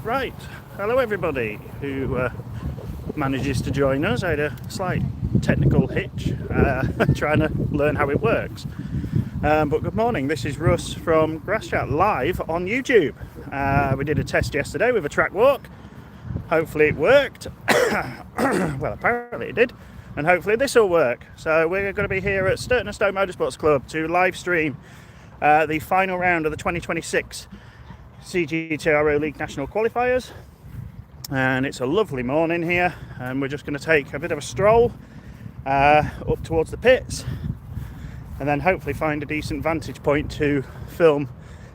Right, hello everybody who manages to join us. I had a slight technical hitch trying to learn how it works. But good morning, this is Russ from Grass Chat live on YouTube. We did a test yesterday with a track walk. Hopefully it worked. Well, apparently it did. And hopefully this will work. So we're going to be here at Sturton Motorsports Club to live stream the final round of the 2026 CGTRO League National Qualifiers, and it's a lovely morning here, and we're just going to take a bit of a stroll up towards the pits and then hopefully find a decent vantage point to film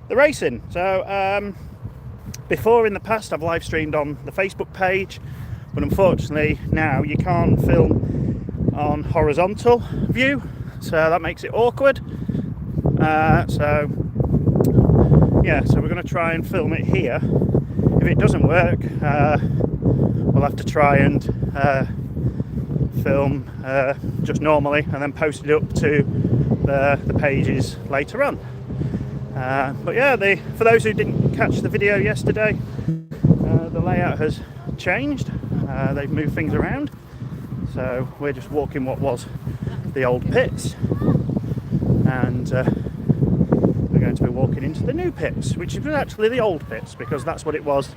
the racing. So before in the past I've live streamed on the Facebook page, but unfortunately now you can't film on horizontal view, so that makes it awkward. So we're going to try and film it here. If it doesn't work, we'll have to try and film just normally and then post it up to the pages later on. But yeah, for those who didn't catch the video yesterday, the layout has changed. They've moved things around, so we're just walking what was the old pits, and we're going to be walking into the new pits, which is actually the old pits, because that's what it was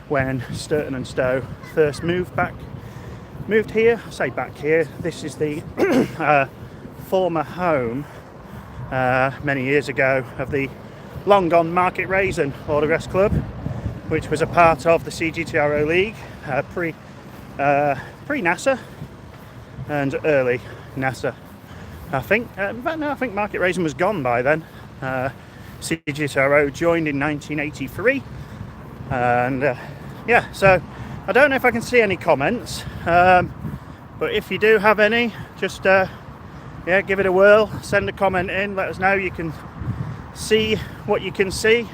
when Sturton and Stowe first moved here. I say back here, this is the former home many years ago of the long gone Market Raisin Autograss Club, which was a part of the CGTRO League pre-NASA and early NASA, I think. But no, I think Market Raisin was gone by then. CGTRO joined in 1983, and yeah, so I don't know if I can see any comments, but if you do have any, just yeah, give it a whirl, send a comment in, let us know. You can see what you can see,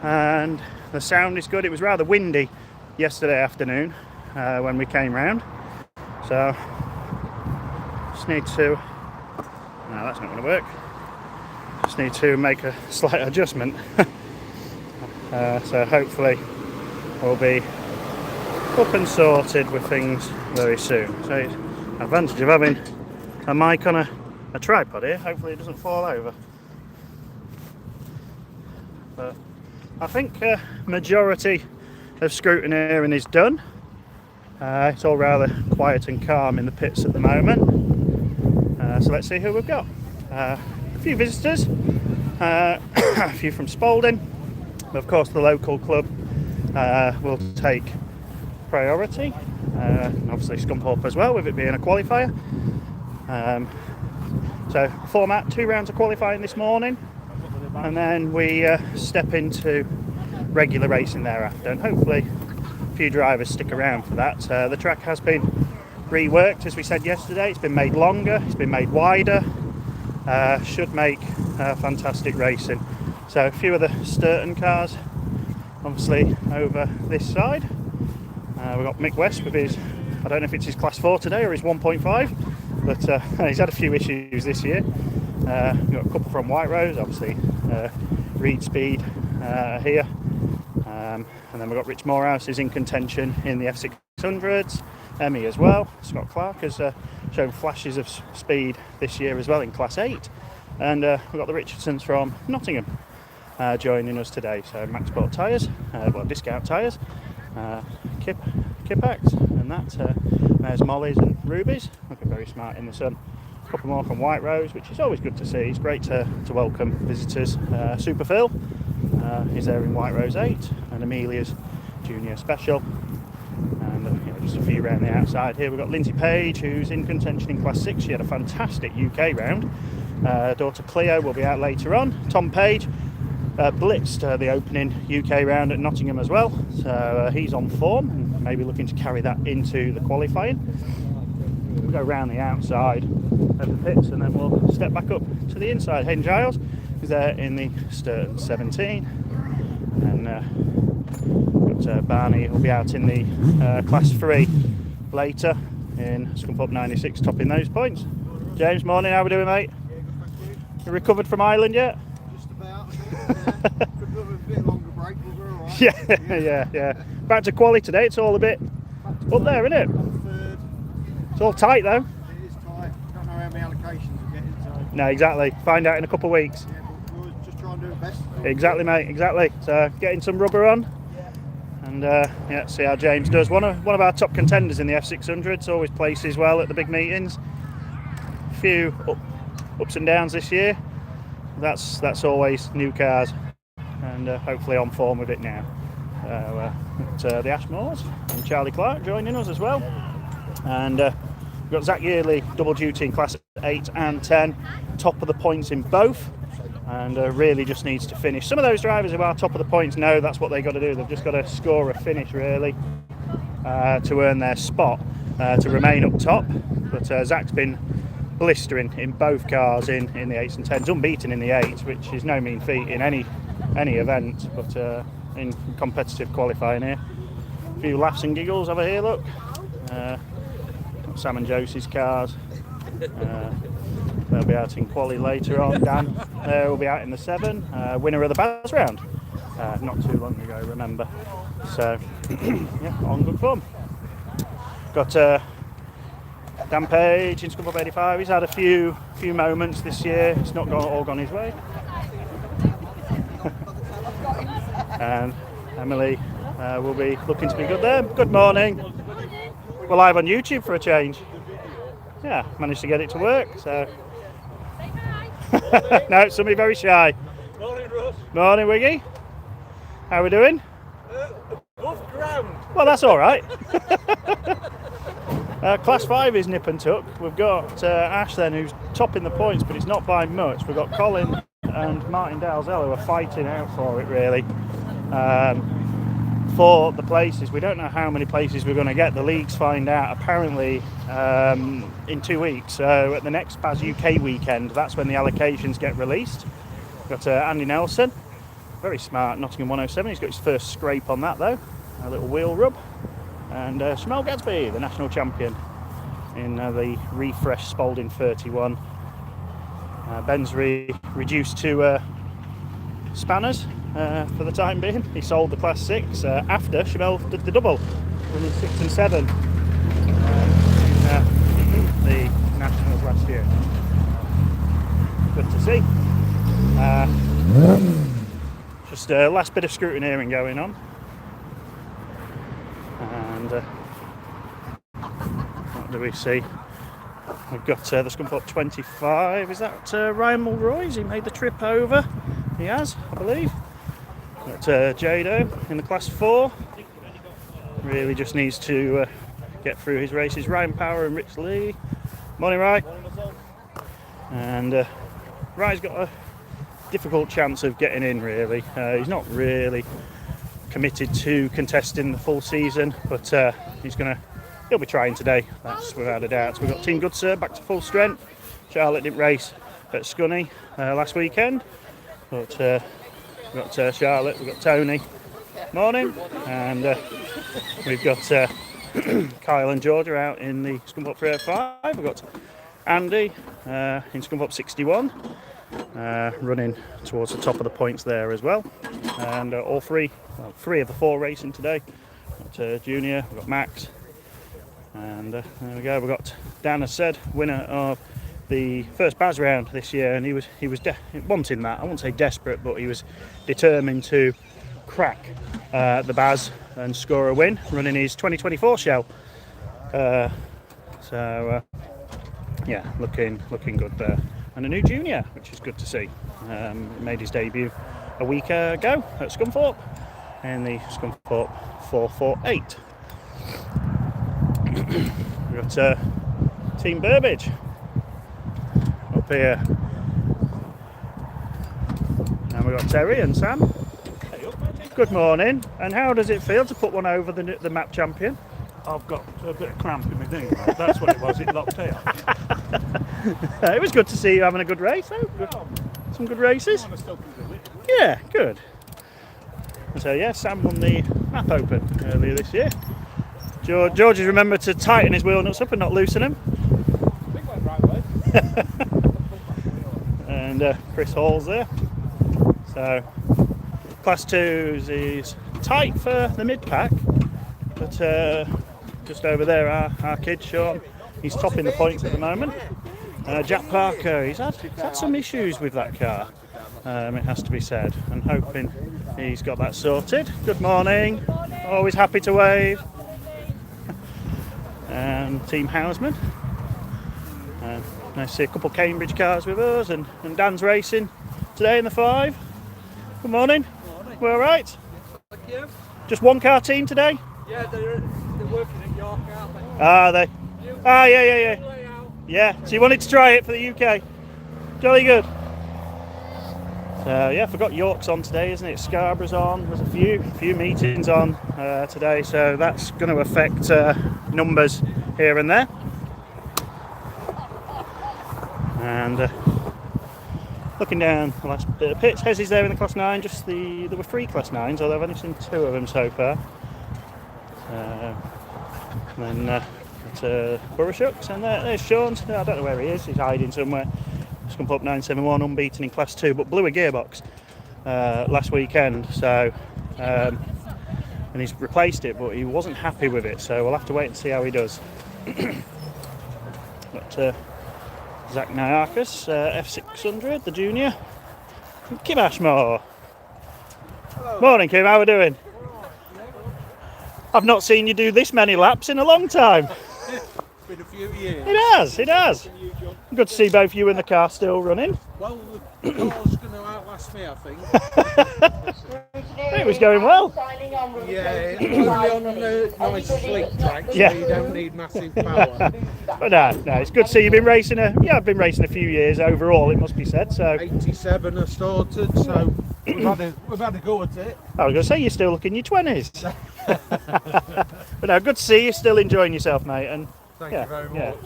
and the sound is good. It was rather windy yesterday afternoon when we came round, so just need to, no, that's not going to work. Just need to make a slight adjustment. So hopefully we'll be up and sorted with things very soon. So it's an advantage of having a mic on a tripod here. Hopefully it doesn't fall over. But I think majority of scrutineering is done. It's all rather quiet and calm in the pits at the moment. So let's see who we've got. A few visitors, a few from Spalding, but of course the local club will take priority, obviously Scunthorpe as well, with it being a qualifier. So format, 2 rounds of qualifying this morning, and then we step into regular racing thereafter, and hopefully a few drivers stick around for that. The track has been reworked, as we said yesterday. It's been made longer, it's been made wider. Should make fantastic racing. So a few of the Sturton cars obviously over this side. We've got Mick West with his, I don't know if it's his class 4 today or his 1.5, but he's had a few issues this year. We've got a couple from White Rose, obviously Reed Speed here, and then we've got Rich Morehouse is in contention in the F600s. Emmy as well. Scott Clark has shown flashes of speed this year as well in Class 8. And we've got the Richardsons from Nottingham joining us today. So Max Sport tyres, well, discount tyres, Kipax, and that. There's Molly's and Ruby's, looking very smart in the sun. A couple more from White Rose, which is always good to see. It's great to welcome visitors. Super Phil is there in White Rose 8, and Amelia's Junior Special. And just a few around the outside here. We've got Lindsay Page, who's in contention in Class 6. She had a fantastic UK round. Daughter Cleo will be out later on. Tom Page blitzed the opening UK round at Nottingham as well. So he's on form and maybe looking to carry that into the qualifying. We'll go around the outside of the pits and then we'll step back up to the inside. Hayden Giles is there in the Sturton 17. And Barney will be out in the Class 3 later in Scunthorpe 96, topping those points. James, morning, how are we doing, mate? Yeah, good, thank you. You recovered from Ireland yet? Just about. Yeah. Could have a bit longer break, but we're all Yeah. Back to quali today. It's all a bit up there, isn't it? It's all tight though. It is tight. Don't know how many allocations we're getting, so. No, exactly. Find out in a couple of weeks. Yeah, but we'll just try and do it best. Exactly, mate. Exactly. So getting some rubber on, and yeah, see how James does. One of our top contenders in the F600s. Always places well at the big meetings. A few ups and downs this year. That's always new cars, and hopefully on form with it now. The Ashmores and Charlie Clark joining us as well, and we've got Zach Yearley double duty in class 8 and 10, top of the points in both, and really just needs to finish. Some of those drivers who are top of the points know that's what they got to do. They've just got to score a finish really to earn their spot to remain up top. But Zach's been blistering in both cars in the 8s and 10s, unbeaten in the 8s, which is no mean feat in any event, but in competitive qualifying here. A few laughs and giggles over here, look. Sam and Josie's cars. They'll be out in quali later on. Dan will be out in the 7, winner of the Baz round not too long ago, remember. So yeah, on good form. Got Dan Page in Scunthorpe 85. He's had a few moments this year. It's not all gone his way. And Emily will be looking to be good there. Good morning. We're live on YouTube for a change. Yeah, managed to get it to work. So no, somebody very shy. Morning, Russ. Morning, Wiggy. How are we doing? Above ground. Well, that's all right. Class 5 is nip and tuck. We've got Ash then, who's topping the points, but it's not by much. We've got Colin and Martin Dalzell who are fighting out for it really. For the places, we don't know how many places we're going to get. The leagues find out apparently in 2 weeks. So at the next Baz UK weekend, that's when the allocations get released. We've got Andy Nelson, very smart, Nottingham 107. He's got his first scrape on that though, a little wheel rub. And Shamel Gadsby, the national champion in the refresh Spalding 31. Ben's reduced to spanners for the time being. He sold the class 6 after Shamel did the double, running 6 and 7 the nationals last year. Good to see. Just a last bit of scrutineering going on. And what do we see? We've got the Scunthorpe 25. Is that Ryan Mulroy's? He made the trip over. He has, I believe. Got Jado in the class 4. Really just needs to get through his races. Ryan Power and Rich Lee. Morning, Ryan. And Ryan's got a difficult chance of getting in really. He's not really committed to contesting the full season, but he'll be trying today, that's without a doubt. So we've got Team Goodsir back to full strength. Charlotte didn't race at Scunny last weekend, but we've got Charlotte, we've got Tony, morning, and we've got Kyle and Georgia out in the Scunthorpe 305. We've got Andy in Scunthorpe 61, running towards the top of the points there as well. And all three of the 4 racing today. We've got Junior, we've got Max, and there we go. We've got Dan, as said, winner of the first Baz round this year, and he was wanting that. I won't say desperate, but he was determined to crack the Baz and score a win, running his 2024 shell. Yeah, looking good there. And a new junior, which is good to see. Made his debut a week ago at Scunthorpe in the Scunthorpe 448. We've got Team Burbage up here. And we've got Terry and Sam. Good morning. And how does it feel to put one over the map champion? I've got a bit of cramp in my knee, right? That's what it was, it locked here. It was good to see you having a good race though. Some good races. I still can do it. Yeah, good. So yeah, Sam won the map open earlier this year. George has remembered to tighten his wheel nuts up and not loosen them. I think went right way. And Chris Hall's there. So Class 2s is tight for the mid-pack, but just over there our kid Sean, he's topping the points at the moment. Jack Parker, he's had some issues with that car, it has to be said, and hoping he's got that sorted. Good morning, always happy to wave. And Team Houseman. Nice to see a couple Cambridge cars with us, and Dan's racing today in the 5. Good morning. Morning. We're all right. Thank you. Just one car team today? Yeah, they're working at York, aren't they? Are they? Ah, yeah. Yeah, so you wanted to try it for the UK. Jolly good. So yeah, I forgot York's on today, isn't it? Scarborough's on. There's a few meetings on today, so that's going to affect numbers here and there. And looking down the last bit of pitch, Hezzy's there in the Class 9. There were 3 Class 9s, although I've only seen 2 of them so far. And then it's Burrowshucks, and there's Sean's. I don't know where he is. He's hiding somewhere. Just come up 971, unbeaten in Class 2, but blew a gearbox last weekend. So, and he's replaced it, but he wasn't happy with it. So we'll have to wait and see how he does. But Zach Nyarkis, F600, the junior. Kim Ashmore. Hello. Morning, Kim. How are we doing? I've not seen you do this many laps in a long time. It's been a few years. It has. Good to see both you and the car still running. Well, the car's going to outlast me, I think. It was going well. Yeah, only on a nice slick track, so Yeah. you don't need massive power. But no, it's good to see you've been racing I've been racing a few years overall, it must be said. So 87 I started, so we've had a go at it. I was going to say you're still looking your 20s. But no, good to see you still enjoying yourself, mate. And Thank you very much.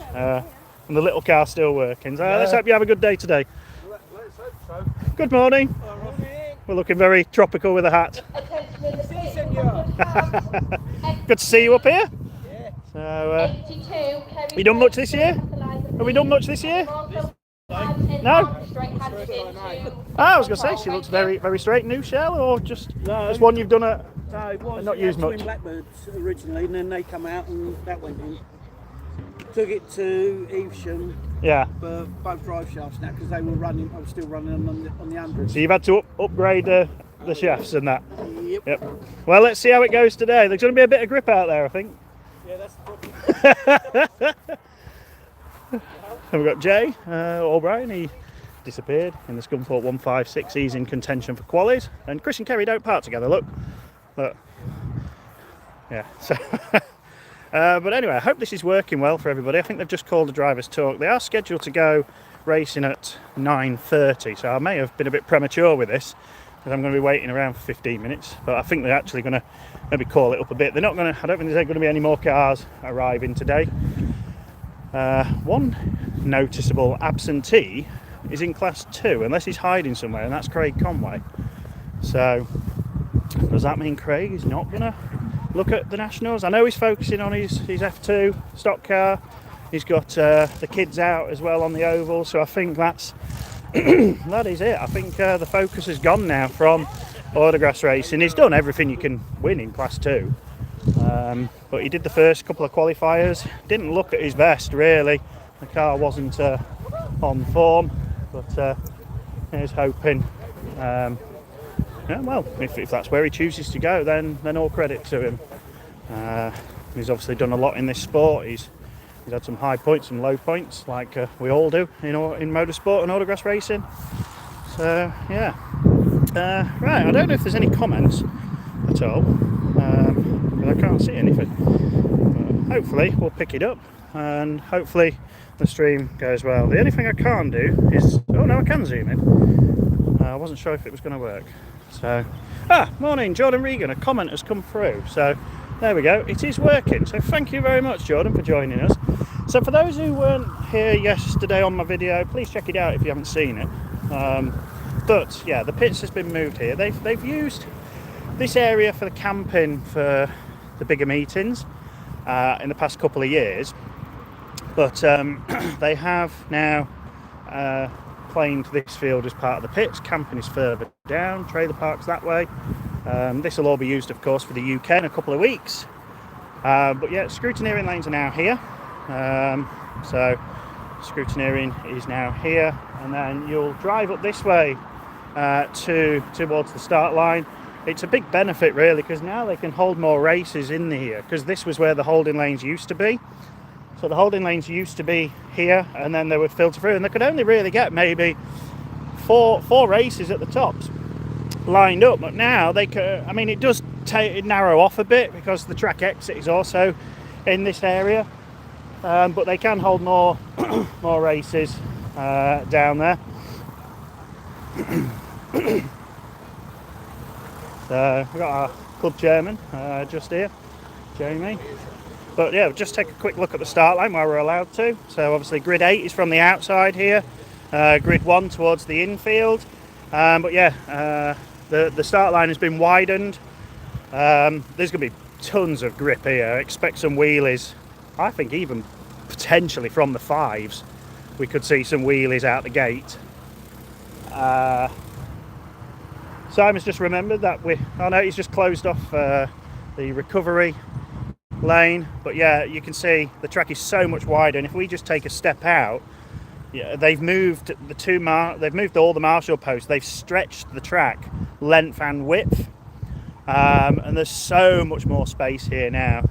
And the little car's still working. So let's hope you have a good day today. Let's hope so. Good morning. We're looking very tropical with a hat. Good to see you up here. Yeah. So, you done much this year? Have we done much this year? No? I was going to say, she looks very, very straight. New shell, or just one you've done at? No, it was not used much. Twin Blackbirds originally, and then they come out and that went in. Took it to Evesham Yeah. for both drive shafts now because they were running. I was still running on the 100. So you've had to upgrade the shafts and that. Yep. Well, let's see how it goes today. There's going to be a bit of grip out there, I think. Yeah, that's the problem. And we've got Jay O'Brien. He disappeared in the Scunthorpe 156. He's in contention for qualies. And Chris and Kerry don't part together. Look. Yeah. So. But anyway, I hope this is working well for everybody. I think they've just called a driver's talk. They are scheduled to go racing at 9:30, so I may have been a bit premature with this because I'm going to be waiting around for 15 minutes. But I think they're actually going to maybe call it up a bit. They're not going to. I don't think there's going to be any more cars arriving today. One noticeable absentee is in Class 2, unless he's hiding somewhere, and that's Craig Conway. So does that mean Craig is not going to look at the Nationals? I know he's focusing on his F2 stock car. He's got the kids out as well on the oval, so I think that's that is it. I think the focus has gone now from autograss racing. He's done everything you can win in Class 2, but he did the first couple of qualifiers. Didn't look at his best really. The car wasn't on form, but he's hoping. Yeah, well, if that's where he chooses to go, then all credit to him. He's obviously done a lot in this sport. He's had some high points and low points, like we all do in motorsport and autograss racing. So yeah, right. I don't know if there's any comments at all, but I can't see anything. But hopefully we'll pick it up, and hopefully the stream goes well. The only thing I can't do is, oh no, I can zoom in. I wasn't sure if it was going to work. So, morning, Jordan Regan. A comment has come through. So, there we go. It is working. So, thank you very much, Jordan, for joining us. So, for those who weren't here yesterday on my video, please check it out if you haven't seen it. But yeah, the pits has been moved here. They've used this area for the camping for the bigger meetings in the past couple of years. But they have now claimed this field as part of the pits. Camping is further down, trailer parks that way. This will all be used, of course, for the UK in a couple of weeks. But yeah, scrutineering lanes are now here. So scrutineering is now here, and then you'll drive up this way towards the start line. It's a big benefit really, because now they can hold more races in here, because this was where the holding lanes used to be. So the holding lanes used to be here, and then they would filter through, and they could only really get maybe four races at the tops lined up. But now they could, I mean, it does narrow off a bit because the track exit is also in this area, but they can hold more more races down there. So we've got our club chairman just here, Jamie. But yeah, just take a quick look at the start line where we're allowed to. So obviously grid 8 is from the outside here, grid 1 towards the infield. But yeah, the start line has been widened. There's going to be tons of grip here. Expect some wheelies. I think even potentially from the 5s we could see some wheelies out the gate. Simon's just remembered that he's just closed off the recovery lane, but yeah, you can see the track is so much wider, and if we just take a step out, yeah, they've moved all the marshal posts. They've stretched the track length and width, and there's so much more space here now.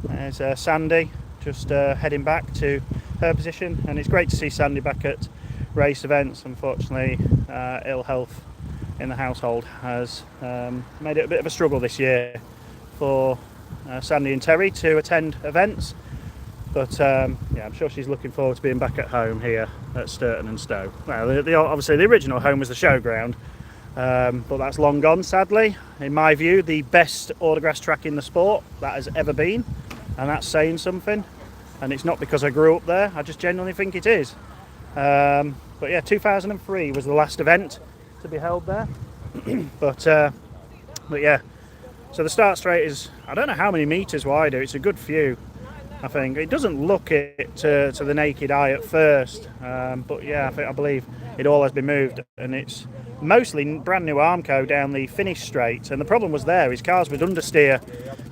There's Sandy just heading back to her position, and it's great to see Sandy back at race events. Unfortunately, ill health in the household has made it a bit of a struggle this year for Sandy and Terry to attend events, but yeah, I'm sure she's looking forward to being back at home here at Sturton and Stowe. Well, obviously the original home was the showground, but that's long gone, sadly. In my view, the best autograss track in the sport that has ever been, and that's saying something. And it's not because I grew up there, I just genuinely think it is. But yeah, 2003 was the last event to be held there. but yeah, so the start straight is, I don't know how many meters wider. It's a good few, I think. It doesn't look it to the naked eye at first, but yeah, I believe it all has been moved, and it's mostly brand new Armco down the finish straight. And the problem was there is cars would understeer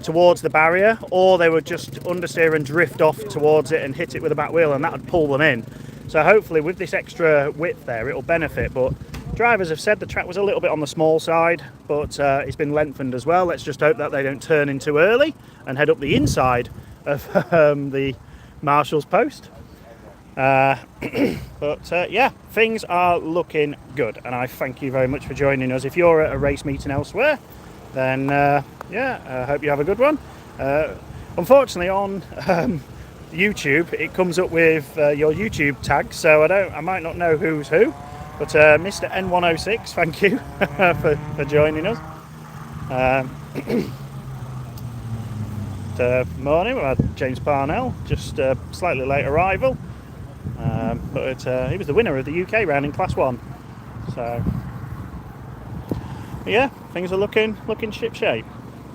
towards the barrier, or they would just understeer and drift off towards it and hit it with a back wheel, and that would pull them in. So hopefully with this extra width there, it'll benefit. But drivers have said the track was a little bit on the small side, but it's been lengthened as well. Let's just hope that they don't turn in too early and head up the inside of the marshal's post. But yeah, things are looking good, and I thank you very much for joining us. If you're at a race meeting elsewhere, then yeah, I hope you have a good one. Unfortunately, on YouTube, it comes up with your YouTube tag, so I might not know who's who. But Mr. N106, thank you for joining us. Morning, we had James Parnell, just slightly late arrival, but he was the winner of the UK round in Class 1. So yeah, things are looking ship shape,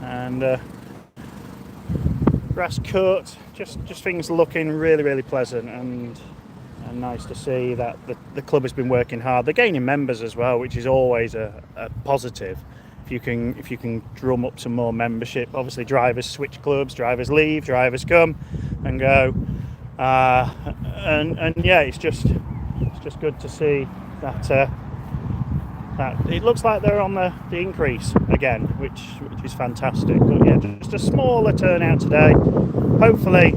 and grass cut, just things looking really pleasant, and nice to see that the club has been working hard. They're gaining members as well, which is always a positive. If you can drum up some more membership. Obviously drivers switch clubs, drivers leave, drivers come and go, and yeah, it's just good to see that it looks like they're on the increase again, which is fantastic. But yeah, just a smaller turnout today. Hopefully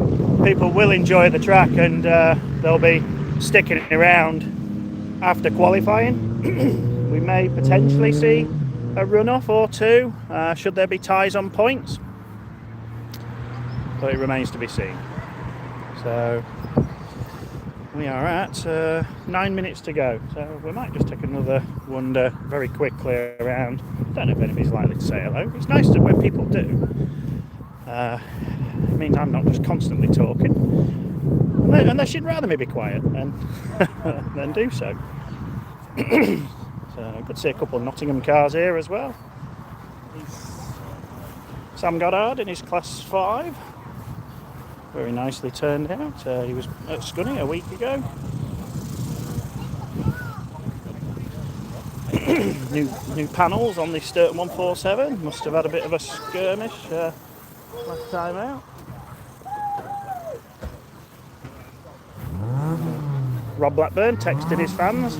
people will enjoy the track, and they'll be sticking around after qualifying. We may potentially see a runoff or two, should there be ties on points, but it remains to be seen. So we are at 9 minutes to go, so we might just take another wander very quickly around. Don't know if anybody's likely to say hello. It's nice when people do. It means I'm not just constantly talking, unless you'd rather me be quiet, and then do so. So I could see a couple of Nottingham cars here as well. Sam Goddard in his Class 5, very nicely turned out. He was at Scunny a week ago. new panels on the Sturton 147. Must have had a bit of a skirmish last time out. Rob Blackburn texted his fans.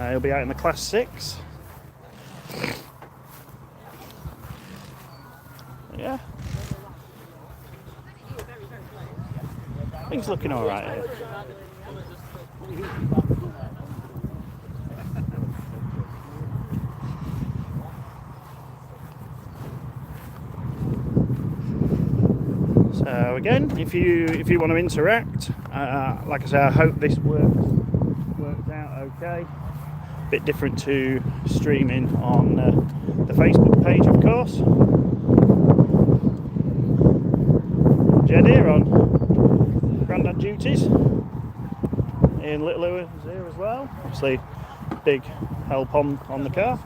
He'll be out in the Class 6. Yeah. Things looking all right here. So again, if you want to interact, like I say, I hope this works out okay. Bit different to streaming on the Facebook page, of course. Jed here on Grandad duties. Ian Little is here as well. Obviously, big help on the car.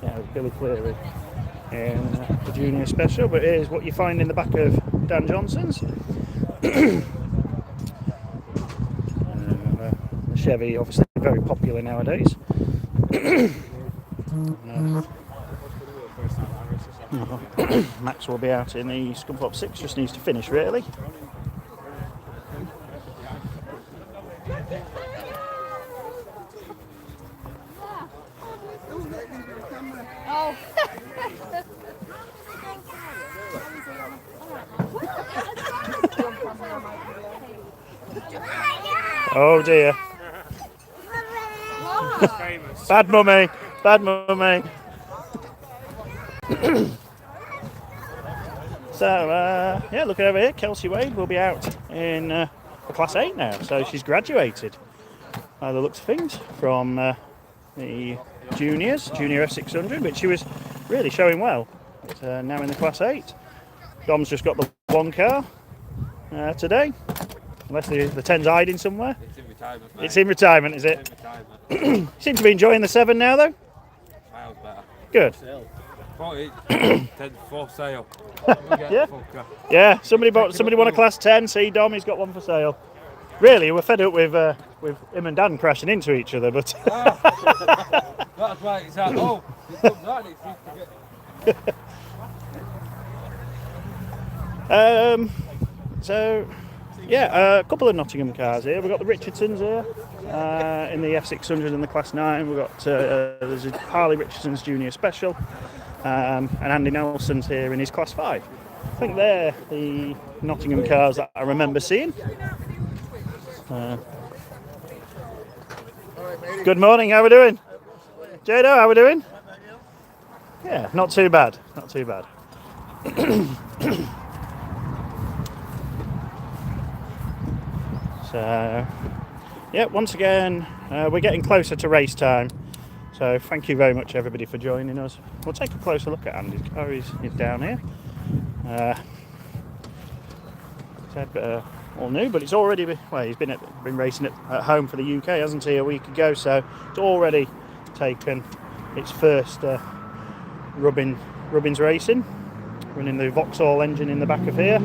Yeah, Billy Cleary in the Junior Special, but here's what you find in the back of Dan Johnson's. The Chevy, obviously very popular nowadays. Max will be out in the Scunthorpe 6, just needs to finish really. Oh dear. Bad mummy, bad mummy. So, yeah, looking over here, Kelsey Wade will be out in the Class 8 now, so she's graduated by the looks of things from the juniors, Junior F600, which she was really showing well. But, now in the Class 8. Dom's just got the one car today, unless the 10's hiding somewhere. It's in retirement, mate. It's in retirement, is it? It's in retirement. Seem to be enjoying the 7 now, though. Miles better. Good. 10 for sale. Yeah. Yeah. Somebody won a Class 10. See, Dom, he's got one for sale. Really, we're fed up with him and Dan crashing into each other, but. That's why it's like, oh, it comes out and it seems to get. So, yeah, a couple of Nottingham cars here. We've got the Richardsons here in the F600 and the Class 9. We've got there's a Harley Richardson's Junior Special, and Andy Nelson's here in his Class 5. I think they're the Nottingham cars that I remember seeing. Good morning, how are we doing? Jado, how are we doing? Yeah, not too bad, not too bad. So, yeah, once again, we're getting closer to race time. So thank you very much, everybody, for joining us. We'll take a closer look at Andy's car. He's down here. All new, but it's already he's been racing at home for the UK, hasn't he, a week ago? So it's already taken its first rubbins racing, running the Vauxhall engine in the back of here.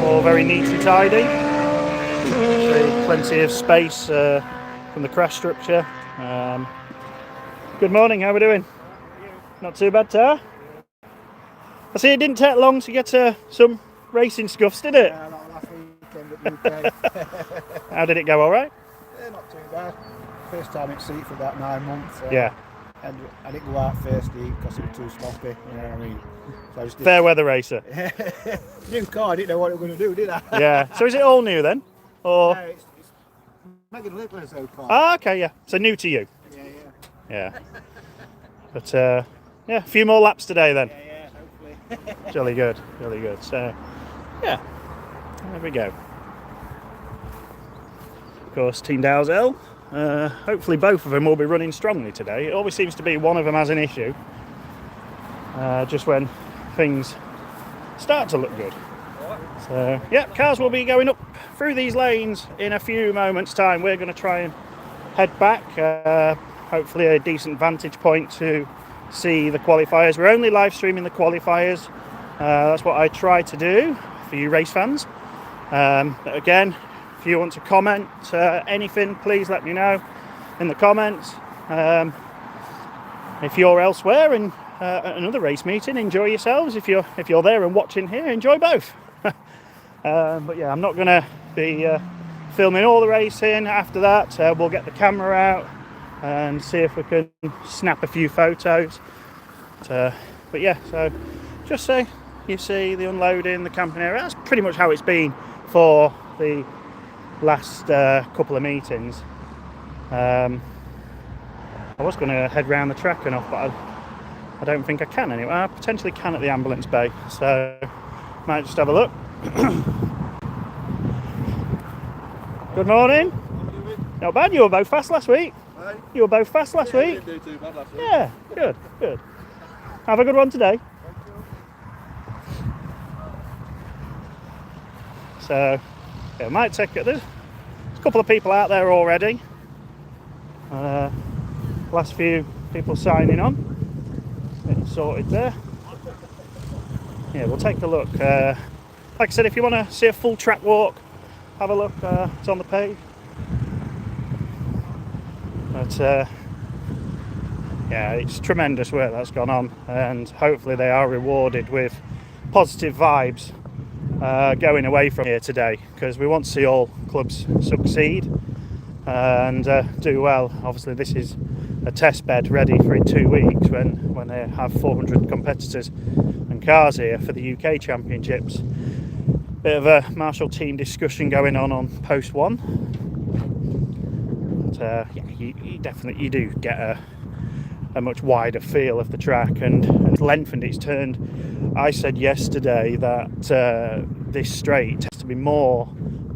All very neatly tidy. Plenty of space from the crash structure. Good morning, how are we doing? Not too bad, Tar? I see it didn't take long to get some racing scuffs, did it? Yeah, not last weekend at UK. How did it go, alright? Yeah, not too bad. First time at sea for about 9 months. Yeah. And I didn't go out first heat because it was too sloppy, you know what I mean? So I just Fair weather racer. new car, I didn't know what it was going to do, did I? Yeah. So is it all new then? Or? No, it's Megan Littler's old car. Ah, okay, yeah. So new to you. Yeah. Yeah. But yeah, a few more laps today then. Yeah, hopefully. Jolly good, jolly good. So, yeah, there we go. Of course, Team Dalzell. Hopefully both of them will be running strongly today. It always seems to be one of them has an issue. Just when things start to look good. So, yeah, cars will be going up through these lanes in a few moments' time. We're going to try and head back. Hopefully a decent vantage point to see the qualifiers. We're only live streaming the qualifiers. That's what I try to do for you race fans. But again, if you want to comment anything, please let me know in the comments. If you're elsewhere and at another race meeting, enjoy yourselves. If you're there and watching here, enjoy both. But yeah, I'm not going to be filming all the racing. After that, we'll get the camera out and see if we can snap a few photos. But yeah, so just so you see the unloading, the camping area. That's pretty much how it's been for the last couple of meetings. I was going to head round the track and off, but I don't think I can anyway. I potentially can at the ambulance bay, so might just have a look. Good morning. Not bad. You were both fast last week. Hey? You were both fast last week. Didn't do too bad last week. Yeah, good, good. Have a good one today. So, yeah, might take it. There's a couple of people out there already. Last few people signing on. Getting sorted there. Yeah, we'll take a look. Like I said, if you want to see a full track walk, have a look. It's on the page. But yeah, it's tremendous work that's gone on, and hopefully they are rewarded with positive vibes going away from here today, because we want to see all clubs succeed and do well. Obviously this is a test bed ready for in 2 weeks when they have 400 competitors and cars here for the UK Championships. Bit of a Marshall team discussion going on post one. But yeah, you do get a much wider feel of the track, and it's lengthened, it's turned. I said yesterday that this straight has to be more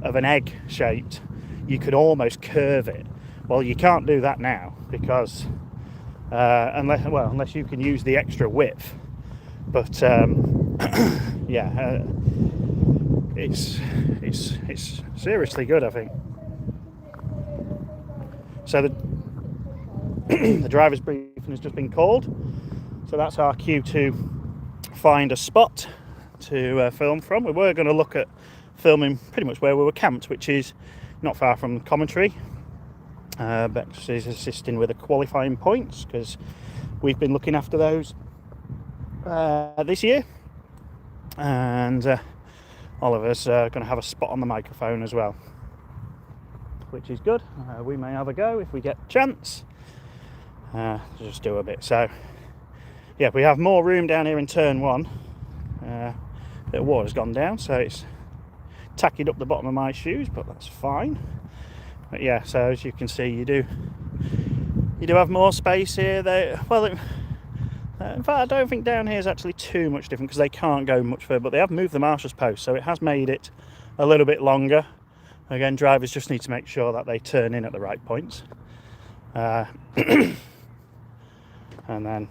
of an egg shaped. You could almost curve it. Well, you can't do that now because unless you can use the extra width. But yeah, it's seriously good, I think. So the driver's briefing has just been called, so that's our cue to find a spot to film from. We were going to look at filming pretty much where we were camped, which is not far from commentary. Bex is assisting with the qualifying points because we've been looking after those this year, and Oliver's going to have a spot on the microphone as well, which is good. We may have a go if we get a chance. Just do a bit. So yeah, we have more room down here in turn one. The water's gone down, so it's tackied up the bottom of my shoes, but that's fine. But yeah, so as you can see, you do have more space here. In fact, I don't think down here is actually too much different because they can't go much further, but they have moved the marshal's post, so it has made it a little bit longer. Again, drivers just need to make sure that they turn in at the right points. And then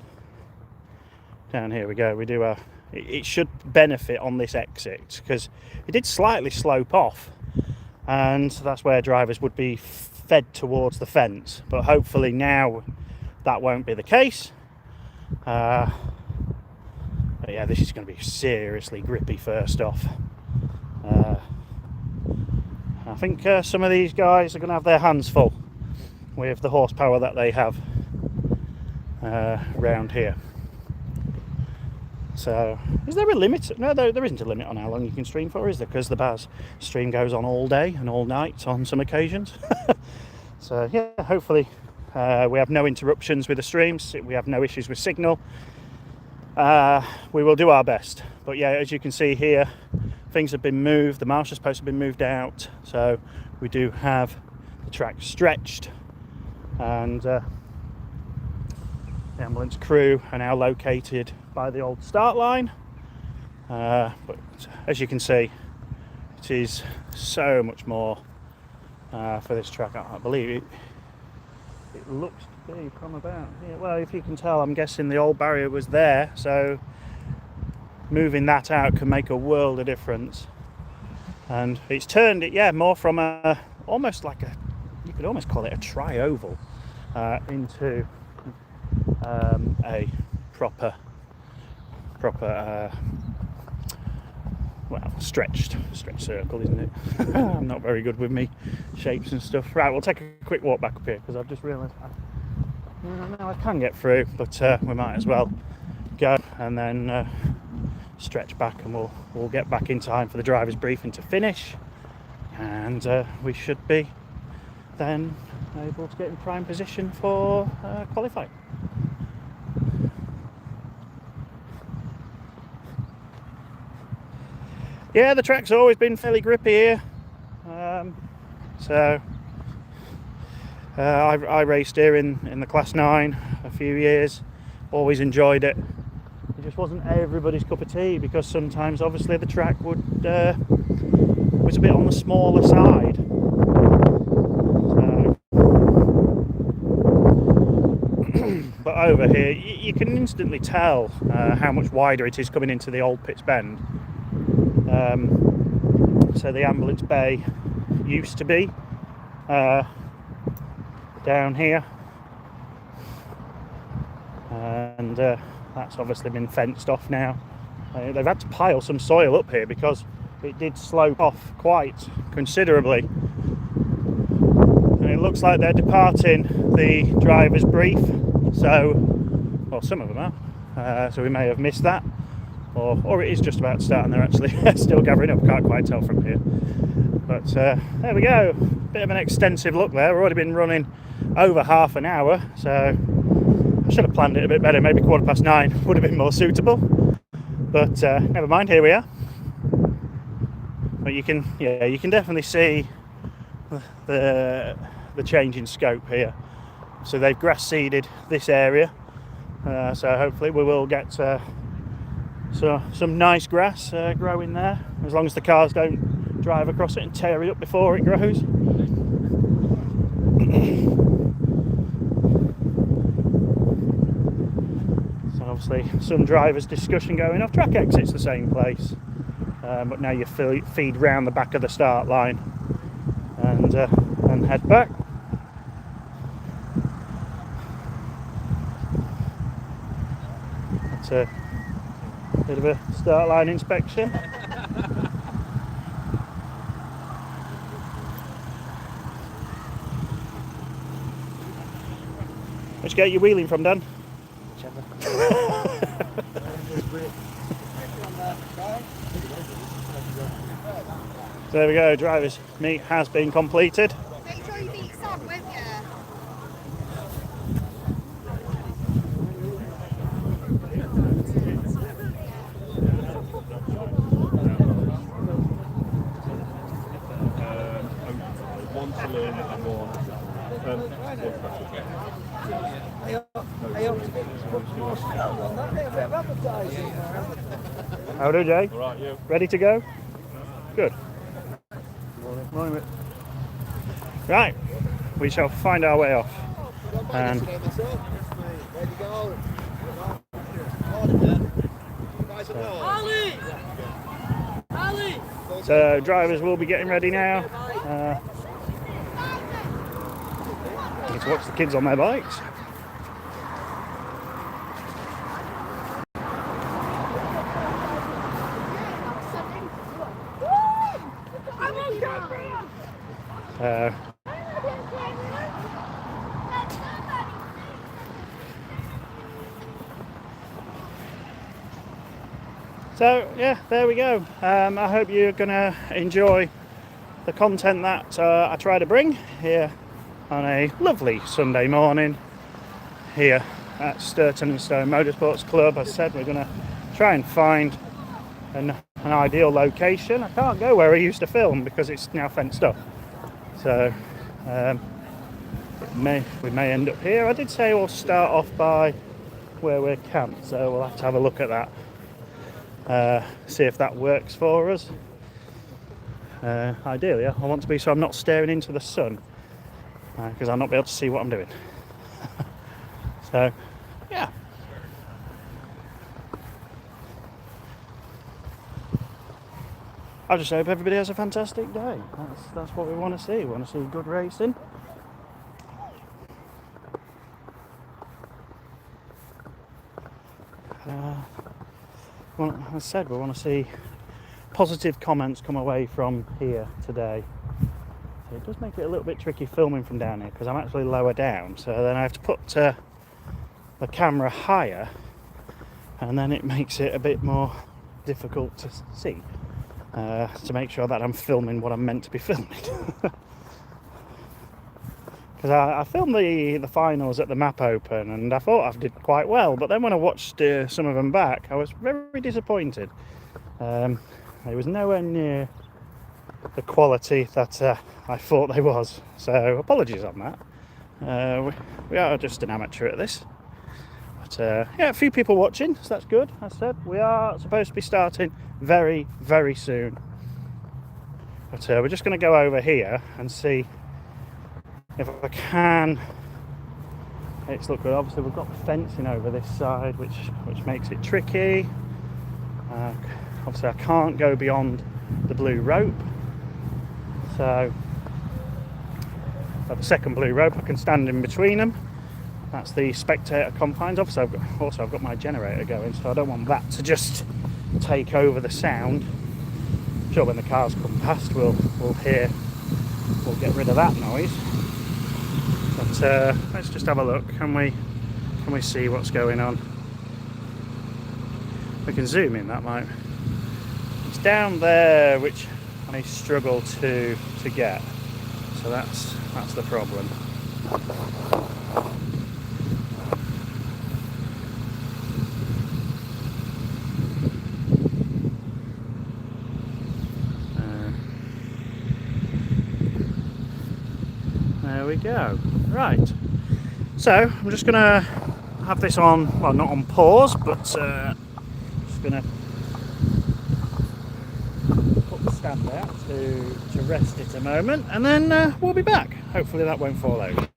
down here we go. We do it should benefit on this exit because it did slightly slope off, and that's where drivers would be fed towards the fence. But hopefully now that won't be the case. But yeah, this is going to be seriously grippy first off. I think some of these guys are going to have their hands full with the horsepower that they have round here. So, is there a limit? No, there isn't a limit on how long you can stream for, is there? Because the Baz stream goes on all day and all night on some occasions. So yeah, hopefully we have no interruptions with the streams. We have no issues with signal. We will do our best. But yeah, as you can see here, things have been moved. The marshal's posts have been moved out. So we do have the track stretched, and the ambulance crew are now located by the old start line. But as you can see, it is so much more for this track. I believe it looks to be from about here. Well, if you can tell, I'm guessing the old barrier was there, so moving that out can make a world of difference. And it's turned it, yeah, more from almost like you could almost call it a tri-oval into a proper well, stretched circle, isn't it? I'm not very good with me shapes and stuff. Right, we'll take a quick walk back up here because I've just realised I can get through, but we might as well go and then stretch back, and we'll get back in time for the driver's briefing to finish, and we should be then able to get in prime position for qualifying. Yeah, the track's always been fairly grippy here. I raced here in the Class 9 a few years, always enjoyed it. It just wasn't everybody's cup of tea because sometimes obviously the track was a bit on the smaller side. But over here you can instantly tell how much wider it is coming into the old Pitts Bend. So the ambulance bay used to be down here, and that's obviously been fenced off now. They've had to pile some soil up here because it did slope off quite considerably, and it looks like they're departing the driver's brief, so, well, some of them are, so we may have missed that, or it is just about to start and they're actually still gathering up. Can't quite tell from here, but there we go, bit of an extensive look there. We've already been running over half an hour, so I should have planned it a bit better. Maybe 9:15 would have been more suitable, but never mind, here we are. But you can definitely see the change in scope here. So they've grass seeded this area, so hopefully we will get some nice grass growing there, as long as the cars don't drive across it and tear it up before it grows. So obviously some drivers' discussion going off. Track exit's the same place, but now you feed round the back of the start line and head back. That's a bit of a start line inspection. Let's get you wheeling from, Dan. So there we go, drivers' meet has been completed. Make sure you beat Sam, won't you? One to learn and one. How do, Jay? All right, you. Ready to go? Good. Morning, mate. Right, we shall find our way off. And so drivers will be getting ready now. Need to watch the kids on their bikes. So yeah, there we go. I hope you're gonna enjoy the content that I try to bring here on a lovely Sunday morning here at Sturton and Stone Motorsports Club. As I said, we're gonna try and find an ideal location. I can't go where I used to film because it's now fenced off. So we may end up here. I did say we'll start off by where we're camped, so we'll have to have a look at that. See if that works for us. Ideally, I want to be so I'm not staring into the sun, because I'll not be able to see what I'm doing. So, yeah. I just hope everybody has a fantastic day. That's what we want to see. We want to see good racing. Well, as I said, we want to see positive comments come away from here today. So it does make it a little bit tricky filming from down here because I'm actually lower down, so then I have to put the camera higher, and then it makes it a bit more difficult to see, to make sure that I'm filming what I'm meant to be filming. Because I filmed the finals at the Map Open and I thought I did quite well, but then when I watched some of them back, I was very disappointed. It was nowhere near the quality that I thought they was, so apologies on that. We are just an amateur at this, but yeah, a few people watching, so that's good. As I said, we are supposed to be starting very soon, but we're just going to go over here and see if I can. It's look good. Obviously we've got the fencing over this side, which makes it tricky. Obviously I can't go beyond the blue rope, so I have a second blue rope I can stand in between them. That's the spectator confines. Obviously I've got my generator going, so I don't want that to just take over the sound. I'm sure when the cars come past we'll get rid of that noise. But let's just have a look. Can we see what's going on? We can zoom in. That might. It's down there, which I struggle to get. So that's the problem. There we go. Right. So I'm just going to have this on, well, not on pause, but just going to put the stand out to rest it a moment, and then we'll be back. Hopefully that won't fall over.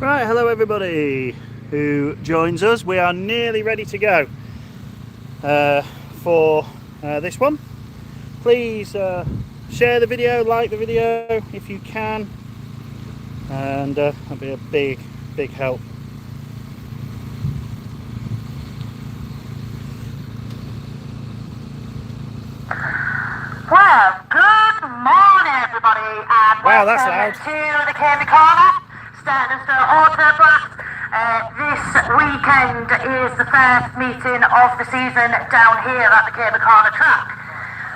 Right, hello everybody who joins us. We are nearly ready to go for this one. Please share the video, like the video if you can, and that'll be a big help. Well, good morning everybody, and Wow, that's welcome loud. to the Kirby Corner, Sturton Auto Blast. This weekend is the first meeting of the season down here at the Kirby Corner track.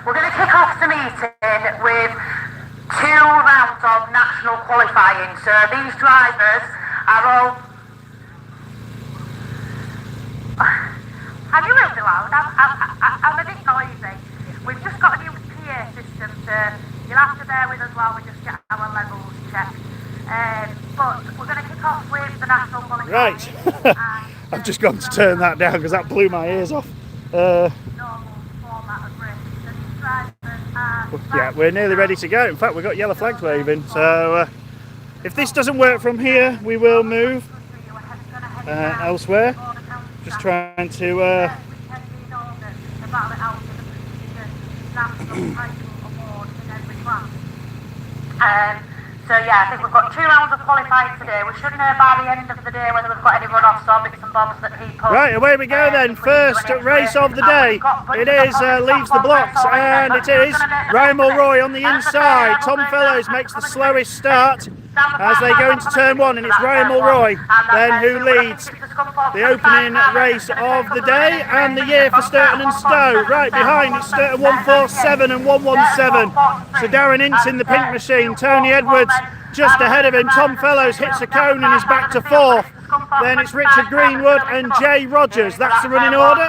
We're going to kick off the meeting with 2 rounds of national qualifying. So these drivers are all... Have you really loud? I'm a bit noisy. We've just got a new PA system, so you'll have to bear with us while we just get our levels checked. But we're going to kick off with the national qualifying. Right, I've just gone to turn that down because that blew my ears off. Normal format of race. So these drivers are... Yeah, we're nearly ready to go. In fact, we've got yellow flags waving. So if this doesn't work from here, we will move elsewhere. Just trying to... So yeah, I think we've got 2 rounds of qualifying today. We should know by the end of the day whether we've got any runoffs or bits and bobs that people... Right, away we go then. First race of the day. It is leaves the blocks, and it is Ryan Mulroy on the inside. Tom Fellows makes the slowest start as they go into turn 1, and it's Ryan Mulroy then who leads the opening race of the day and the year for Sturton and Stowe. Right behind it's Sturton 147 and 117. So Darren Ince in the pink machine, Tony Edwards just ahead of him. Tom Fellows hits a cone and is back to 4th. Then it's Richard Greenwood and Jay Rogers. That's the running order.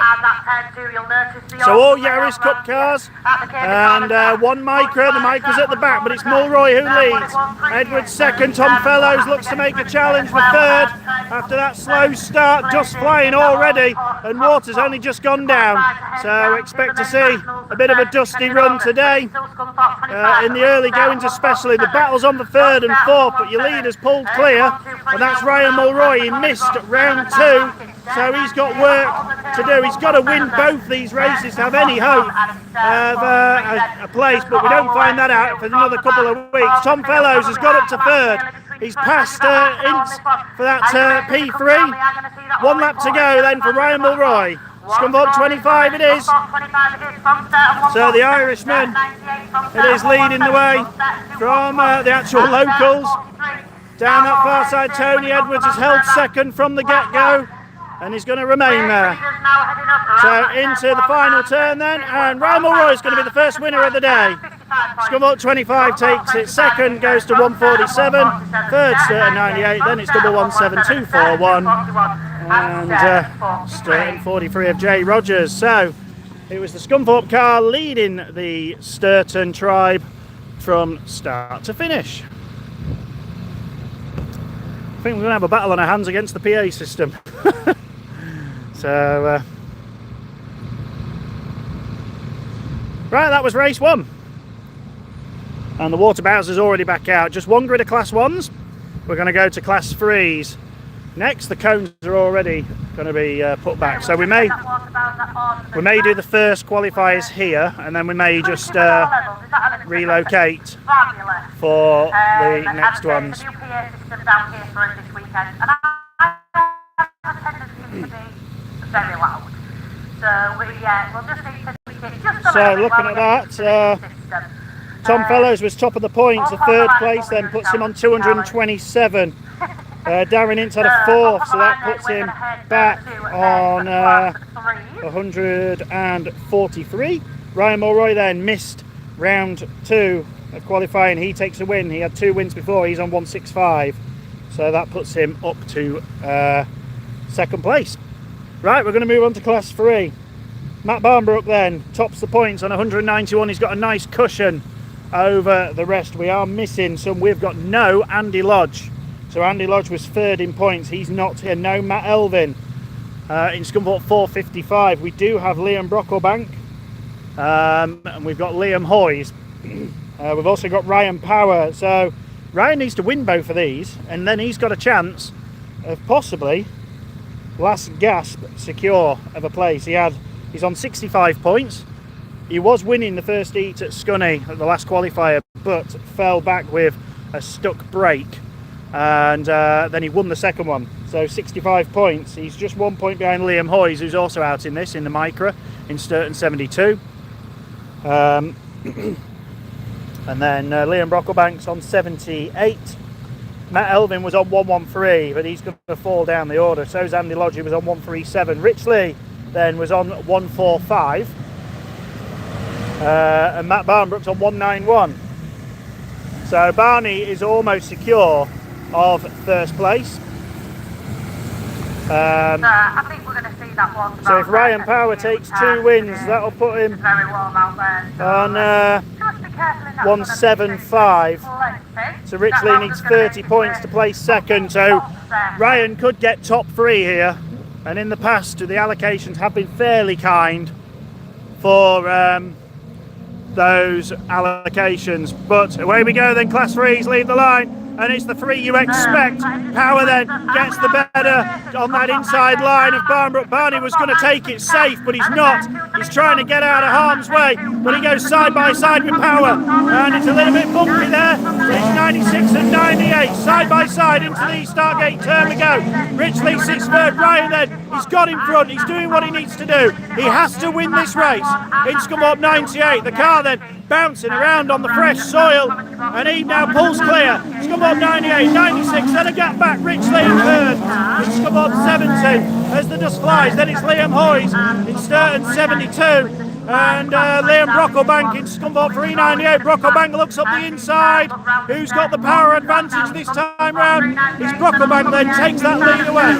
So all Yaris Cup cars and 1 Micra. The Micra's at the back, but it's Mulroy who leads. Edwards second. Tom Fellows looks to make a challenge for 3rd. After that slow start, dust flying already, and water's only just gone down. So expect to see a bit of a dusty run today. In the early goings especially. The battle's on for 3rd and 4th, but your leader's pulled clear, and that's Ryan Mulroy. He missed round 2, so he's got work to do. He's got to win both these races to have any hope of a place, but we don't find that out for another couple of weeks. Tom Fellows has got up to 3rd. He's passed Ince for that P3. 1 lap to go then for Ryan Mulroy. Scunthorpe 25 it is. So the Irishman, it is leading the way from the actual locals. Down that far side, Tony Edwards has held 2nd from the get-go, and he's going to remain there. So into the final turn then, and Ryan Mulroy is going to be the first winner of the day. Scunthorpe 25 takes it 2nd, goes to 147, 3rd Sturton 98, then it's double 17241, and Sturton 43 of Jay Rogers. So it was the Scunthorpe car leading the Sturton tribe from start to finish. I think we're going to have a battle on our hands against the PA system. So, right, that was race 1. And the water bowser's already back out. Just 1 grid of class 1s. We're going to go to class 3s. Next, the cones are already going to be put back. So we may do the first qualifiers here, and then we may just relocate for the next ones. So looking at that, Tom Fellows was top of the points. A 3rd place then puts him on 227. Darren Ince had a 4th, so that puts him back on 143. Ryan Mulroy then missed round 2 of qualifying. He takes a win. He had 2 wins before. He's on 165, so that puts him up to 2nd place. Right, we're going to move on to class 3. Matt Barnbrook then tops the points on 191. He's got a nice cushion over the rest. We are missing some. We've got no Andy Lodge. So Andy Lodge was 3rd in points. He's not here. No Matt Elvin in Scunthorpe 455. We do have Liam Brocklebank. And we've got Liam Hoyes. We've also got Ryan Power. So Ryan needs to win both of these, and then he's got a chance of possibly last gasp secure of a place. He's on 65 points. He was winning the first heat at Scunny at the last qualifier, but fell back with a stuck brake, and then he won the second one. So 65 points. He's just 1 point behind Liam Hoyes, who's also out in this in the Micra in Sturton 72. And then Liam Brocklebank's on 78. Matt Elvin was on 113, but he's going to fall down the order. So's Andy Lodge, who was on 137. Rich Lee then was on 145. And Matt Barnbrook's on 191. So Barney is almost secure of first place. I think we're going to see that one. So if Ryan Power takes 2 wins, that'll put him Very warm out there. on Just be careful in that 175. So Rich Lee needs 30 points to place second. So Ryan could get top 3 here. And in the past, the allocations have been fairly kind for those allocations. But away we go then, class 3s leave the line. And it's the 3 you expect. Power then gets the better on that inside line of Barnbrook. Barney was going to take it safe, but he's not. He's trying to get out of harm's way, but he goes side by side with Power. And it's a little bit bumpy there. It's 96 and 98, side by side into the Stargate turn we go. Rich Lee sits third. Ryan then, he's got in front. He's doing what he needs to do. He has to win this race. In scum up 98. The car then bouncing around on the fresh soil, and he now pulls clear. Scum up 98, 96, then a gap back. Rich Lee in third. It's scum up 70 as the dust flies. Then it's Liam Hoyes in Sturton 72. And Liam Brocklebank in Scunthorpe 398. Brocklebank looks up the inside. Who's got the power advantage this time round? It's Brocklebank then takes that lead away.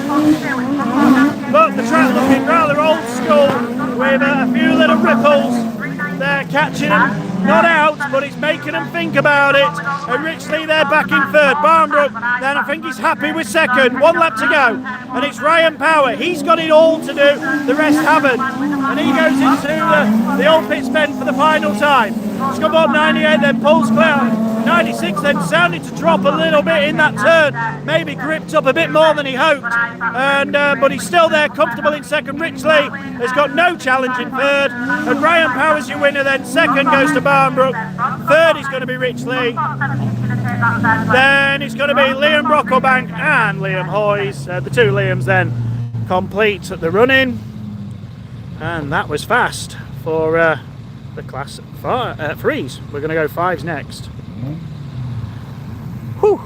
But the track looking rather old school with a few little ripples. They're catching him, not out, but it's making him think about it. And Rich Lee there back in third. Barnbrook, then I think he's happy with second. 1 lap to go. And it's Ryan Power. He's got it all to do. The rest haven't. And he goes into the old pit bend for the final time. Scunthorpe 98 then pulls clear. 96 then sounded to drop a little bit in that turn. Maybe gripped up a bit more than he hoped. And but he's still there, comfortable in second. Rich Lee has got no challenge in third. And Ryan Power's your winner then. Second goes to Barnbrook. Third is going to be Rich Lee. Then it's going to be Liam Brocklebank and Liam Hoyes. The 2 Liams then complete the run-in. And that was fast for the class 3s. We're going to go 5s next. Whew.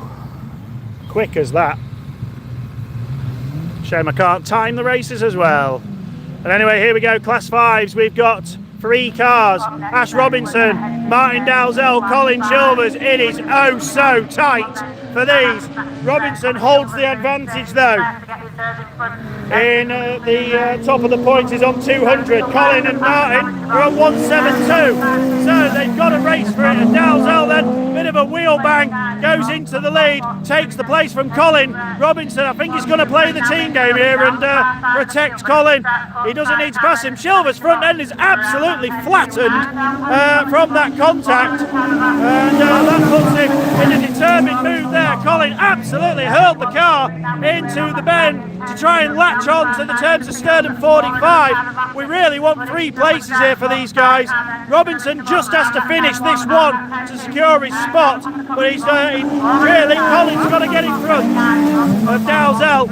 Quick as that. Shame I can't time the races as well. But anyway, here we go, class 5s. We've got 3 cars. Ash Robinson, Martin Dalzell, Colin Chilvers. It is oh so tight for these. Robinson holds the advantage though. In the top of the points is on 200. Colin and Martin are on 172. So they've got a race for it. And Dalzell then, bit of a wheel bang, goes into the lead, takes the place from Colin. Robinson, I think he's going to play the team game here and protect Colin. He doesn't need to pass him. Chilvers' front end is absolutely flattened from that contact. And that puts him in a determined move there. Colin absolutely hurled the car into the bend to try and latch on to the terms of Sturton 45. We really want 3 places here for these guys. Robinson just has to finish this one to secure his spot, but he's really, Colin's got to get in front of Dalzell.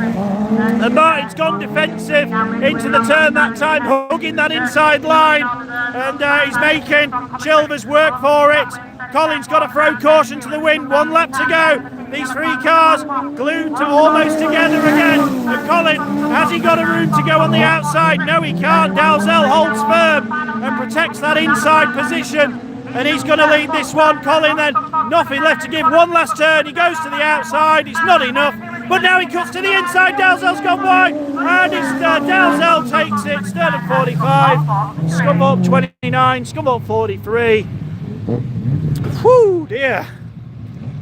And Martin's gone defensive into the turn that time, hugging that inside line, and he's making Chilvers work for it. Colin's got to throw caution to the wind. 1 lap to go. These 3 cars glued to almost together again. And Colin, has he got a room to go on the outside? No, he can't. Dalzell holds firm and protects that inside position. And he's going to lead this one. Colin then, nothing left to give. 1 last turn. He goes to the outside. It's not enough. But now he cuts to the inside. Dalzell's gone wide. And it's Dalzell takes it. Sturton 45. Scunthorpe 29. Scunthorpe 43. Whew, dear.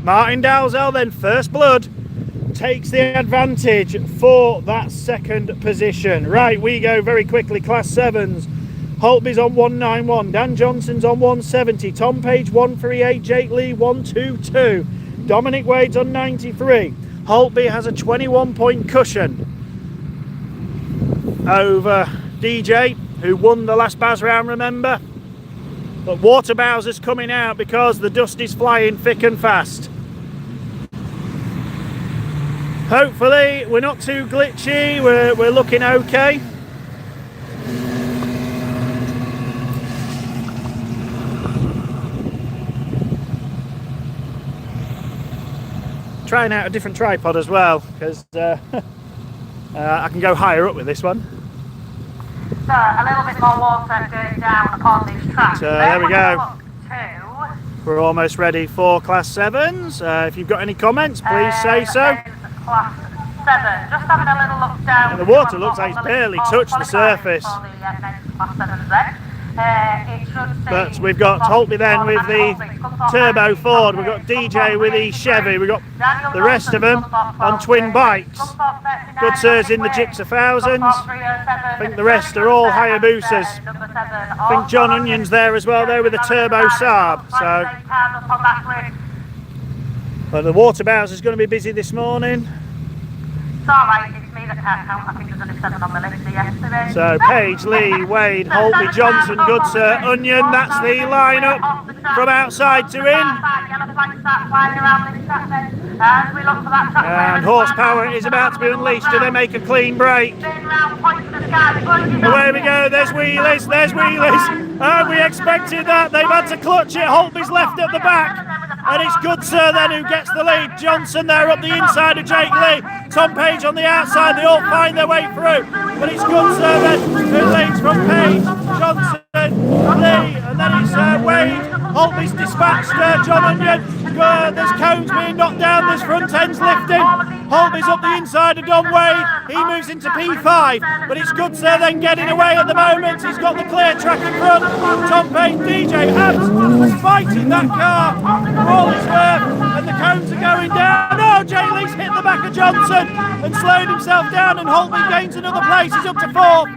Martin Dalzell then, first blood, takes the advantage for that second position. Right, we go very quickly. Class 7s. Holtby's on 191. Dan Johnson's on 170. Tom Page 138. Jake Lee 122. Dominic Wade's on 93. Holtby has a 21-point cushion over DJ, who won the last Baz round, remember? But Waterbowser's coming out because the dust is flying thick and fast. Hopefully we're not too glitchy, we're looking okay. Trying out a different tripod as well, because I can go higher up with this one. So, a little bit more water going down on these tracks. So there we go. We're almost ready for Class 7s. If you've got any comments, please say so. Class 7, just having a little look down. And the water looks like it's barely touched the surface. But we've got Holtby then with the Turbo Ford, we've got DJ with the Chevy, we've got the rest of them on twin bikes. Good Sir's in the Gixxer 1000s. I think the rest are all Hayabusas. I think John Onion's there as well, there with the Turbo Saab. So, well, the Waterbowser is going to be busy this morning. It's alright, it's me that can't count. I think there's only 7 on the list yesterday. So Page, Lee, Wade, Holtby, Johnson, Good Sir, Onion, that's the lineup from outside to in. And horsepower is about to be unleashed. Do they make a clean break? Away we go, there's wheelies, there's wheelies. And we expected that, they've had to clutch it. Holtby's left at the back. And it's Good Sir then who gets the lead. Johnson there up the inside of Jake Lee. Tom Page on the outside, they all find their way through. But it's Good Sir then who leads from Page, Johnson, Lee, and then it's Wade. Holtby's dispatched John Onion. There's cones being knocked down, there's front ends lifting. Holtby's up the inside of Don Wade. He moves into P5, but it's Good Sir then getting away at the moment. He's got the clear track in front. Tom Payne, DJ Abs fighting that car for all it's worth, and the cones are going down. Oh, Jay Lee's hit the back of Johnson and slowed himself down, and Holtby gains another place. He's up to 4th.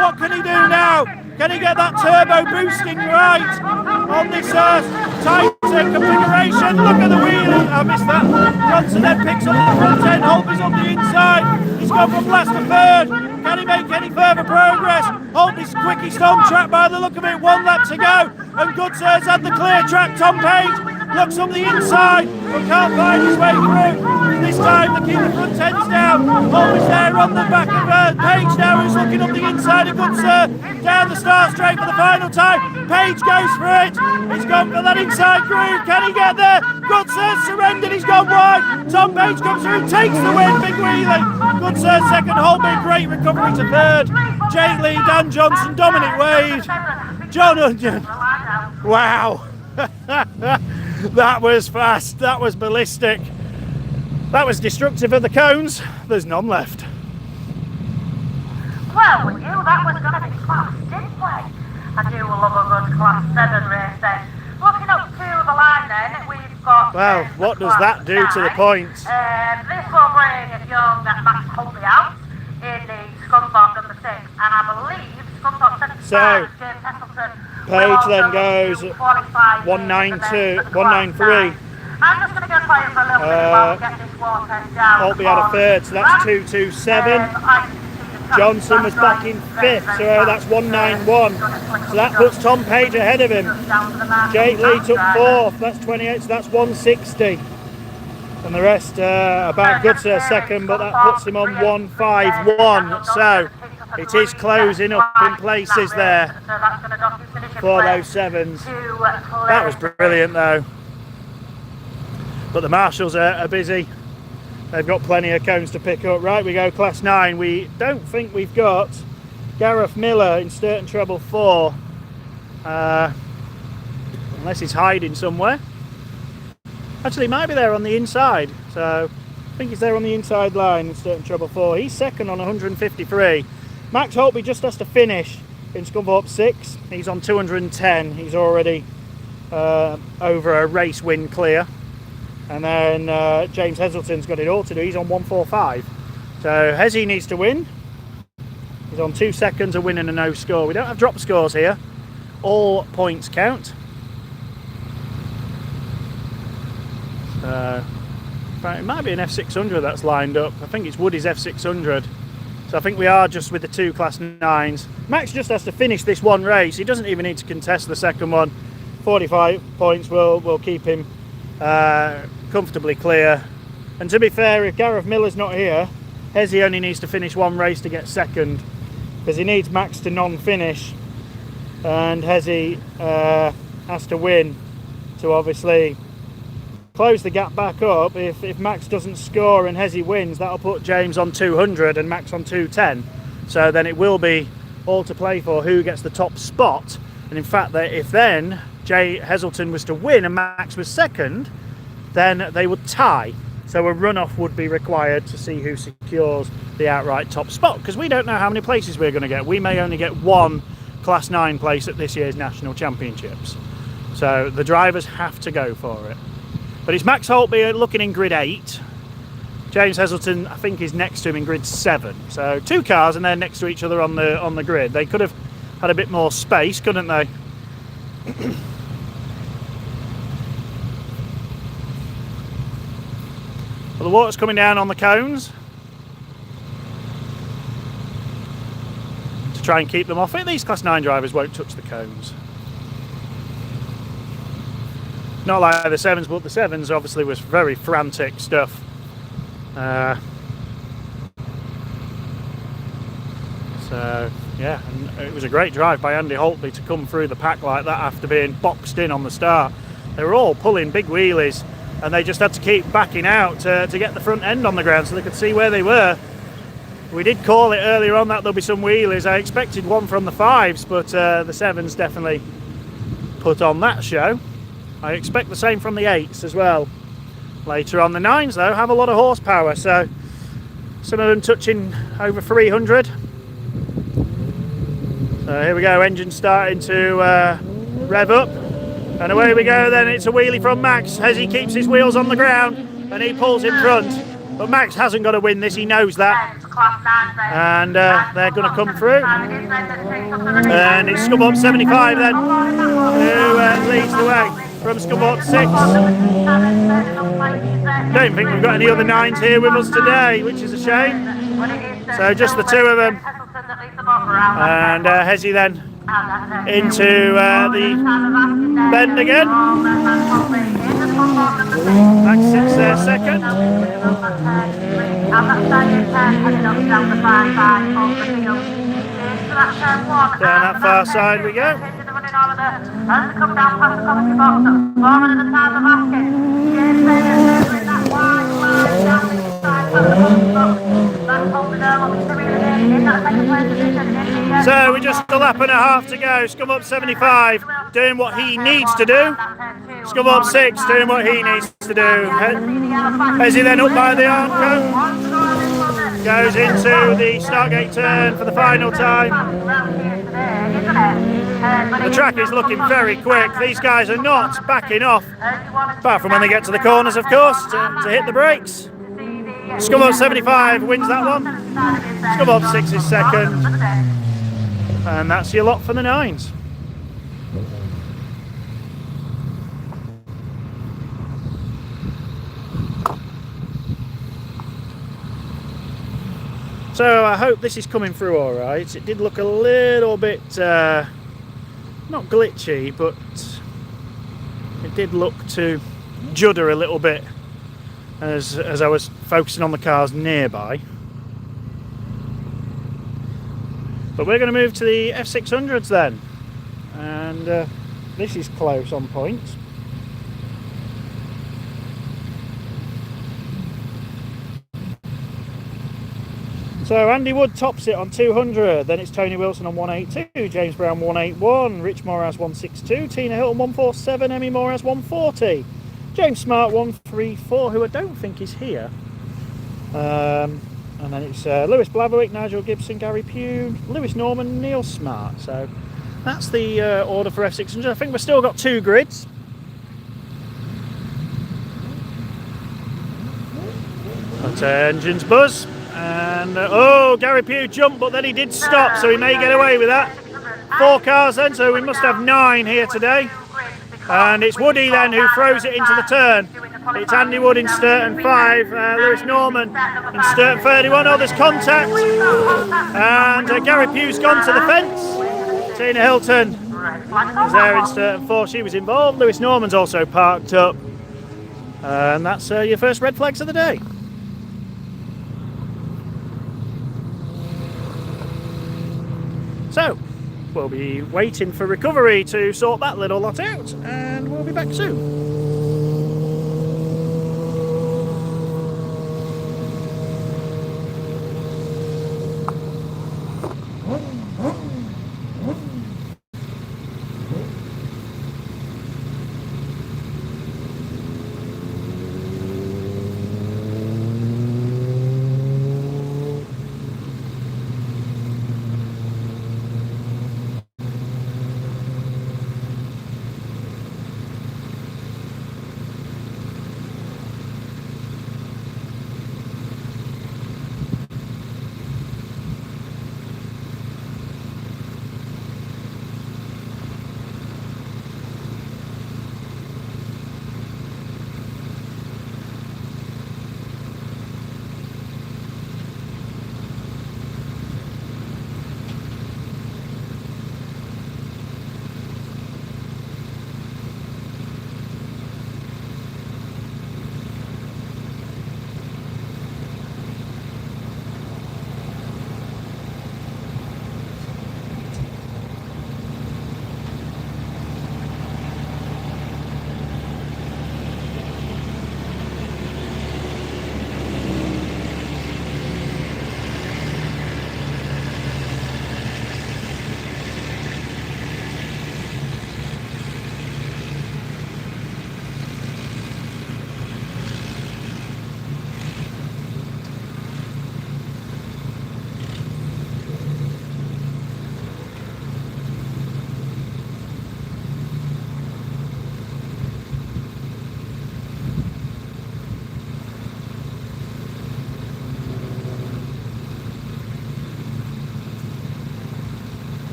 What can he do now? Can he get that turbo boosting right on this tight configuration? Look at the wheelie. I missed that. Johnson then picks up the front end. Holtby's on the inside. He's gone from last to 3rd. Can he make any further progress? Holtby's quickest on track by the look of it. 1 lap to go. And Good Sir's had the clear track. Tom Page looks on the inside but can't find his way through. This time they keep the front ends down. Holtby's there on the back of Page now, who's looking up the inside of Good Sir. Down the start straight for the final time. Page goes for it. He's gone for that inside groove. Can he get there? Good Sir's surrendered. He's gone wide. Tom Page comes through, takes the win. Big wheelie. Good Sir 2nd. Holtby, great recovery to 3rd. Jake Lee, Dan Johnson, Dominic Wade, John Onion. Wow. That was fast. That was ballistic. That was destructive of the cones. There's none left. Well, we knew that was going to be class, didn't we? I do love a good Class 7 race then. Looking up to the line then, we've got... Well, what does that do to the points? This will bring young Max Holtby out in the Scunthorpe number 6. And I believe Scunthorpe 75, So, James Heselton, Page then goes 192, 193. I'm just going to go quiet for a little bit while we get this water down. Holtby had a 3rd, so that's 227. Johnson was back in 5th, so that's 191. So that puts Tom Page ahead of him. Jake Lee took 4th, that's 28, so that's 160. And the rest about Good Sir 2nd, but that puts him on 151. So it is closing up in places there for those 7s. That was brilliant though. But the marshals are busy. They've got plenty of cones to pick up. Right, we go Class 9. We don't think we've got Gareth Miller in Sturton Treble 4. Unless he's hiding somewhere. Actually, he might be there on the inside. So, I think he's there on the inside line in Sturton Treble 4. He's 2nd on 153. Max Holtby just has to finish in Scunthorpe 6. He's on 210. He's already over a race win clear. And then James Heselton's got it all to do. He's on 145. So Hezzy needs to win. He's on 2 seconds, a win and a no score. We don't have drop scores here. All points count. So It might be an F600 that's lined up. I think it's Woody's F600. So I think we are just with the 2 Class 9s. Max just has to finish this one race. He doesn't even need to contest the second one. 45 points will keep him comfortably clear. And to be fair, if Gareth Miller's not here, Hezzy only needs to finish one race to get second, because he needs Max to non-finish, and Hezzy has to win to obviously close the gap back up. If Max doesn't score and Hezzy wins, that'll put James on 200 and Max on 210. So then it will be all to play for who gets the top spot. And in fact, if then Jay Heselton was to win and Max was second, then they would tie. So a runoff would be required to see who secures the outright top spot, because we don't know how many places we're going to get. We may only get one Class 9 place at this year's National Championships. So the drivers have to go for it. But it's Max Holtby looking in grid 8. James Heselton, I think, is next to him in grid 7. So 2 cars and they're next to each other on the grid. They could have had a bit more space, couldn't they? Well, the water's coming down on the cones to try and keep them off it. These Class 9 drivers won't touch the cones. Not like the 7s, but the 7s obviously was very frantic stuff. So yeah, and it was a great drive by Andy Holtby to come through the pack like that after being boxed in on the start. They were all pulling big wheelies and they just had to keep backing out to get the front end on the ground so they could see where they were. We did call it earlier on that there'll be some wheelies. I expected one from the 5s, but the 7s definitely put on that show. I expect the same from the 8s as well. Later on, the 9s though have a lot of horsepower, so some of them touching over 300. So here we go, engine starting to rev up, and away we go then. It's a wheelie from Max as he keeps his wheels on the ground and he pulls in front. But Max hasn't got to win this, he knows that. And they're going to come through. And it's Scum Up 75 then, who leads the way from Scum Up 6. Don't think we've got any other 9s here with us today, which is a shame. So just the 2 of them. And Hezzy then into the bend again. Max sits there second. Down that far side we go. So we're just a lap and a half to go. Scum Up 75 doing what he needs to do. Scum Up 6 doing what he needs to do. As he then up by the arm cone, goes into the start gate turn for the final time. The track is looking very quick. These guys are not backing off, apart from when they get to the corners, of course, to hit the brakes. Scum Up 75 wins that one. Scum Up 6 is second. And that's your lot for the 9s. So I hope this is coming through all right. It did look a little bit, not glitchy, but it did look to judder a little bit as I was focusing on the cars nearby. But we're going to move to the F600s then, and this is close on points. So Andy Wood tops it on 200, then it's Tony Wilson on 182, James Brown 181, Rich Moraz 162, Tina Hilton 147, Emmy Moraz 140, James Smart 134, who I don't think is here. And then it's Lewis Blatherwick, Nigel Gibson, Gary Pugh, Lewis Norman, Neil Smart. So that's the order for F600. I think we've still got 2 grids. But engines buzz. And oh, Gary Pugh jumped, but then he did stop, so he may get away with that. 4 cars then, so we must have 9 here today. And it's Woody then who throws it into the turn. It's Andy Wood in Sturton 5, Lewis Norman in Sturton 31. Oh, there's contact. And Gary Pugh's gone to the fence. Tina Hilton is there in Sturton 4. She was involved. Lewis Norman's also parked up. And that's your first red flags of the day. So, we'll be waiting for recovery to sort that little lot out, and we'll be back soon.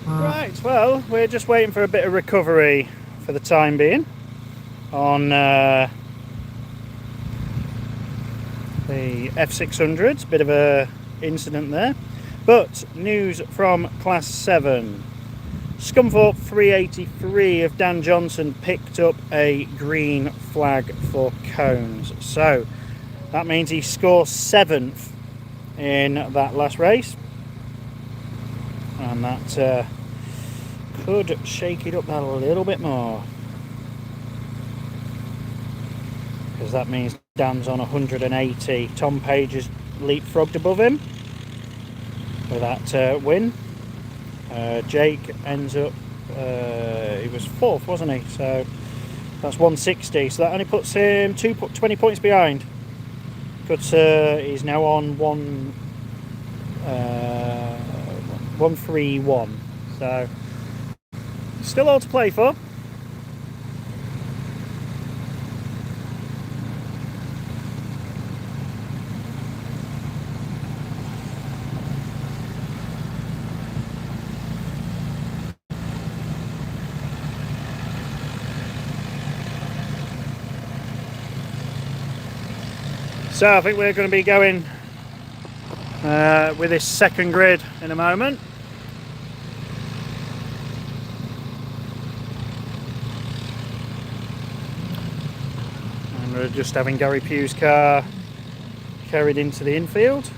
Right, well, we're just waiting for a bit of recovery for the time being on the F600s. Bit of a incident there, but news from Class 7. Scunthorpe 383 of Dan Johnson picked up a green flag for cones, so that means he scores 7th in that last race, and that could shake it up a little bit more, because that means Dan's on 180. Tom Page has leapfrogged above him with that win. Jake ends up, he was 4th, wasn't he? So that's 160. So that only puts him 20 points behind. But he's now on 131. So still all to play for. So I think we're going to be going with this second grid in a moment. And we're just having Gary Pugh's car carried into the infield.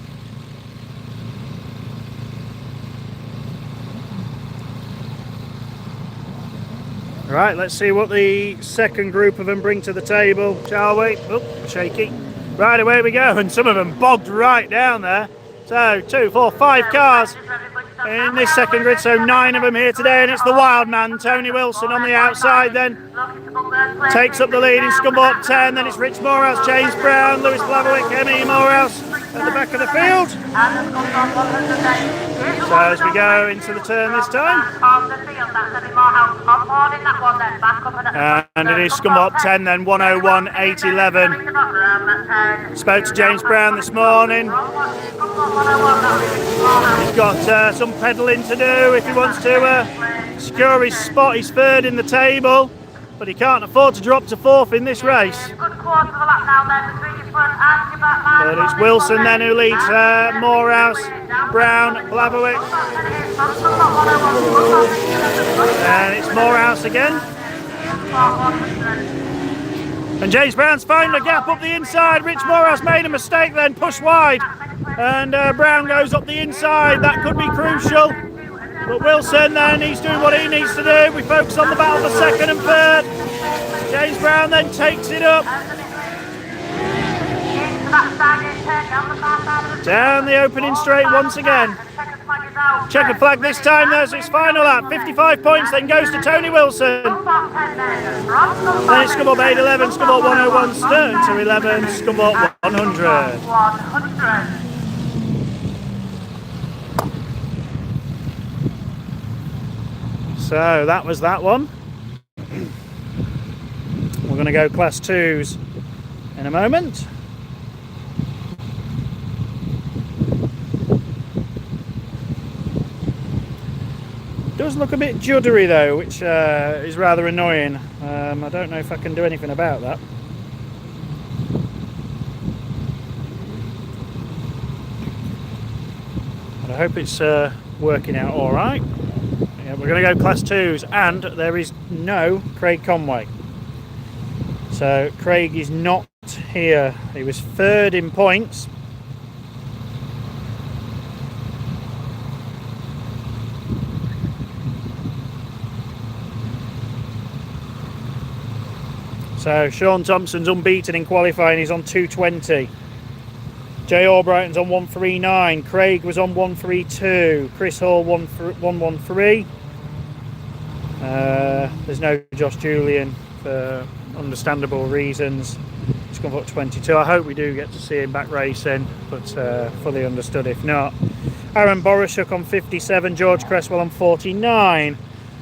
Right, let's see what the second group of them bring to the table, shall we? Oh, shaky. Right, away we go, and some of them bogged right down there. So 2, 4, 5 cars in this second grid, so 9 of them here today, and it's the wild man, Tony Wilson, on the outside then. Takes up the lead in Scunthorpe 10, then it's Rich Morehouse, James Brown, Lewis Blaverwick, Emmy Morehouse at the back of the field. So as we go into the turn this time. And it is Scunthorpe 10 then, 101, 811. Spoke to James Brown this morning. He's got some pedalling to do if he wants to secure his spot. He's 3rd in the table, but he can't afford to drop to 4th in this race. But it's Wilson then who leads Morehouse, Brown, Blaverwick. And it's Morehouse again. And James Brown's found a gap up the inside. Rich Morehouse made a mistake then, pushed wide. And Brown goes up the inside. That could be crucial. But Wilson then, he's doing what he needs to do. We focus on the battle for 2nd and 3rd. James Brown then takes it up. Down the opening straight once again. Checkered flag this time though, so it's final lap. 55 points then goes to Tony Wilson. Then it's Scunthorpe 811, Scunthorpe 101, Sturton 211, Scunthorpe 100. So that was that one. We're going to go class 2s in a moment. Does look a bit juddery though, which is rather annoying. I don't know if I can do anything about that. But I hope it's working out all right. Yeah, we're going to go class 2s, and there is no Craig Conway. So Craig is not here. He was 3rd in points. So Sean Thompson's unbeaten in qualifying, he's on 220. Jay Albrighton's on 139. Craig was on 132. Chris Hall 113. There's no Josh Julian for understandable reasons. It's gone up 22. I hope we do get to see him back racing, but fully understood if not. Aaron Borishuk on 57. George Cresswell on 49.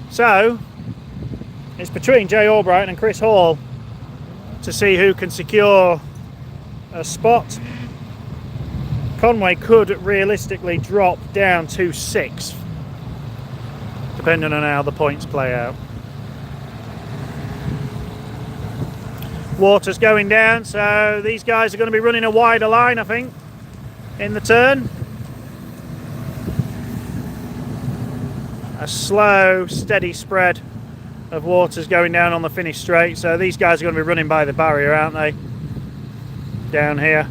So it's between Jay Albrighton and Chris Hall to see who can secure a spot. Conway could realistically drop down to 6th, depending on how the points play out. Water's going down, so these guys are going to be running a wider line, I think, in the turn. A slow, steady spread of Waters going down on the finish straight, so these guys are going to be running by the barrier, aren't they, down here.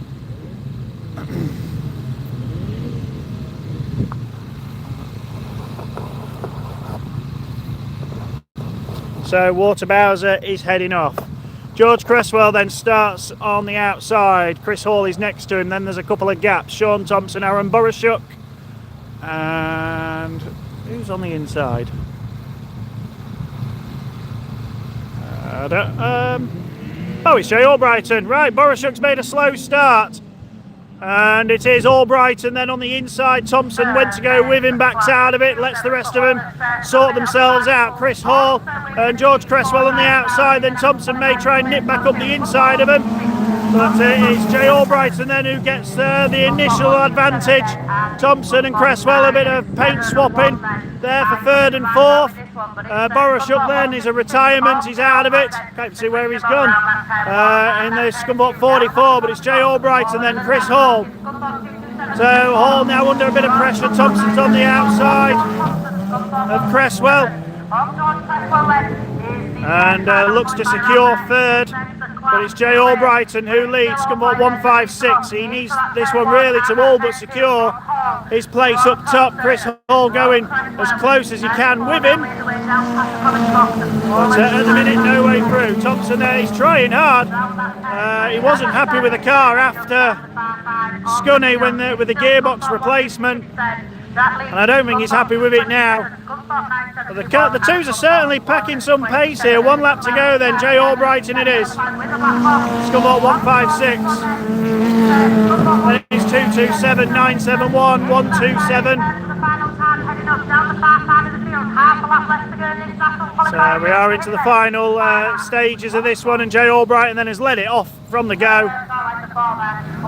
So Waterbowser is heading off. George Cresswell then starts on the outside. Chris Hall is next to him. Then there's a couple of gaps. Sean Thompson, Aaron Borashuk. And who's on the inside? Oh, it's Jay Albrighton. Right, Borashuk's made a slow start. And it is Albrighton then on the inside. Thompson went to go with him, backs out of it, lets the rest of them sort themselves out. Chris Hall and George Cresswell on the outside. Then Thompson may try and nip back up the inside of him. But it's Jay Albrighton then who gets the initial advantage. Thompson and Cresswell, a bit of paint swapping there for third and fourth. Borashuk then is a retirement, he's out of it. Can't see where he's gone. In the Scunthorpe 44, but it's Jay Albrighton then Chris Hall. So Hall now under a bit of pressure. Thompson's on the outside of Cresswell. And looks to secure third. But it's Jay Albrighton who leads Scunthorpe 156. He needs this one really to all but secure his place up top. Chris Hall going as close as he can with him. But at the minute, no way through. Thompson there, he's trying hard. He wasn't happy with the car after Scunny with the gearbox replacement. And I don't think he's happy with it now. But the twos are certainly packing some pace here. One lap to go then, Jay Albrighton it is. Scunthorpe 156. Then it's 227, 971, 127. So we are into the final stages of this one, and Jay Albrighton then has led it off from the go.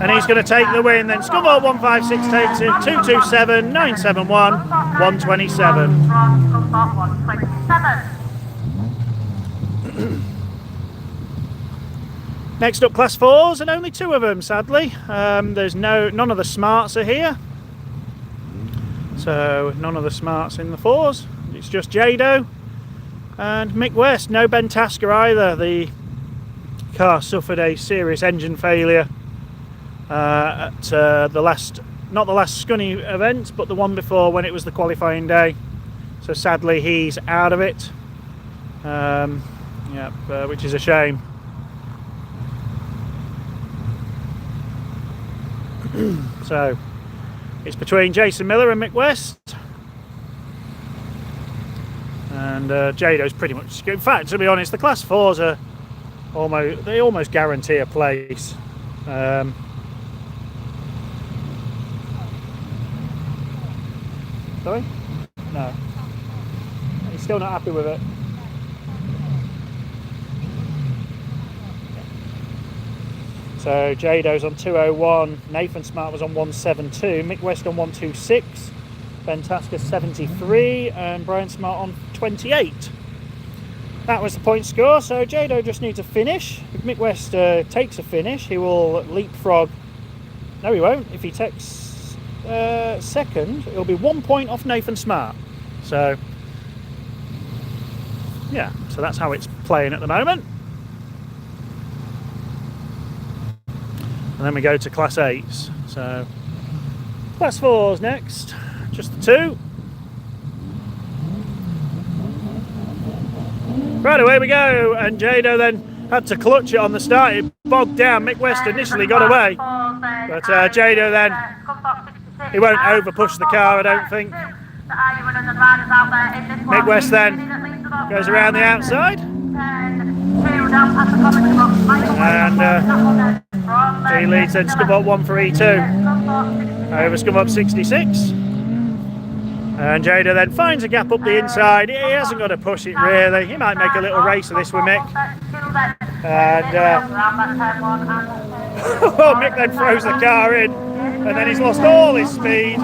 And he's going to take the win. Then Scunthorpe 156 takes it 227, 971, 127. Next up, Class 4s, and only two of them, sadly. There's none of the smarts are here. So none of the smarts in the 4s. It's just Jado and Mick West. No Ben Tasker either. The car suffered a serious engine failure at the last, not the last Scunny event, but the one before when it was the qualifying day. So sadly he's out of it. Which is a shame. So it's between Jason Miller and Mick West. And Jado's pretty much, in fact, to be honest, the Class 4s are almost guarantee a place. Sorry? No. He's still not happy with it. So Jado's on 201, Nathan Smart was on 172, Mick West on 126, Ben Tasker 73, and Brian Smart on 28. That was the point score, so Jado just needs a finish. If Mick West takes a finish, he will leapfrog. No, he won't. If he takes second, it'll be 1 point off Nathan Smart. So, yeah, so that's how it's playing at the moment. And then we go to Class 8s. So, Class 4s next, just the two. Right, away we go, and Jado then had to clutch it on the start. It bogged down. Mick West initially got away, but Jado then, he won't over push the car, I don't think. Mick West then goes around the outside, and he leads then Scunthorpe 1 for E2 over Scunthorpe 66. And Jada then finds a gap up the inside. He hasn't got to push it really. He might make a little race of this with Mick. And Mick then throws the car in, and then he's lost all his speed.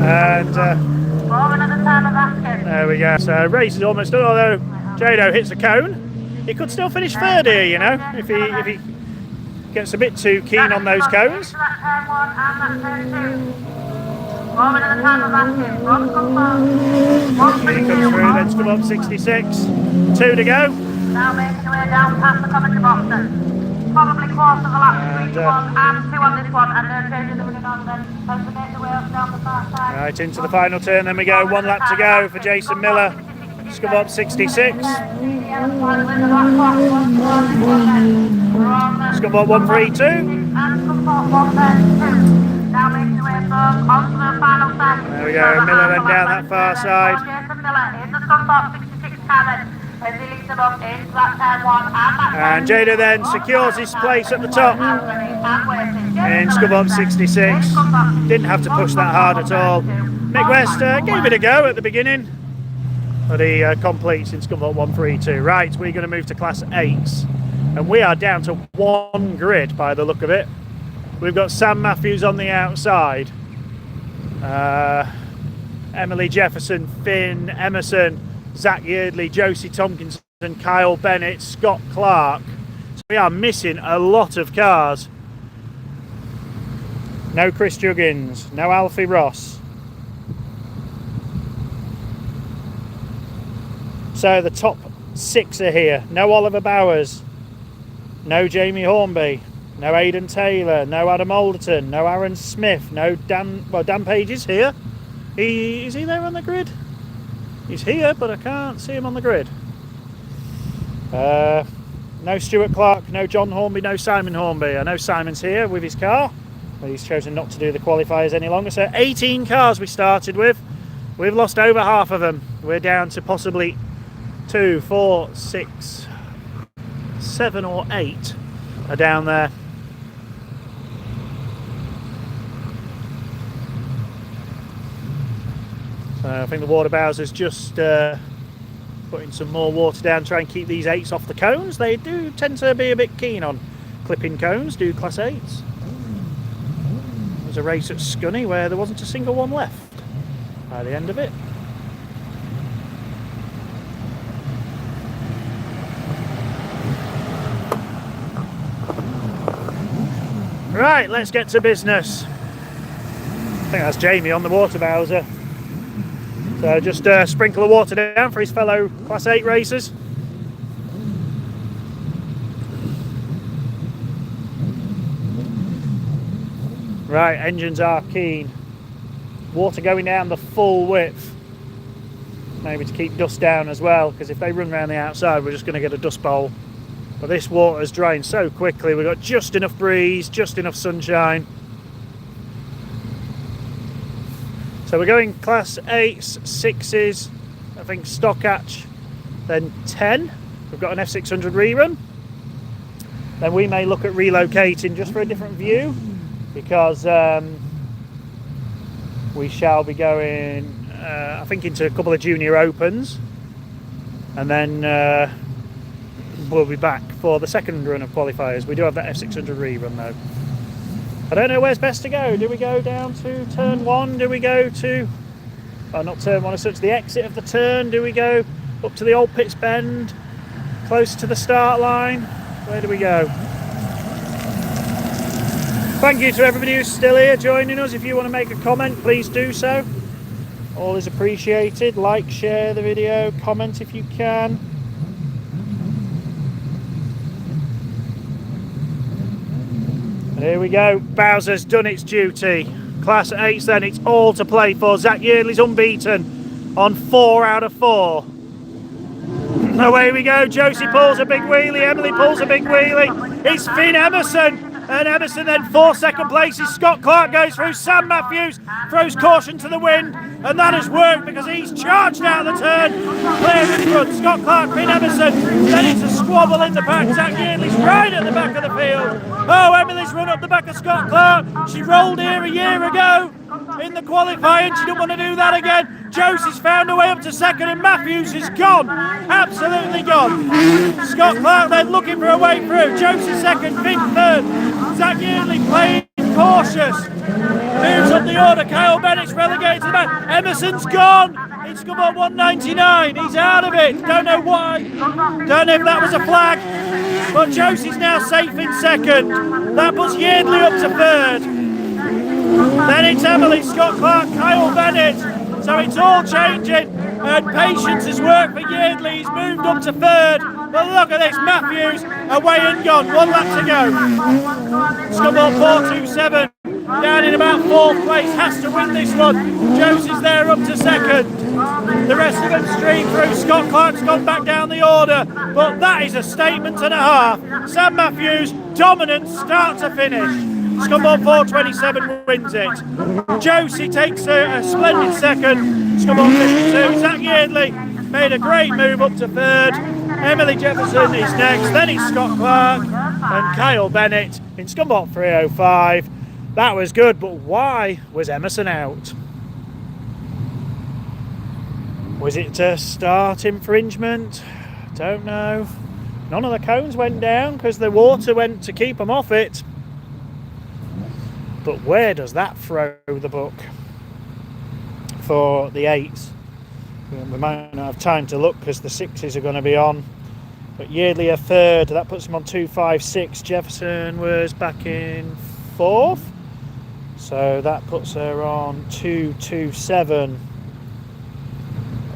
And there we go. So race is almost done. Although Jado hits a cone, he could still finish third here, you know, if he gets a bit too keen on those cones. He comes through, then Scunthorpe 66. 2 to go. Now making their way down past the commentary boxes. Probably close to the last 3 to 1 and 2 on this one, and they're changing the winning on then. Trying to make their way up down the far side. Right into the final turn, then we go. 1 lap to go for Jason Miller. Scunthorpe 66. Scunthorpe 132. There we go, Miller then down that far side. And Jada then secures his place at the top in Scunthorpe 66. Didn't have to push that hard at all. Mick West gave it a go at the beginning, but he completes in Scunthorpe 132. Right, we're going to move to Class 8s. And we are down to one grid by the look of it. We've got Sam Matthews on the outside. Emily Jefferson, Finn Emerson, Zach Yeardley, Josie Tompkinson, Kyle Bennett, Scott Clark. So we are missing a lot of cars. No Chris Juggins, no Alfie Ross. So the top 6 are here. No Oliver Bowers, no Jamie Hornby, no Aidan Taylor, no Adam Alderton, no Aaron Smith, no Dan Page is here. Is he there on the grid? He's here, but I can't see him on the grid. No Stuart Clark, no John Hornby, no Simon Hornby. I know Simon's here with his car, but he's chosen not to do the qualifiers any longer. So 18 cars we started with. We've lost over half of them. We're down to possibly 2, 4, 6, 7 or 8 are down there. So I think the water bowser's just putting some more water down, try and keep these 8s off the cones. They do tend to be a bit keen on clipping cones, do Class 8s. There was a race at Scunny where there wasn't a single one left by the end of it. Right, let's get to business. I think that's Jamie on the water bowser. So just sprinkle the water down for his fellow Class 8 racers. Right, engines are keen. Water going down the full width. Maybe to keep dust down as well, because if they run around the outside, we're just going to get a dust bowl. But this water is drying so quickly. We've got just enough breeze, just enough sunshine. So we're going Class 8s, 6s, I think stock hatch, then 10. We've got an F600 rerun. Then we may look at relocating just for a different view, because we shall be going, I think, into a couple of junior opens. And then we'll be back for the second run of qualifiers. We do have that F600 rerun though. I don't know where's best to go. Do we go down to turn 1? Do we go to, oh, not turn 1 as such, the exit of the turn? Do we go up to the old pits bend, close to the start line? Where do we go? Thank you to everybody who's still here joining us. If you want to make a comment, please do so. All is appreciated. Like, share the video, comment if you can. Here we go, Bowser's done its duty. Class 8s then, it's all to play for. Zach Yeardley's unbeaten on 4 out of 4. Away we go, Josie pulls a big wheelie, Emily pulls a big wheelie. It's Finn Emerson, and Emerson then 4 second places. Scott Clark goes through, Sam Matthews throws caution to the wind, and that has worked because he's charged out of the turn, clear in front. Scott Clark, Finn Emerson, then it's a squabble in the back. Zach Yeardley's right at the back of the field. Oh, Emily's run up the back of Scott Clark. She rolled here a year ago in the qualifying. She didn't want to do that again. Josie's found her way up to second, and Matthews is gone. Absolutely gone. Scott Clark then looking for a way through. Josie second, Finn third. Zach Yeardley playing cautious. Moves up the order. Kyle Bennett's relegated to the back. Emerson's gone. It's come on 199. He's out of it. Don't know why. Don't know if that was a flag. But Josie's now safe in second. That puts Yeardley up to third. Then it's Emily, Scott Clark, Kyle Bennett. So it's all changing. And patience has worked for Yeardley. He's moved up to third. But look at this, Matthews away and gone. 1 lap to go. Scunthorpe 427. down in about 4th place, has to win this one. Josie's there up to 2nd. The rest of them stream through. Scott Clark's gone back down the order, but that is a statement and a half. Sam Matthews, dominant start to finish. Scumboard 427 wins it. Josie takes a splendid 2nd. Scumboard 52. Zach Yeardley made a great move up to 3rd. Emily Jefferson is next. Then it's Scott Clark and Kyle Bennett in Scumboard 305. That was good, but why was Emerson out? Was it a start infringement? Don't know. None of the cones went down because the water went to keep them off it. But where does that throw the book for the 8s? We might not have time to look because the 6s are going to be on. But Yeardley a 3rd, that puts him on 256. Jefferson was back in 4th, so that puts her on 227.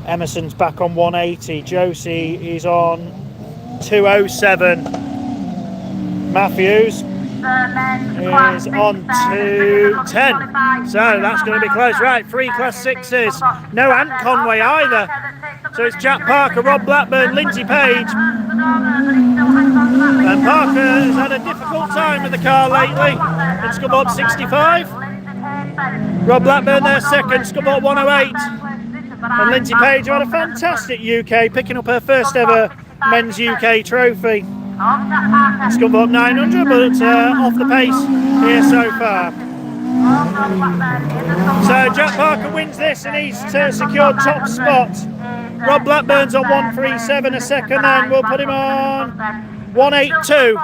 Emerson's back on 180. Josie is on 207. Matthews is on 210. So that's going to be close. Right, 3 Class 6s. No Ant Conway either. So it's Jack Parker, Rob Blackburn, Lindsay Page. And Parker has had a difficult time with the car lately. In Scumboard 65. Rob Blackburn there 2nd, Scumboard 108. And Lindsay Page had a fantastic UK, picking up her first ever men's UK trophy. Scumboard 900, but it's off the pace here so far. So Jack Parker wins this and he's secured top spot. Rob Blackburn's on 137 a second, and we'll put him on 182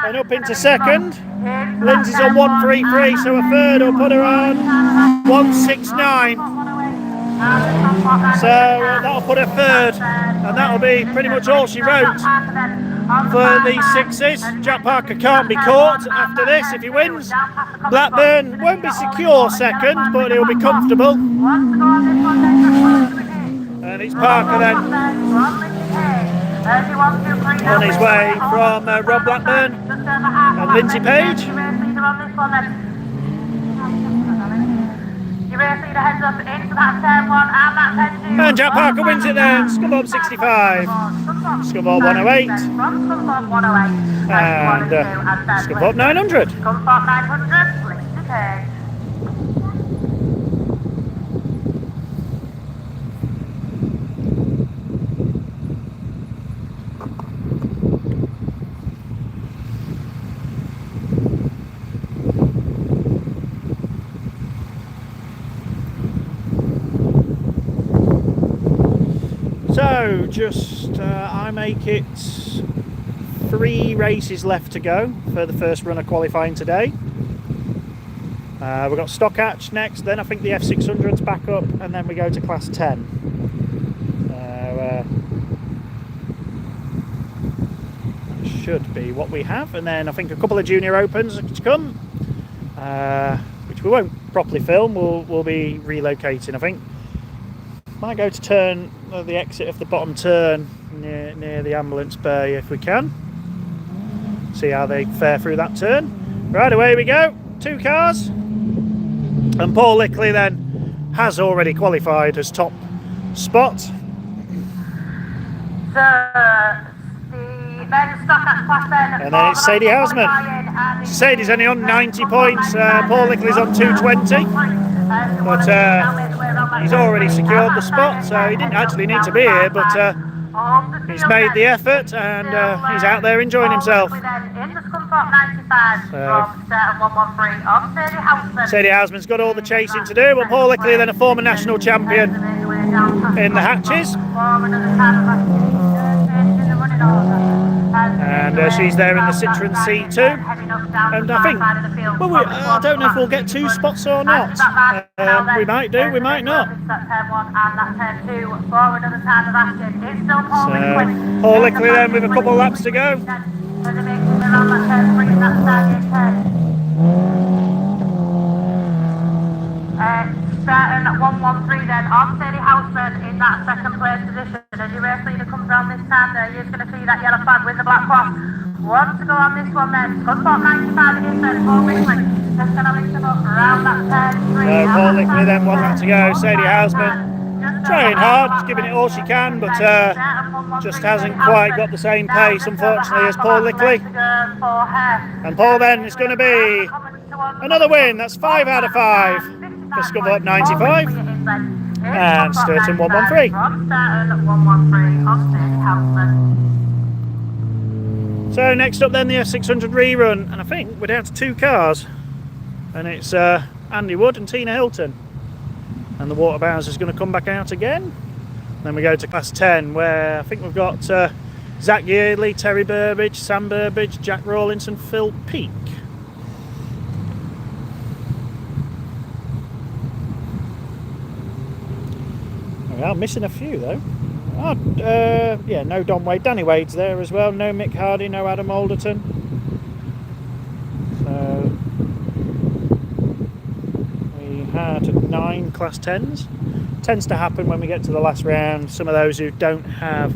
and up into 2nd. Lindsay's on 133, so a 3rd will put her on 169. So that'll put her 3rd, and that'll be pretty much all she wrote for the 6s. Jack Parker can't be caught after this if he wins. Blackburn won't be secure 2nd, but he'll be comfortable. And it's Parker then on his way from Rob Blackburn and Lindsay Page. And Jack Parker wins it then. Scumboard 65, Scumboard 108, and Scumboard 900. So just I make it 3 races left to go for the first run of qualifying today. We've got Stockhatch next, then I think the F600's back up, and then we go to Class 10. Should be what we have, and then I think a couple of Junior Opens to come, which we won't properly film. We'll be relocating, I think. Might go to turn the exit of the bottom turn near the ambulance bay if we can. See how they fare through that turn. Right, away we go. 2 cars. And Paul Lickley then has already qualified as top spot. And then it's Sadie Houseman. Sadie's only on 90 points. Paul Lickley's on 220. But he's already secured the spot, so he didn't actually need to be here, but he's made the effort and he's out there enjoying himself. Sadie Houseman's got all the chasing to do, but Paul Lickley, then a former national champion in the hatches. And she's there in the Citroen C2, and I think, well, I don't know if we'll get 2 spots or not. We might do, we might not. So, Paul Lickley then with a couple of laps to go. Sturton at 113 then on Sadie Houseman in that 2nd place position. As your race leader comes around this time there, you're going to see that yellow flag with the black cross. 1 to go on this one then. Scunthorpe 95 it is then, Paul Lickley. Paul Lickley then, 1 lap to go. Sadie Houseman trying hard, just giving it all she can, but just hasn't quite got the same pace, unfortunately, as Paul Lickley. And Paul then is going to be another win. That's 5 out of 5 for Scunthorpe 95 and Sturton 113. So next up then the F600 rerun, and I think we're down to 2 cars, and it's Andy Wood and Tina Hilton, and the water bowser is going to come back out again. Then we go to class 10, where I think we've got Zach Yeardley, Terry Burbage, Sam Burbage, Jack Rawlinson, Phil Peake. We are missing a few though. Yeah, no Don Wade. Danny Wade's there as well. No Mick Hardy, no Adam Alderton. So we had 9 class 10s. Tends to happen when we get to the last round. Some of those who don't have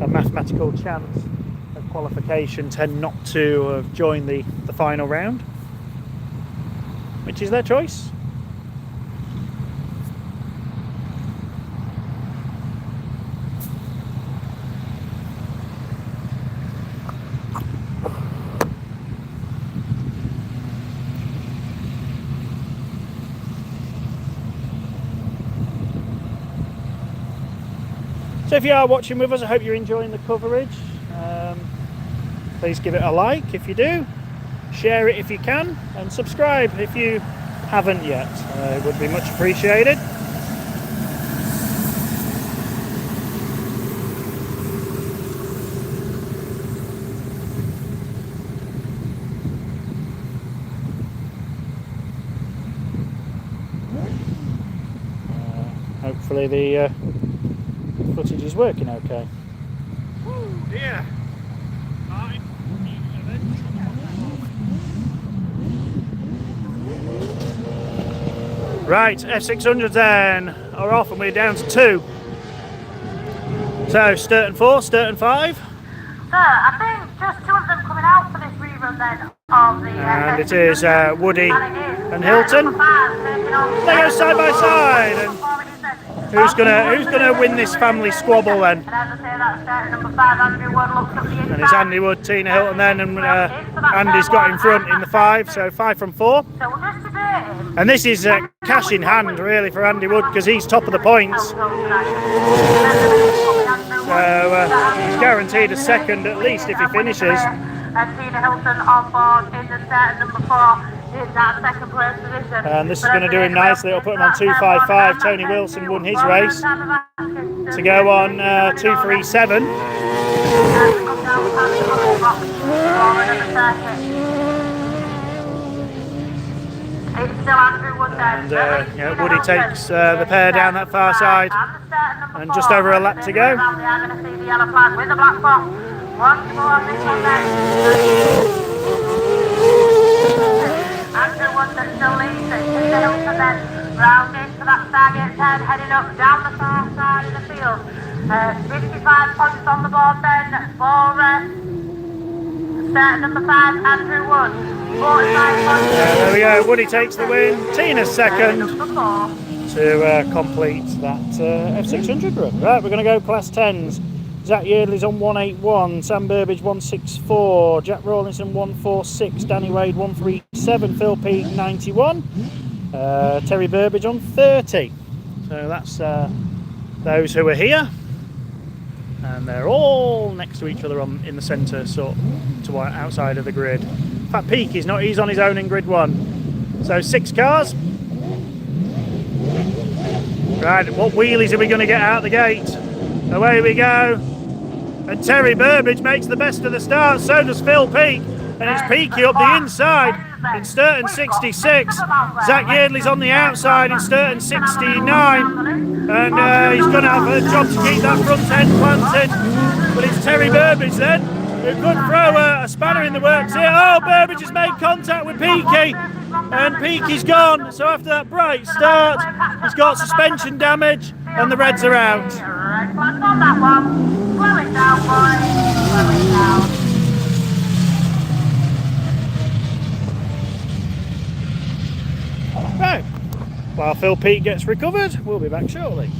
a mathematical chance of qualification tend not to have joined the final round, which is their choice. So if you are watching with us, I hope you're enjoying the coverage. Please give it a like if you do, share it if you can, and subscribe if you haven't yet. It would be much appreciated. Hopefully the footage is working okay. Oh dear. Right, F600s then are off and we're down to 2. So Sturton 4, Sturton 5. Sir, I think just 2 of them coming out for this rerun then of the and it is Woody and Hilton. They go side by side, and who's gonna win this family squabble then? And it's Andy Wood, Tina Hilton then, and Andy's got in front in the 5, so 5 from 4. And this is cash in hand really for Andy Wood because he's top of the points. So he's guaranteed a second at least if he finishes. Tina Hilton on board in the start number 4 in that second place position. And this is going to do him nicely. It'll put him on 2.55. Tony Wilson won his race to go on 2.37. And yeah, Woody takes the pair down that far side, and just over a lap to go. Andrew Woodson still leads it. Tina Hilton then round into that Stargate 10, heading up down the far side of the field. 55 points on the board then for start number 5, Andrew Wood. 45 points. There we go. Woody takes the win. Tina's second to complete that F600 run. Right, we're going to go class 10s. Zach Yeardley's on 181, Sam Burbage 164, Jack Rawlinson 146, Danny Wade 137, Phil Peake 91, Terry Burbage on 30. So that's those who are here, and they're all next to each other in the centre, sort to outside of the grid. In fact, Peake is not; he's on his own in grid 1. So 6 cars. Right, what wheelies are we going to get out the gate? Away we go. And Terry Burbage makes the best of the start, so does Phil Peake. And it's Peaky up the inside in Sturton 66. Zach Yeardley's on the outside in Sturton 69. And he's going to have a job to keep that front end planted. But it's Terry Burbage then, who could throw a spanner in the works here. Oh, Burbage has made contact with Peaky. And Peaky's gone. So after that bright start, he's got suspension damage and the Reds are out. On that one. Slow it down, boys. Slow it down. Phil Pete gets recovered, we'll be back shortly.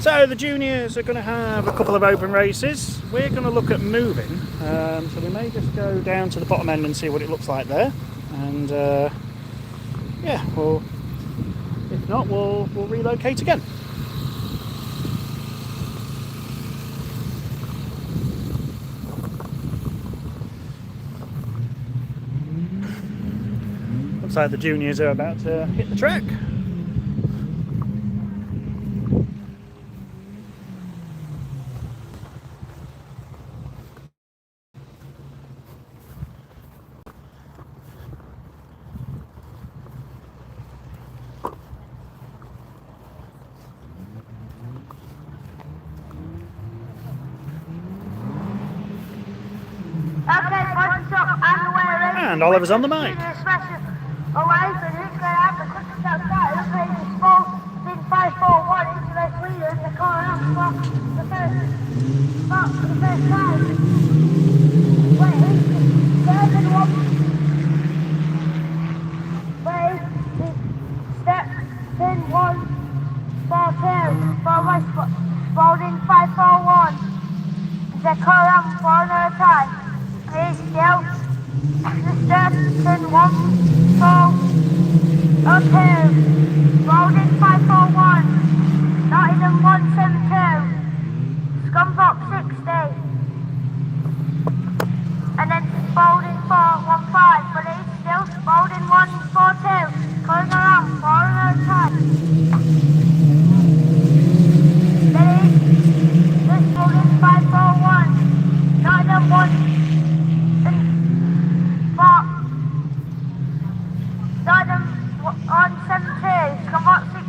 So the juniors are going to have a couple of open races. We're going to look at moving, so we may just go down to the bottom end and see what it looks like there. And yeah, well, if not, we'll relocate again. Looks like the juniors are about to hit the track. And Oliver's on the mic. Away, so who's going to have the quickest outside? Looks like it's full 541 into race leaders. They're calling out for the first time. Wait, Sturton 1. Wait, Sturton 142 for West Spalding 541. They're calling out for another time. Here's still the Sturton 142. Spalding 541. Nottingham 172. Scunthorpe 60. And then Spalding 415. But it's still Spalding 142. Calling around for another time. Then it's the Spalding 541. Nottingham 1 and 4. Nottingham 172. Scunthorpe 60.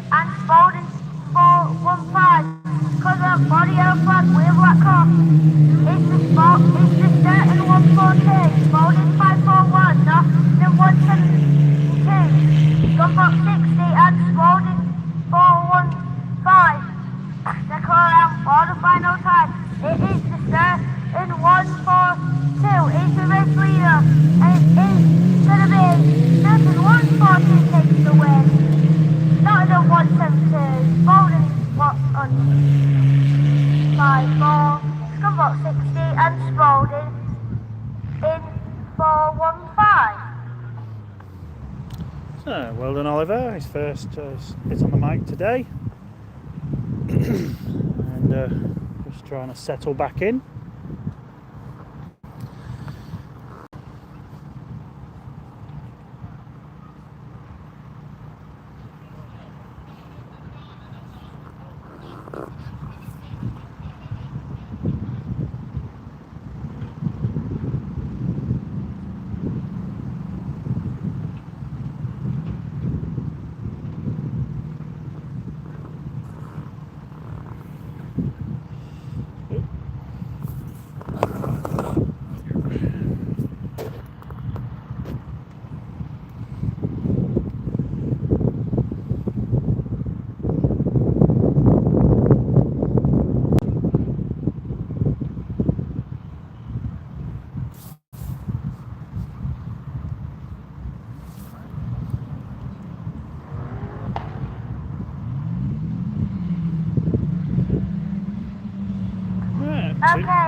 And Spalding 415. Calling around for the yellow flag with black cross. It's the Sturton 142, Spalding 541, Nottingham 172, Scunthorpe 60 and Spalding 415. They're calling out for the final time. It is the Sturton 142, is the race leader, and it is going to be Sturton 142 takes the win. Nottingham 172, Spalding 154. Scunthorpe 60 and Spalding in 415. So, well done, Oliver. His first hit on the mic today. And just trying to settle back in.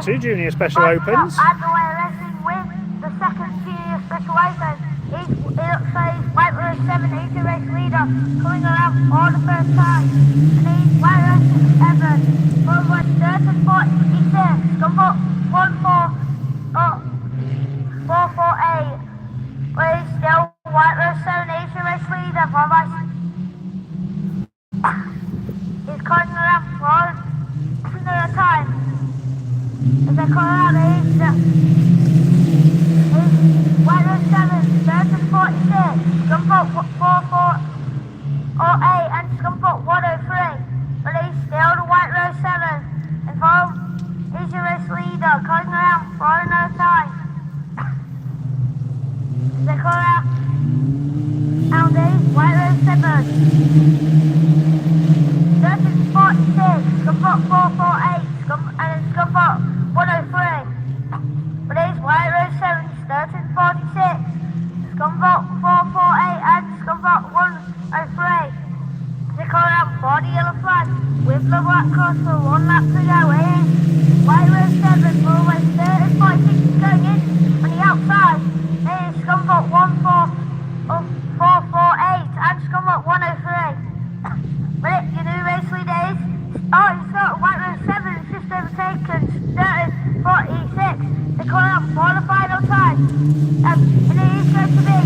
Two junior special opens. Underway racing with the second junior special open. It looks like White Rose 7 is the race leader, coming around for the first time. And he's White Rose 7, followed by Sturton 46, Scunthorpe 448. But he's still White Rose 7 is the race leader, followed by he's coming around for another time. If they call out, he's White Rose 7, Sturton 46, Scunthorpe 448 and Scunthorpe 103. But he's still the White Rose 7. And for he's your race leader, calling around for another time. If they call out, Aldi, White Rose 7. Sturton 46, Scunthorpe 448, and Scunthorpe 103. But he's White Rose 7, Sturton 46, Scunthorpe 448 and Scunthorpe 103. They call out for the yellow flag with the black cross for 1 lap to go. Here's White Rose 7, Broadway Sturton 46 is going in on the outside. Here's Scunthorpe 448 and Scunthorpe 103. But your new race leader is it's not White Rose 7, it's just overtaken Sturton 46. They call out for the final time. And it is going to be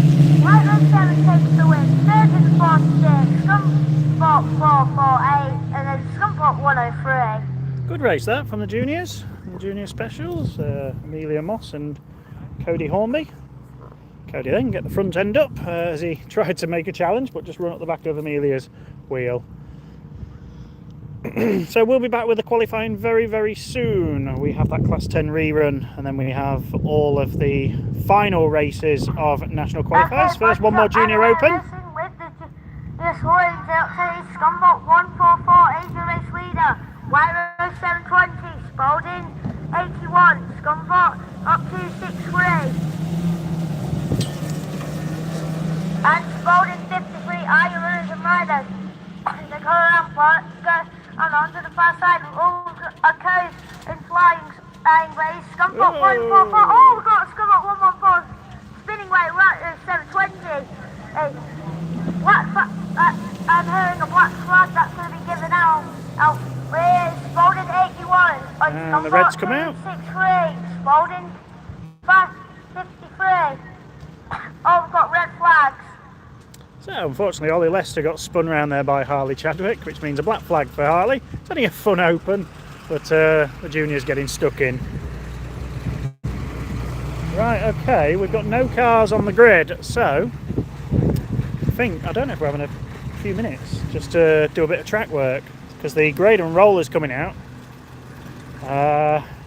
White Rose 7 takes the win. Sturton 46, Scunthorpe 448, and then Scunthorpe 103. Good race that from the juniors. The junior specials, Amelia Moss and Cody Hornby. Cody then get the front end up as he tried to make a challenge, but just run up the back of Amelia's wheel. So we'll be back with the qualifying very, very soon. We have that Class 10 rerun, and then we have all of the final races of national qualifiers. First, one more junior open. With the Linus Hoynes out to Scumbot 144, Asian race leader. White Rose 720, Spalding 81, Scumbot up to 6-3. And Spalding 53, Iron Runners and Riders. They go around for it, go on to the far side. All a cove in flying race. Scumbot 144. Oh, we got Scumbot 114 spinning way right 720. I'm hearing a black flag that's going to be given out. With Spalding 81. And the Reds come out. 6-3. Spalding 53. Oh, we've got red flags. So unfortunately Ollie Lester got spun round there by Harley Chadwick, which means a black flag for Harley. It's only a fun open, but the junior's getting stuck in. Right, okay, we've got no cars on the grid, so I don't know if we're having a few minutes just to do a bit of track work, because the grade and roll is coming out.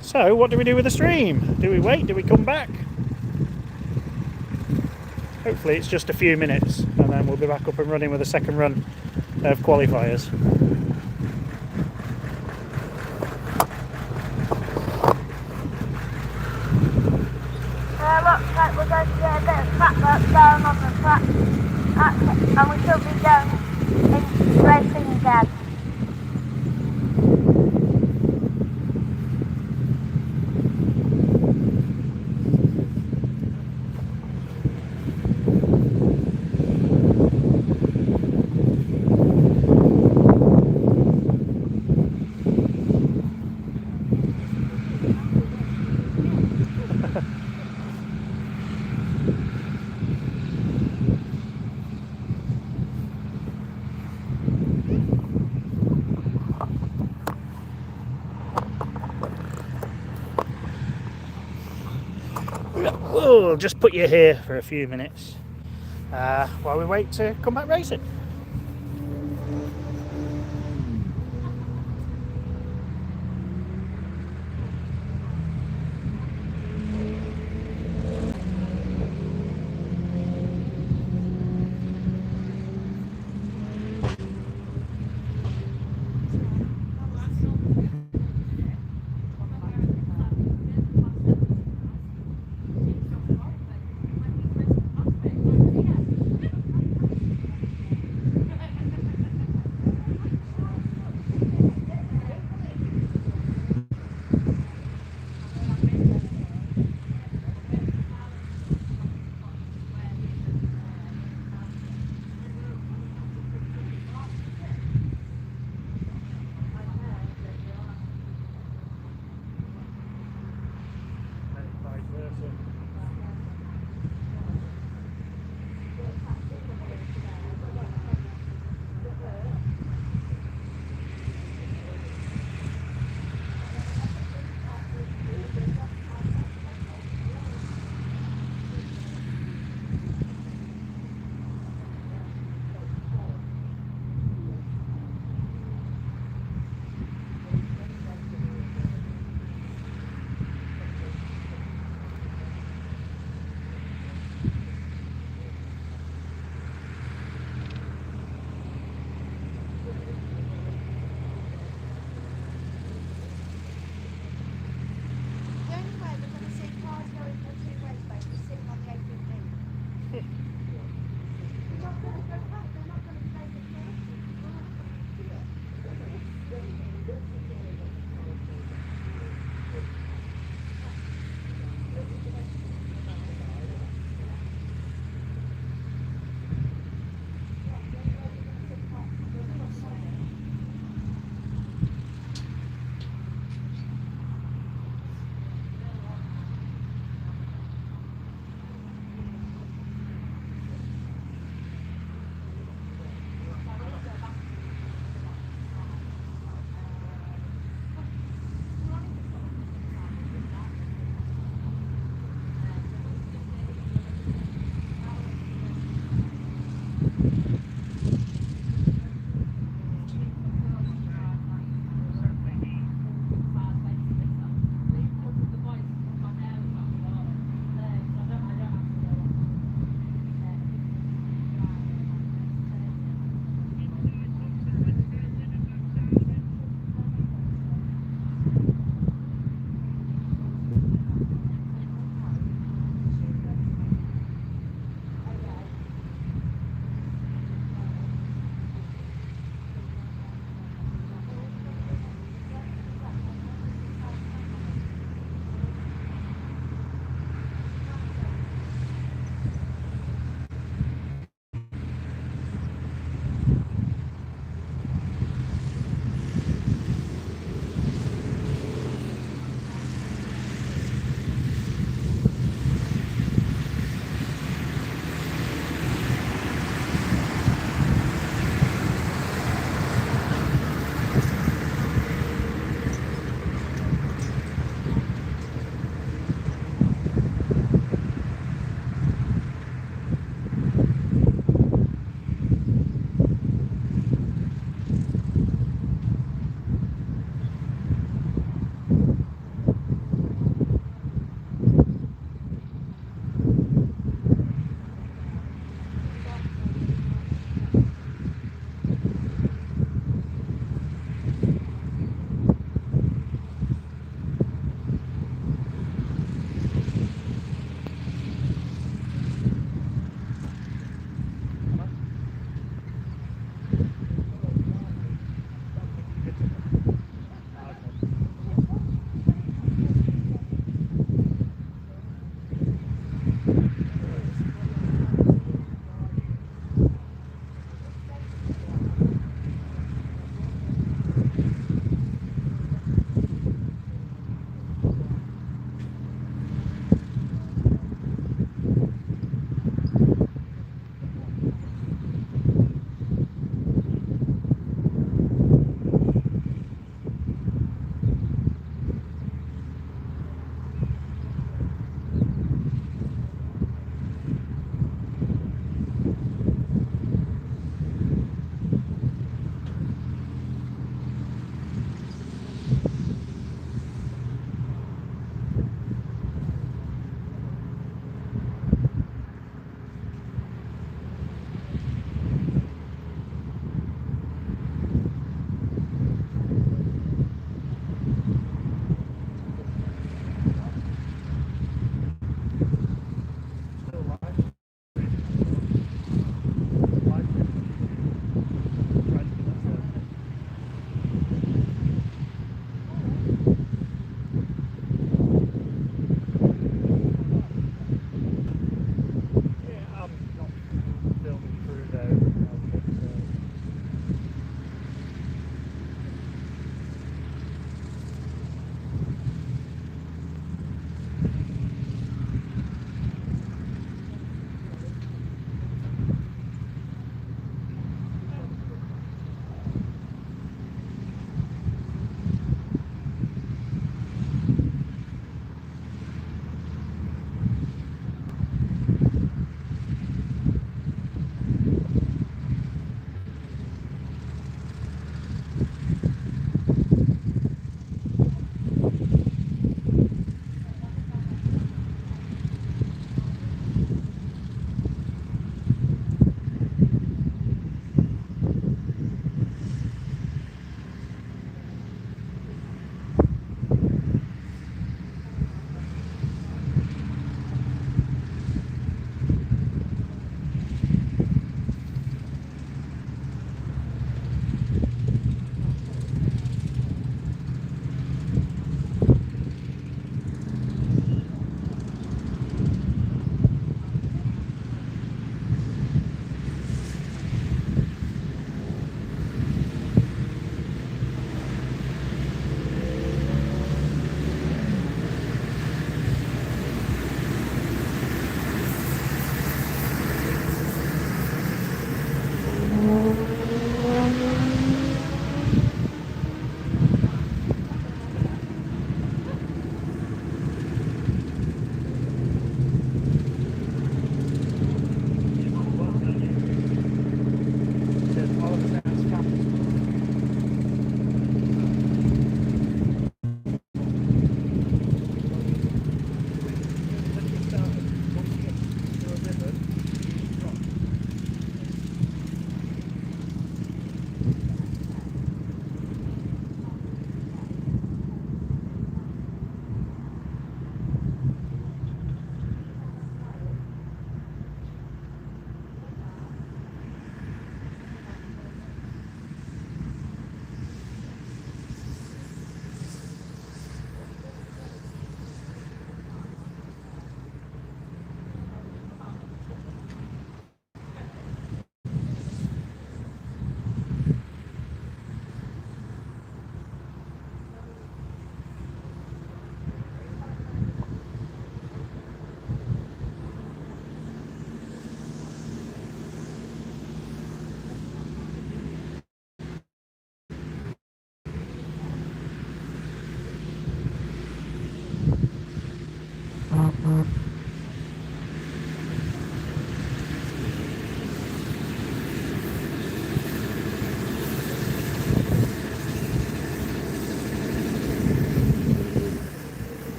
So what do we do with the stream? Do we wait? Do we come back? Hopefully it's just a few minutes and then we'll be back up and running with a second run of qualifiers. Looks like we're going to get a bit of track work going on the track, and we should be going into racing again. We'll just put you here for a few minutes while we wait to come back racing.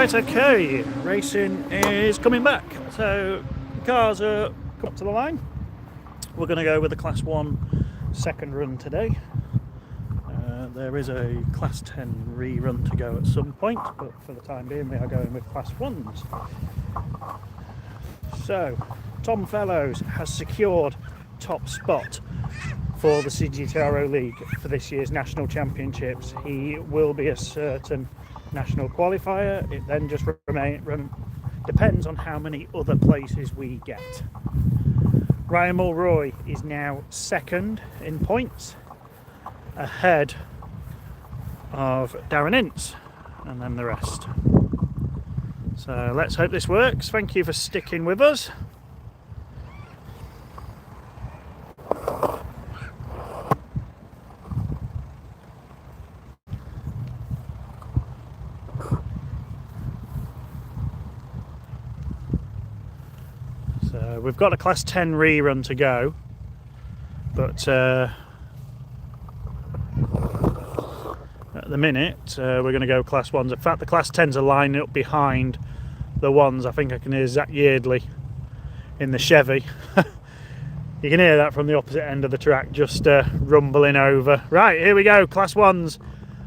Right, okay, racing is coming back. So cars are up to the line. We're going to go with the Class 1 second run today. There is a Class 10 rerun to go at some point, but for the time being we are going with Class 1s. So, Tom Fellows has secured top spot for the CGTRO League for this year's National Championships. He will be a certain national qualifier. It then just depends on how many other places we get. Ryan Mulroy is now second in points, ahead of Darren Ince, and then the rest. So let's hope this works. Thank you for sticking with us. So we've got a Class 10 rerun to go, but at the minute we're going to go Class 1s. In fact, the Class 10s are lining up behind the ones. I think I can hear Zach Yeardley in the Chevy. You can hear that from the opposite end of the track, just rumbling over. Right, here we go. Class 1s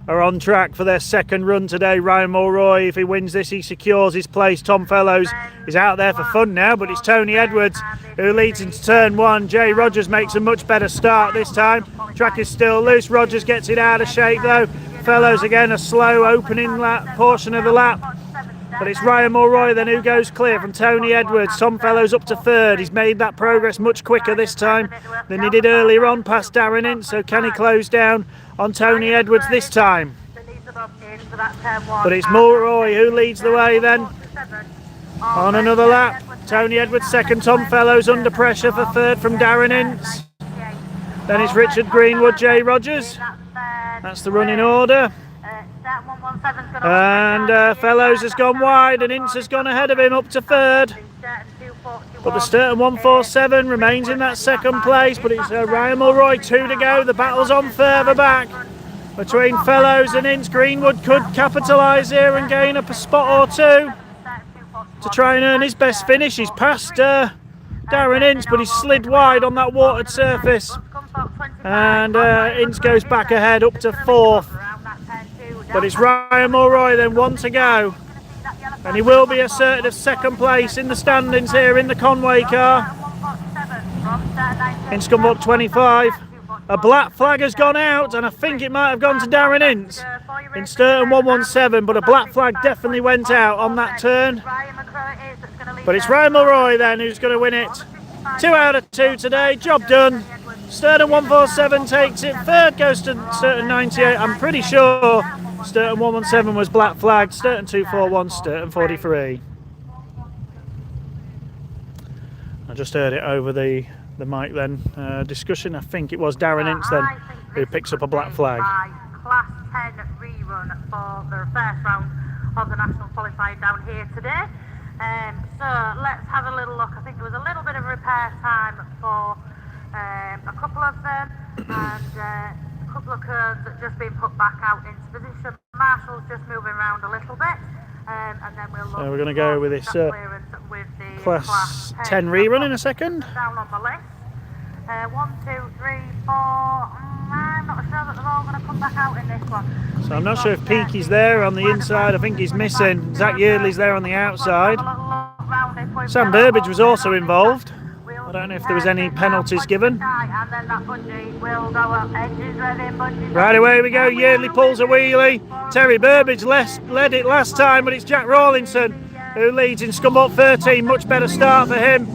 are on track for their second run today. Ryan Mulroy, if he wins this, he secures his place. Tom Fellows is out there for fun now, but it's Tony Edwards who leads into turn 1. Jay Rogers makes a much better start this time. Track is still loose. Rogers gets it out of shape though. Fellows again, a slow opening lap, portion of the lap. But it's Ryan Mulroy then who goes clear from Tony Edwards. Tom Fellows up to third. He's made that progress much quicker this time than he did earlier on past Darren Ince. So can he close down on Tony Edwards this time? But it's Mulroy who leads the way then on another lap. Tony Edwards second. Tom Fellows under pressure for third from Darren Ince. Then it's Richard Greenwood, Jay Rogers. That's the running order. And Fellows has gone wide and Ince has gone ahead of him up to third. But the Sturton 147 remains in that second place, but it's Ryan Mulroy, 2 to go. The battle's on further back between Fellows and Ince. Greenwood could capitalise here and gain up a spot or two to try and earn his best finish. He's passed Darren Ince, but he's slid wide on that watered surface. And Ince goes back ahead up to fourth. But it's Ryan Mulroy then, 1 to go. And he will be asserted of second place in the standings here in the Conway car. In Scunthorpe 25. A black flag has gone out, and I think it might have gone to Darren Ince in Sturton 117, but a black flag definitely went out on that turn. But it's Ryan Mulroy then who's going to win it. 2 out of 2 today, job done. Sturton 147 takes it, third goes to Sturton 98. I'm pretty sure Sturton 117 was black flagged, Sturton 241, Sturton 43. I just heard it over the mic then, discussion. I think it was Darren Ince then who picks up a black flag. Class 10 rerun for the first round of the national qualifier down here today. So let's have a little look. I think there was a little bit of repair time for a couple of them, and a couple of curves that just been put back out into position. Marshall's just moving around a little bit, and then we'll look. So we're going to go with this Class 10 rerun in a second. Down on the list. 1, 2, 3, 4. I'm not sure that they're all going to come back out in this one. So I'm not sure if Peaky's there on the inside. I think he's missing. Zach Yeardley's there on the outside. Sam Burbage was also involved. I don't know if there was any penalties given. Right away we go. Yeardley pulls a wheelie. Terry Burbage led it last time, but it's Jack Rawlinson who leads in Scunthorpe 13. Much better start for him.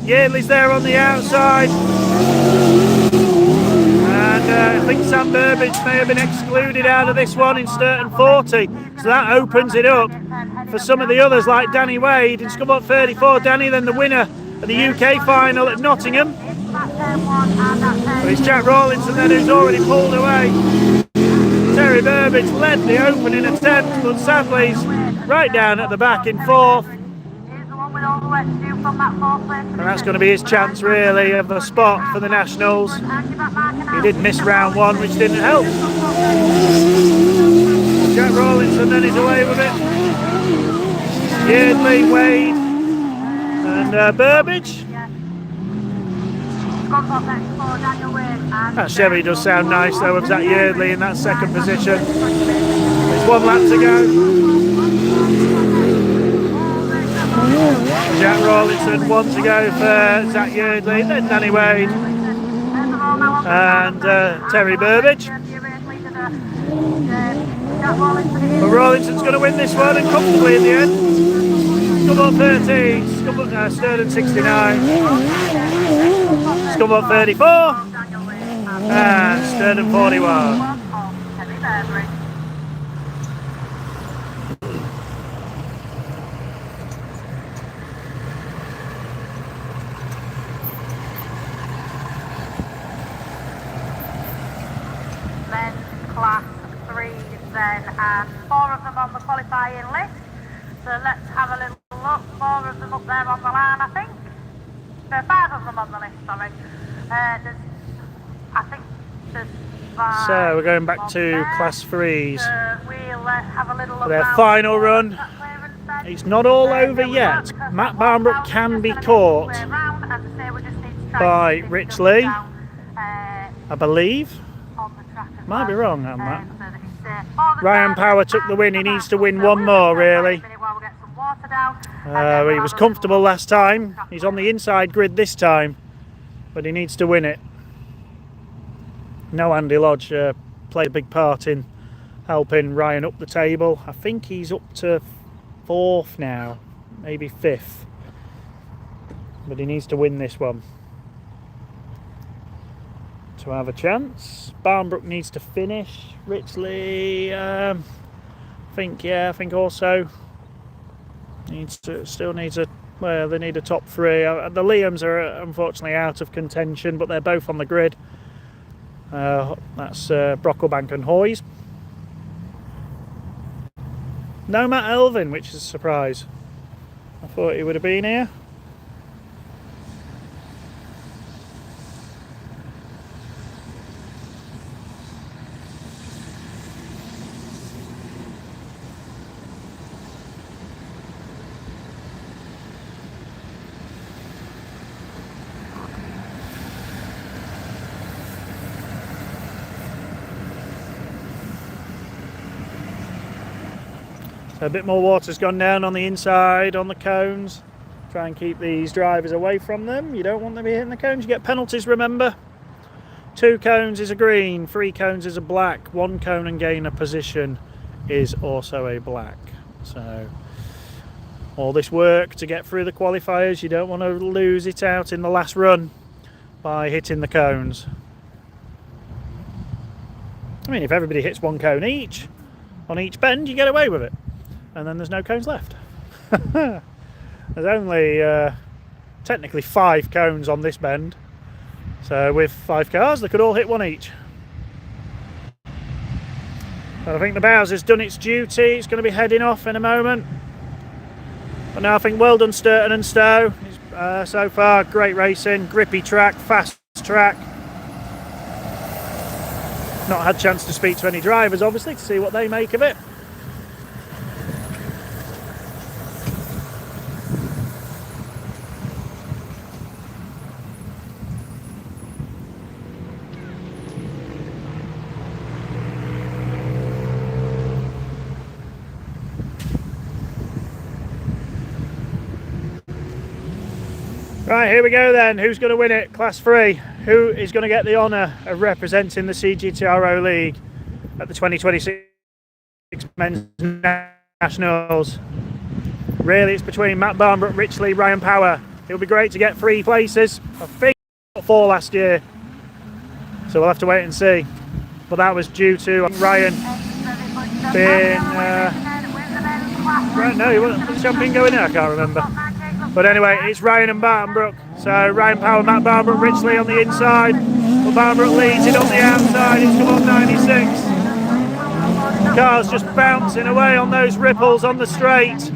Yeardley's there on the outside. And I think Sam Burbage may have been excluded out of this one in Sturton 40. So that opens it up for some of the others like Danny Wade in Scunthorpe 34. Danny then the winner of the UK final at Nottingham. But it's Jack Rawlinson then who's already pulled away. Terry Burbage led the opening attempt, but sadly he's right down at the back in fourth. And that's going to be his chance really of a spot for the Nationals. He did miss round 1, which didn't help. Jack Rawlinson then is away with it. Yeardley, Wade and Burbage. That Chevy does sound nice though of Zach Yeardley in that second position. There's 1 lap to go. Jack Rawlinson, 1 to go for Zach Yeardley, then Danny Wade and Terry Burbage. But Rawlinson's going to win this one and comfortably in the end. Scumball 13, Sturton 69, Scumball 34 and Sturton 41. Class 3 then, and 4 of them on the qualifying list. So let's have a little look. 4 of them up there on the line, I think. 5 of them on the list, sorry. I think there's 5. So we're going back to Class 3s. We'll have a little look Their round final the run. It's not all over yet. Matt Barnbrook can be caught by Rich Lee, I believe. Might be wrong on that. Ryan Power took the win. He needs to win 1 more, really. He was comfortable last time. He's on the inside grid this time, but he needs to win it. No, Andy Lodge played a big part in helping Ryan up the table. I think he's up to 4th now, maybe 5th. But he needs to win this one to have a chance. Barnbrook needs to finish. Richley, I think also still needs a, well, they need a top 3. The Liams are unfortunately out of contention, but they're both on the grid. That's Brocklebank and Hoyes. No Matt Elvin, which is a surprise. I thought he would have been here. So a bit more water's gone down on the inside, on the cones. Try and keep these drivers away from them. You don't want them to be hitting the cones. You get penalties, remember. 2 cones is a green, 3 cones is a black, 1 cone and gain a position is also a black. So all this work to get through the qualifiers, you don't want to lose it out in the last run by hitting the cones. I mean, if everybody hits 1 cone each on each bend, you get away with it. And then there's no cones left. There's only technically 5 cones on this bend. So with 5 cars, they could all hit 1 each. But I think the Bowser's done its duty. It's going to be heading off in a moment. But now I think well done Sturton and Stowe. So far, great racing, grippy track, fast track. Not had a chance to speak to any drivers, obviously, to see what they make of it. Right, here we go then. Who's going to win it? Class 3. Who is going to get the honour of representing the CGTRO League at the 2026 Men's Nationals? Really, it's between Matt Barnbrook, Rich Lee, Ryan Power. It'll be great to get 3 places. I think 4 last year. So we'll have to wait and see. But that was due to Ryan being... right, no, he wasn't. Was champion going in? I can't remember. But anyway, it's Ryan and Barnbrook. So Ryan Power, Matt Barnbrook, Rich Lee on the inside. But Barnbrook leads it on the outside. It's come on 96. Cars just bouncing away on those ripples on the straight.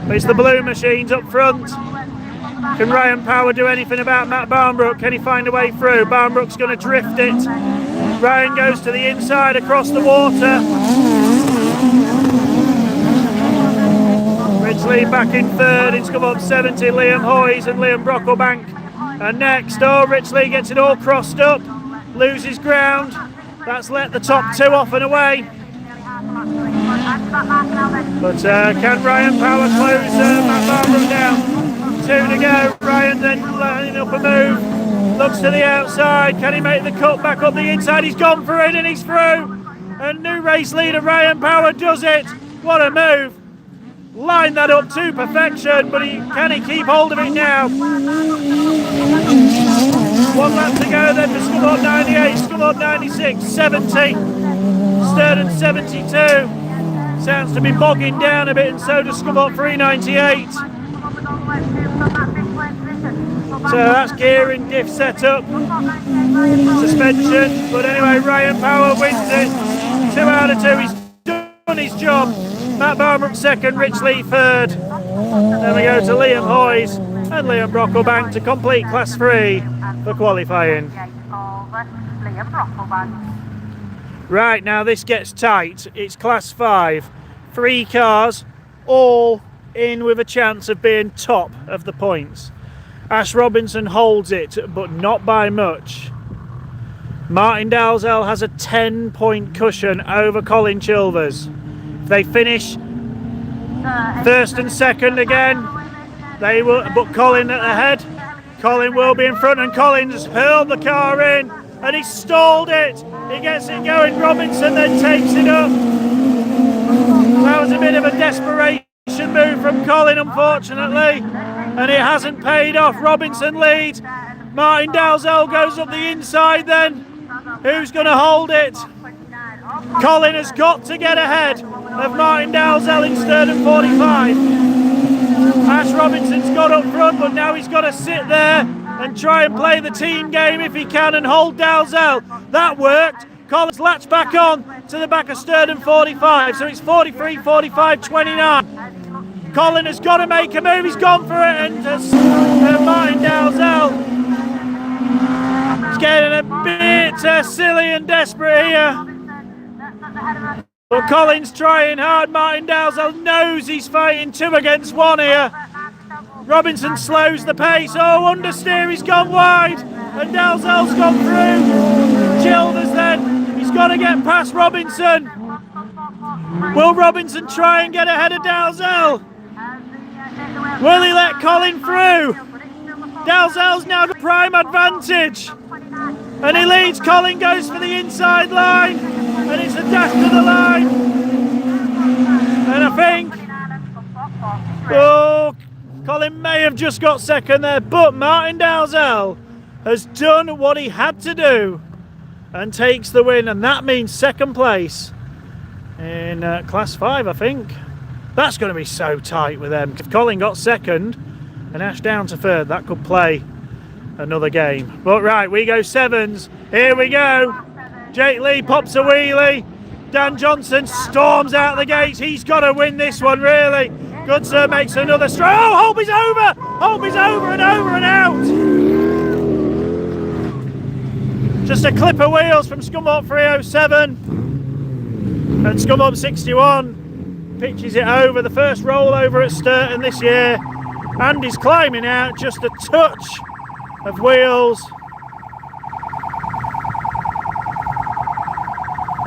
But it's the blue machines up front. Can Ryan Power do anything about Matt Barnbrook? Can he find a way through? Barnbrook's going to drift it. Ryan goes to the inside across the water. Ridgely back in third. It's come up 70. Liam Hoyes and Liam Brocklebank. And next, Ridgely gets it all crossed up, loses ground. That's let the top two off and away. But can Ryan Power close Matt Barbrook down? 2 to go. Ryan then lining up a move. Looks to the outside. Can he make the cut back up the inside? He's gone for it and he's through. And new race leader Ryan Power does it. What a move. Lined that up to perfection, but can he keep hold of it now? 1 lap to go then for Scunthorpe 98, Scunthorpe 96, 70, Sturton 72. Sounds to be bogging down a bit, and so does Scunthorpe 398. So that's gear and diff setup, suspension, but anyway, Ryan Power wins it. 2 out of 2, he's done his job. Matt Barbrook second, Ridgely third. Then we go to Liam Hoyes and Liam Brocklebank to complete Class 3 for qualifying. Right, now this gets tight. It's Class 5. 3 cars, all in with a chance of being top of the points. Ash Robinson holds it, but not by much. Martin Dalzell has a 10-point cushion over Colin Chilvers. If they finish first and second again, they will, but Colin at the head. Colin will be in front, and Colin's hurled the car in and he stalled it. He gets it going. Robinson then takes it up. That was a bit of a desperation move from Colin, unfortunately, and it hasn't paid off. Robinson leads. Martin Dalzell goes up the inside then. Who's going to hold it? Colin has got to get ahead of Martin Dalzell in Sturton 45. Ash Robinson's got up front, but now he's got to sit there and try and play the team game if he can and hold Dalzell. That worked. Colin's latched back on to the back of Sturton 45, so it's 43, 45, 29. Colin has got to make a move. He's gone for it, and Martin Dalzell is getting a bit silly and desperate here. But Colin's trying hard. Martin Dalzell knows he's fighting 2 against 1 here. Robinson slows the pace. Oh, understeer, he's gone wide. And Dalzell's gone through. Chilvers then. He's got to get past Robinson. Will Robinson try and get ahead of Dalzell? Will he let Colin through? Dalzell's now got prime advantage. And he leads. Colin goes for the inside line. And it's a dash to the line. And I think, Colin may have just got second there, but Martin Dalzell has done what he had to do and takes the win, and that means second place in Class 5, I think. That's going to be so tight with them. If Colin got second and Ash down to third, that could play another game. But right, we go 7s. Here we go. Jake Lee pops a wheelie. Dan Johnson storms out the gates. He's got to win this one, really. Goodsir makes another strike. Oh, Holby's over! Holby's over and out. Just a clip of wheels from Scunthorpe 307. And Scunthorpe 61 pitches it over. The first rollover at Sturton this year. Andy's climbing out. Just a touch of wheels.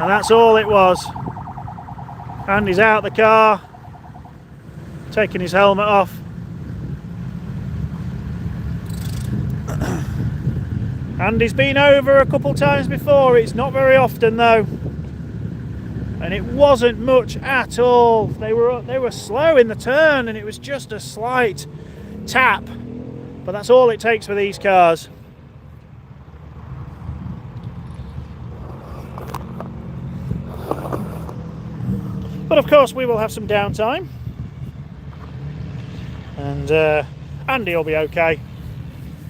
And that's all it was. Andy's out the car, taking his helmet off. Andy's been over a couple times before. It's not very often though. And it wasn't much at all. They were slow in the turn and it was just a slight tap. But that's all it takes for these cars. But of course we will have some downtime, and Andy will be okay.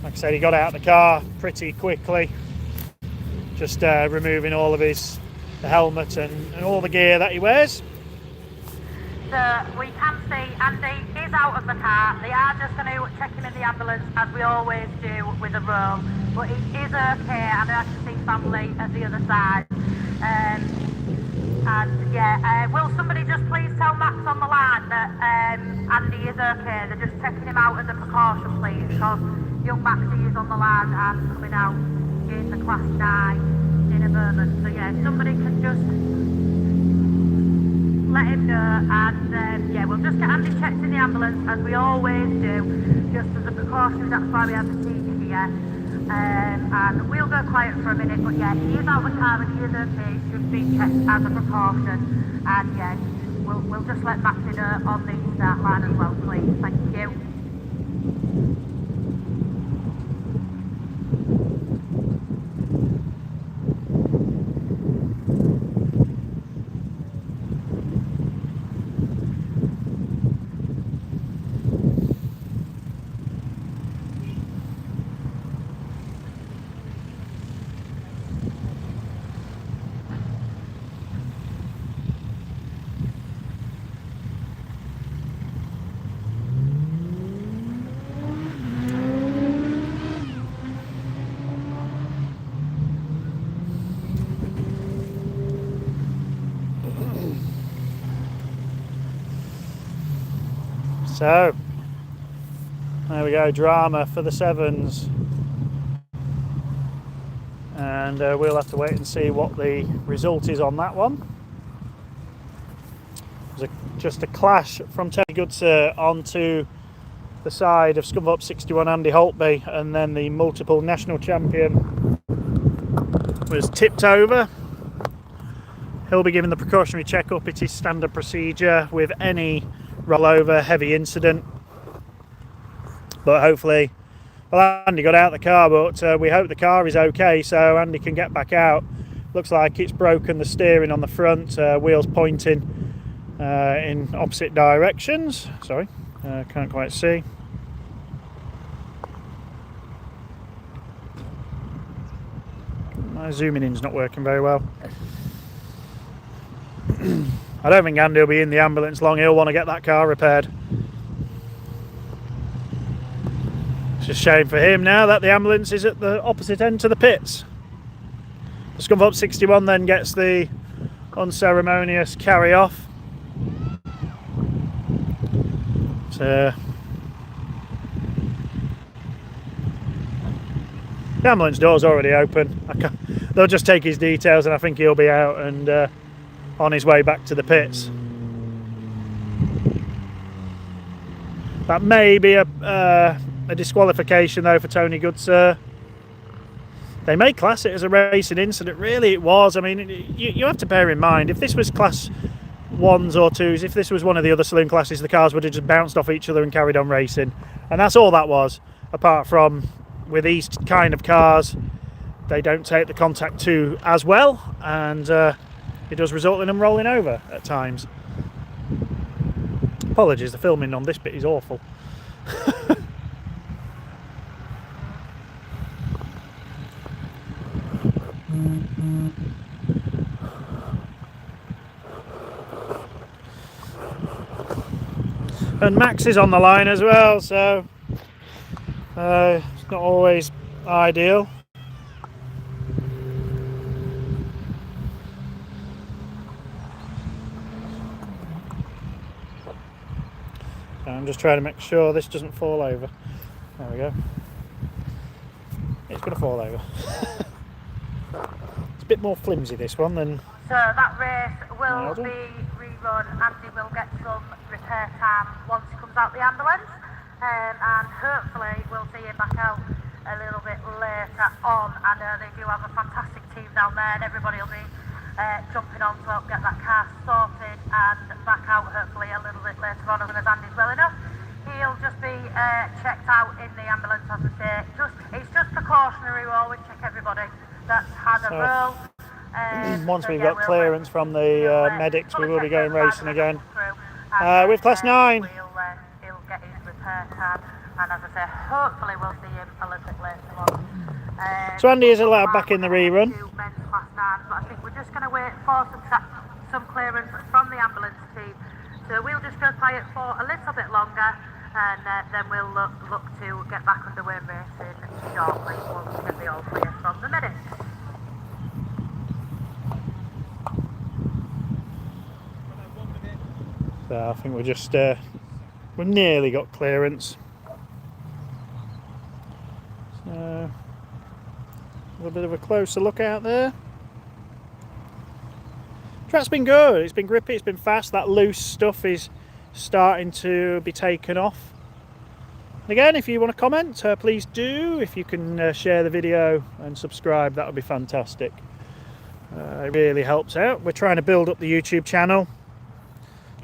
Like I said, he got out of the car pretty quickly, just removing all of the helmet and all the gear that he wears. So we can see Andy is out of the car. They are just going to check him in the ambulance as we always do with the roll, but he is okay, and I can see family at the other side. And yeah, will somebody just please tell Max on the line that Andy is okay? They're just checking him out as a precaution, please, because young Maxie is on the line and coming out in the Class 9 in a moment. So yeah, if somebody can just let him know, and yeah, we'll just get Andy checked in the ambulance as we always do, just as a precaution. That's why we have the team here. And we'll go quiet for a minute, but yeah, he is out of the car and he is okay. He's just being checked as a precaution. And yeah, we'll just let Maxie know on the start line as well, please. Thank you. So, there we go, drama for the sevens. And we'll have to wait and see what the result is on that one. It was just a clash from Tony Goodsir onto the side of Scunthorpe 61 Andy Holtby, and then the multiple national champion was tipped over. He'll be given the precautionary check-up. It is standard procedure with any rollover, heavy incident. But hopefully, well, Andy got out of the car, but we hope the car is okay so Andy can get back out. Looks like it's broken the steering on the front, wheels pointing in opposite directions. Sorry, can't quite see. My zooming in's not working very well. I don't think Andy will be in the ambulance long. He'll want to get that car repaired. It's a shame for him now that the ambulance is at the opposite end to the pits. The Scunthorpe 61 then gets the unceremonious carry off. So the ambulance door's already open. They'll just take his details and I think he'll be out and on his way back to the pits. That may be a disqualification though for Tony Goodsir. They may class it as a racing incident. Really it was. I mean, you have to bear in mind, if this was class 1s or 2s, if this was one of the other saloon classes, the cars would have just bounced off each other and carried on racing. And that's all that was, apart from with these kind of cars, they don't take the contact to as well, and it does result in them rolling over at times. Apologies, the filming on this bit is awful. And Max is on the line as well, so it's not always ideal. I'm just trying to make sure this doesn't fall over. There we go. It's going to fall over. It's a bit more flimsy, this one, than... So that race will be rerun. Andy will get some repair time once he comes out the ambulance, and hopefully we'll see him back out a little bit later on. I know they do have a fantastic team down there, and everybody will be jumping on to help get that car sorted and back out hopefully a little bit later on, as Andy's well enough. He'll just be checked out in the ambulance, as I say. It's just precautionary. We always check everybody that's had a roll. Once we've got clearance from the medics, we will be going racing again. With Class 9. He'll get his repair time, and as I say, hopefully we'll see him a little bit later on. So Andy is allowed back in the rerun. Men's Class 9, but I think we're just going to wait for some clearance from the ambulance team. So we'll just go quiet for a little bit longer, and then we'll look to get back underway racing shortly once we get the all clear from the medics. So I think we're just we've nearly got clearance. So a little bit of a closer look out there. Track's been good, it's been grippy, it's been fast. That loose stuff is starting to be taken off. And again, if you want to comment, please do. If you can share the video and subscribe, that would be fantastic. It really helps out. We're trying to build up the YouTube channel,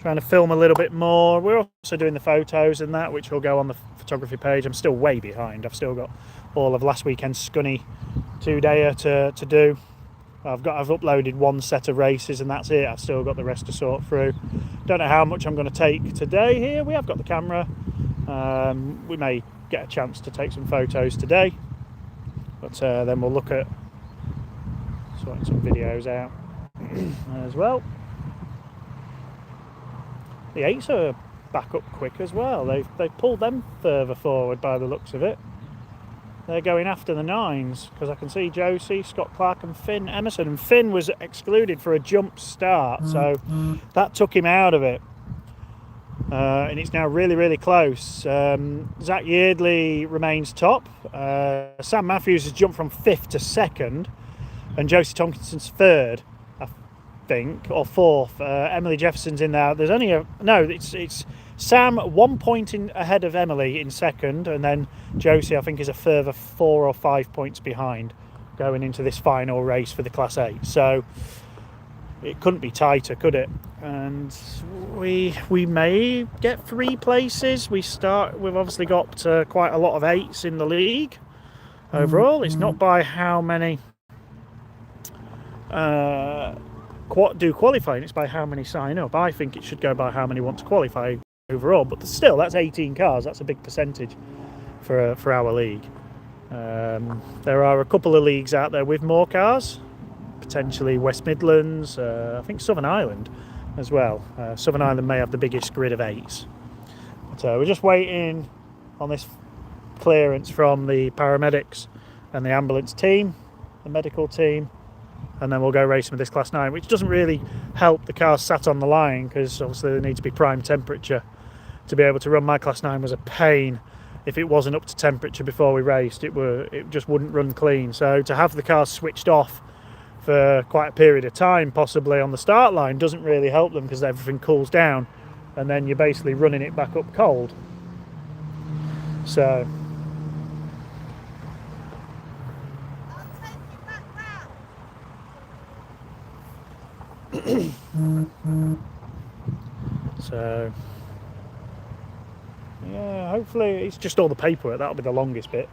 trying to film a little bit more. We're also doing the photos and that, which will go on the photography page. I'm still way behind. I've still got all of last weekend's Scunny 2-dayer to do. I've uploaded one set of races and that's it. I've still got the rest to sort through. Don't know how much I'm going to take today here. We have got the camera. We may get a chance to take some photos today, but then we'll look at sorting some videos out as well. The 8s are back up quick as well. They've pulled them further forward by the looks of it. They're going after the 9s because I can see Josie, Scott Clark and Finn Emerson. And Finn was excluded for a jump start, so that took him out of it. And it's now really, really close. Zach Yeardley remains top. Sam Matthews has jumped from 5th to 2nd. And Josie Tomkinson's 3rd, I think, or 4th. Emily Jefferson's in there. There's only it's Sam 1 point ahead of Emily in 2nd, and then Josie I think is a further 4 or 5 points behind going into this final race for the Class 8. So it couldn't be tighter, could it? And we may get 3 places. We've obviously got quite a lot of 8s in the league overall. It's not by how many do qualifying, it's by how many sign up. I think it should go by how many want to qualify overall, but still, that's 18 cars. That's a big percentage for our league. There are a couple of leagues out there with more cars, potentially West Midlands, I think Southern Ireland as well. Southern Ireland may have the biggest grid of 8s. But we're just waiting on this clearance from the paramedics and the ambulance team, the medical team, and then we'll go racing with this Class 9, which doesn't really help the cars sat on the line because obviously they need to be prime temperature to be able to run. My Class 9 was a pain. If it wasn't up to temperature before we raced, it just wouldn't run clean. So to have the cars switched off for quite a period of time, possibly on the start line, doesn't really help them because everything cools down and then you're basically running it back up cold. So yeah, hopefully it's just all the paperwork. That'll be the longest bit.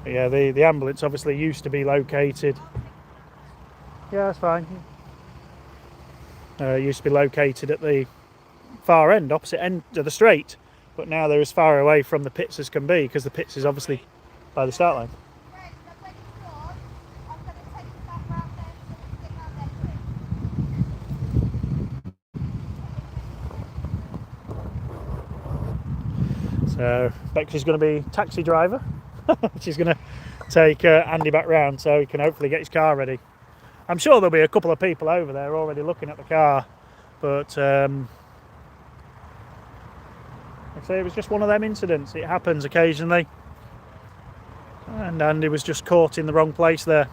Yeah, the ambulance obviously used to be located. Yeah, that's fine. Used to be located at the far end, opposite end of the straight, but now they're as far away from the pits as can be because the pits is obviously by the start line. So Bexy's going to be taxi driver. She's going to take Andy back round so he can hopefully get his car ready. I'm sure there'll be a couple of people over there already looking at the car, but like I say, it was just one of them incidents. It happens occasionally, and Andy was just caught in the wrong place there.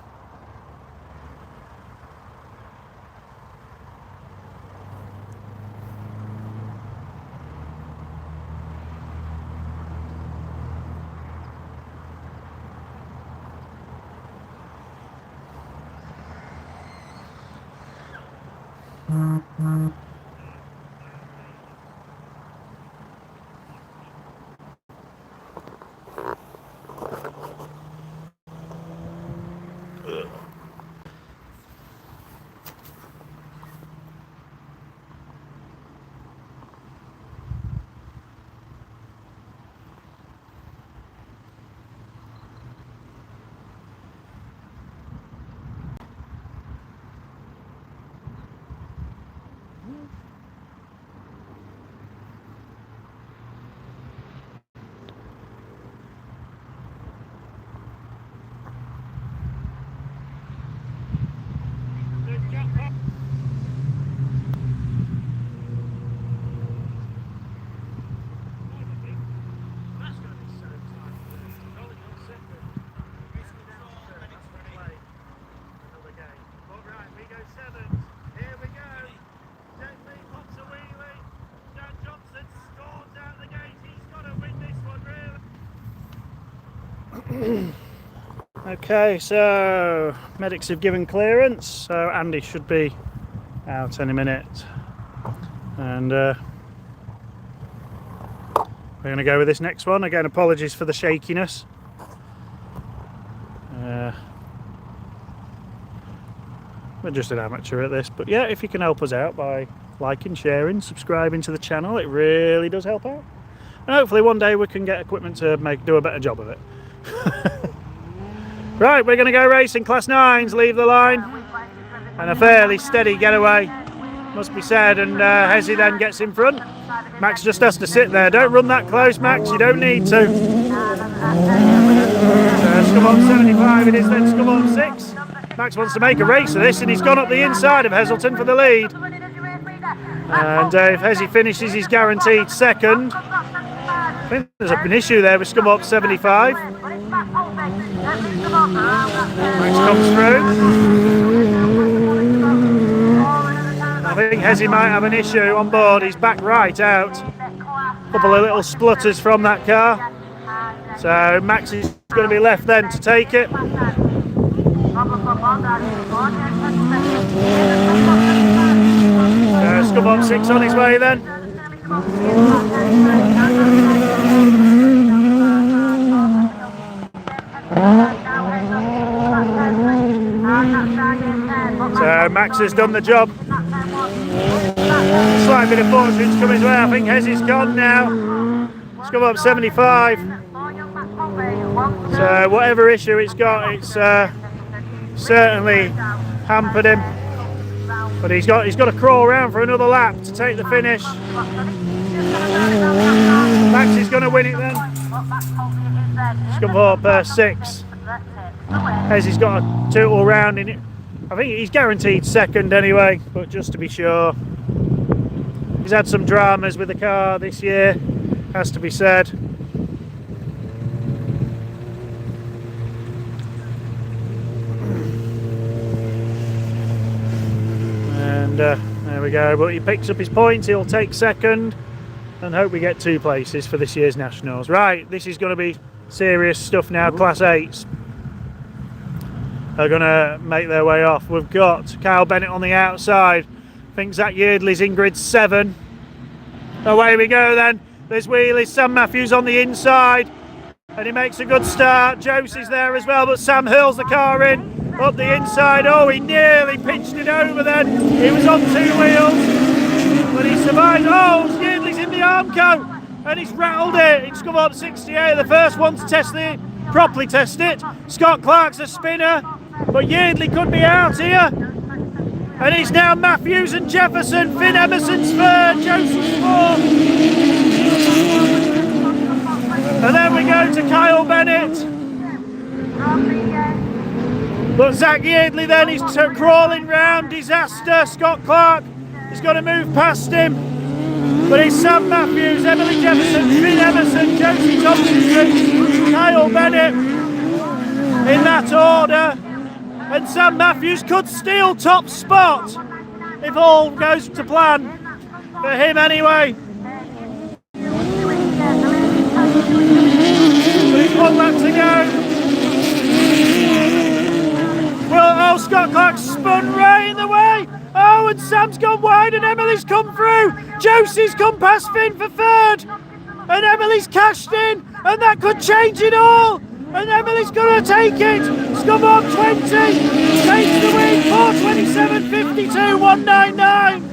Okay, so medics have given clearance, so Andy should be out any minute. And we're going to go with this next one. Again, apologies for the shakiness. We're just an amateur at this, but yeah, if you can help us out by liking, sharing, subscribing to the channel, it really does help out. And hopefully one day we can get equipment to do a better job of it. Right, we're going to go racing. Class 9s leave the line, and a fairly steady getaway, must be said, and Hezzy then gets in front. Max just has to sit there. Don't run that close, Max, you don't need to. Scum up 75 it is then, Scum up 6. Max wants to make a race of this, and he's gone up the inside of Heselton for the lead. And if Hezzy finishes, he's guaranteed second. I think there's an issue there with Scum up 75. Max comes through. I think Hezzy might have an issue on board. He's back right out. A couple of little splutters from that car. So Max is going to be left then to take it. Scum up 6 on his way then. So Max has done the job. Slight bit of fortune's come his way. I think Hezzy's gone now. Scum up 75. So whatever issue it's got, it's certainly hampered him. But he's got to crawl around for another lap to take the finish. Max is going to win it then. Scum up 6. Hezzy's got a total round in it. I think he's guaranteed second anyway, but just to be sure. He's had some dramas with the car this year, has to be said. And there we go, but he picks up his points, he'll take second, and hope we get 2 places for this year's Nationals. Right, this is going to be serious stuff now. Class 8s are going to make their way off. We've got Kyle Bennett on the outside. I think Zach Yeardley's in grid 7. Away we go then. There's wheelies. Sam Matthews on the inside, and he makes a good start. Josie's there as well, but Sam hurls the car in up the inside. Oh, he nearly pitched it over then. He was on 2 wheels, but he survived. Oh, Yeardley's in the Armco, and he's rattled it. It's come up 68, the first one to properly test it. Scott Clark's a spinner, but Yeardley could be out here. And it's now Matthews and Jefferson. Finn Emerson's third, Joseph's fourth. And then we go to Kyle Bennett. But Zach Yeardley then is crawling round. Disaster. Scott Clark is going to move past him. But it's Sam Matthews, Emily Jefferson, Finn Emerson, Josie Thompson, Kyle Bennett in that order. And Sam Matthews could steal top spot if all goes to plan for him anyway. There's 1 lap to go. Well, oh, Scott Clark spun right in the way. Oh, and Sam's gone wide and Emily's come through. Josie's come past Finn for third. And Emily's cashed in. And that could change it all. And Emily's going to take it. Scum up 20. Takes the win. 4:27.52. 199.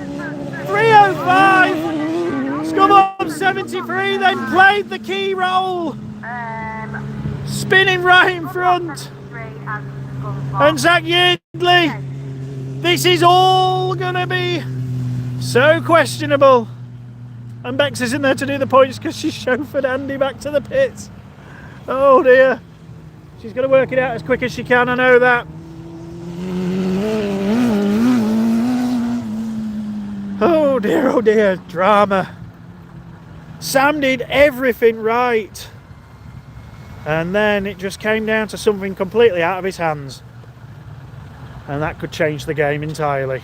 3:05. Scum up 73. Then played the key role. Spinning right in front. And Zach Yeardley. This is all going to be so questionable. And Bex isn't there to do the points because she chauffeured Andy back to the pits. Oh dear. She's going to work it out as quick as she can, I know that. Oh dear, drama. Sam did everything right. And then it just came down to something completely out of his hands. And that could change the game entirely.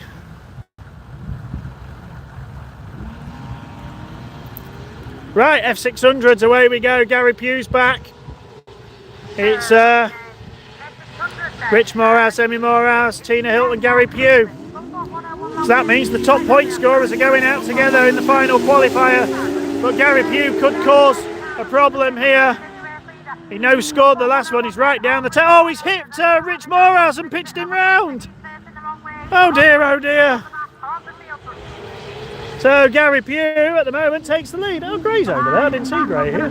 Right, F600s, away we go. Gary Pugh's back. It's Rich Morehouse, Emmy Morehouse, Tina Hilton, Gary Pugh. So that means the top point scorers are going out together in the final qualifier. But Gary Pugh could cause a problem here. He no-scored the last one. He's right down the tail. Oh, he's hit Rich Morehouse and pitched him round. Oh dear, oh dear. So Gary Pugh at the moment takes the lead. Oh, Gray's over there. I didn't see Gray here.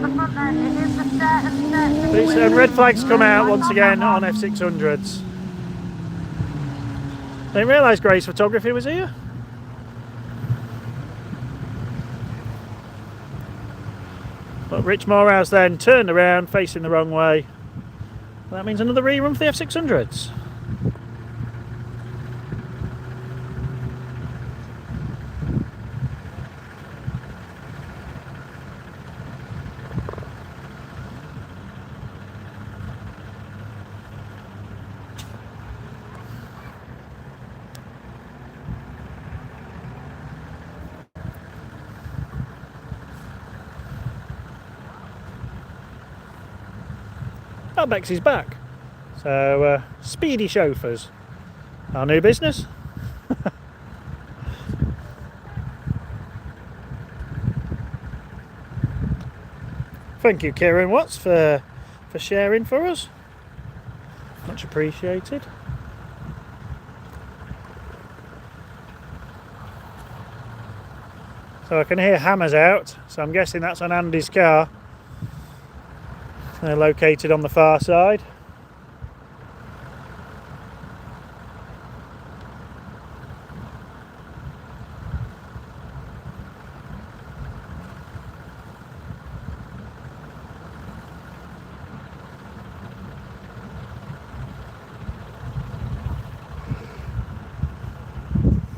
Red flags come out once again on F600s. Didn't realise Gray's photography was here. But Rich Morehouse then turned around, facing the wrong way. That means another rerun for the F600s. Oh, Bexy's back. So, speedy chauffeurs. Our new business. Thank you, Kieran Watts, for sharing for us. Much appreciated. So I can hear hammers out, so I'm guessing that's on Andy's car. They're located on the far side.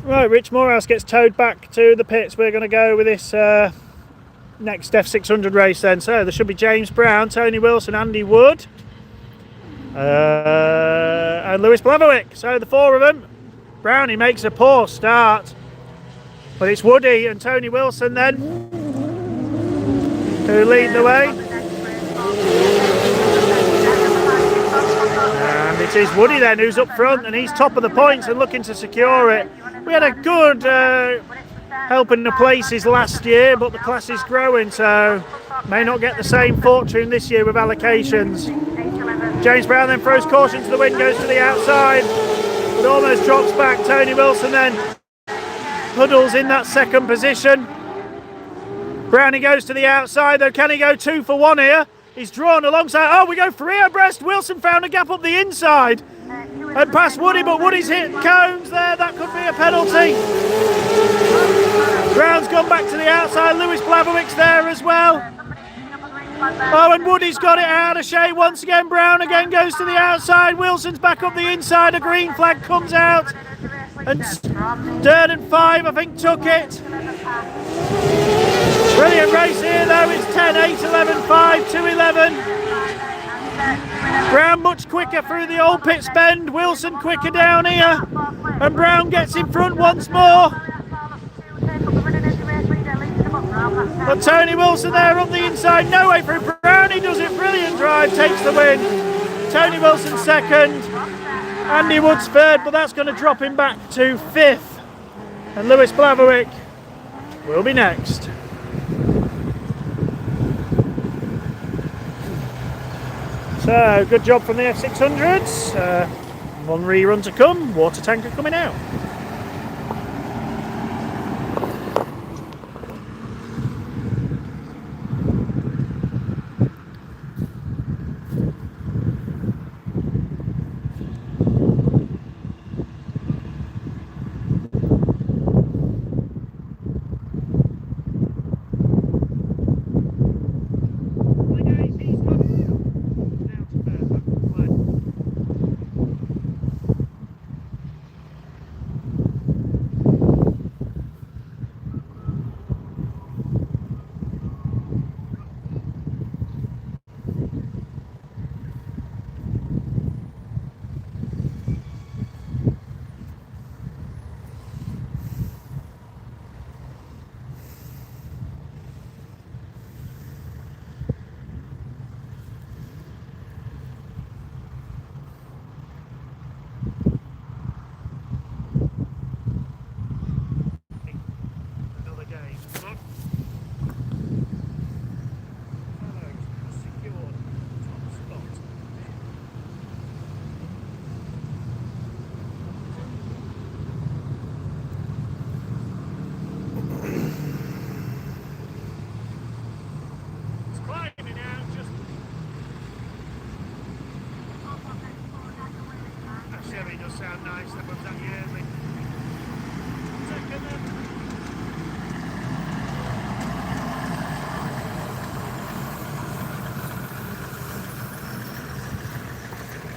Right, Rich Morehouse gets towed back to the pits. We're going to go with this next F600 race then. So there should be James Brown, Tony Wilson, Andy Wood and Lewis Blaverwick. So the four of them. Brownie makes a poor start, but it's Woody and Tony Wilson then who lead the way. And it is Woody then who's up front, and he's top of the points and looking to secure it. We had a good helping the places last year, but the class is growing, so may not get the same fortune this year with allocations. James Brown then throws caution to the wind, goes to the outside, but almost drops back. Tony Wilson then huddles in that second position. Brownie goes to the outside, though. Can he go 2 for 1 here? He's drawn alongside. Oh, we go 3 abreast. Wilson found a gap up the inside and past Woody, but Woody's hit cones there. That could be a penalty. Brown's gone back to the outside. Lewis Blaverwick's there as well. Oh, and Woody's got it out of shade once again. Brown again goes to the outside. Wilson's back up the inside. A green flag comes out. And Sturton 5, I think, took it. Brilliant race here, though. It's 10, 8, 11, 5, 2, 11. Brown much quicker through the old pit bend. Wilson quicker down here. And Brown gets in front once more. But Tony Wilson there up the inside, no way through. Brownie does it, brilliant drive, takes the win. Tony Wilson second, Andy Woods third, but that's going to drop him back to 5th. And Lewis Blaverwick will be next. So, good job from the F600s. One rerun to come, water tanker coming out.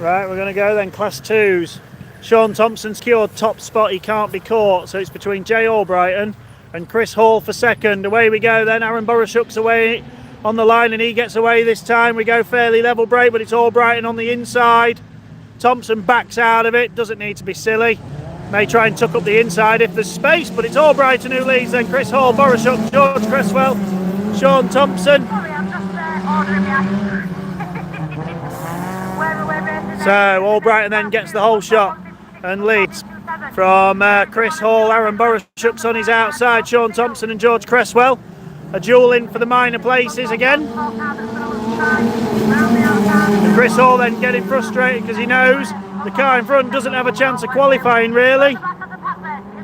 Right, we're going to go then, Class 2s. Sean Thompson secured top spot, he can't be caught, so it's between Jay Albrighton and Chris Hall for second. Away we go then, Aaron Borashuk's away on the line and he gets away this time. We go fairly level break, but it's Albrighton on the inside. Thompson backs out of it, doesn't need to be silly. May try and tuck up the inside if there's space, but it's Albrighton who leads then. Chris Hall, Borashuk, George Cresswell, Sean Thompson. So Albrighton then gets the whole shot and leads from Chris Hall. Aaron Borashuk's on his outside, Sean Thompson and George Cresswell. A duel in for the minor places again. And Chris Hall then getting frustrated because he knows the car in front doesn't have a chance of qualifying really.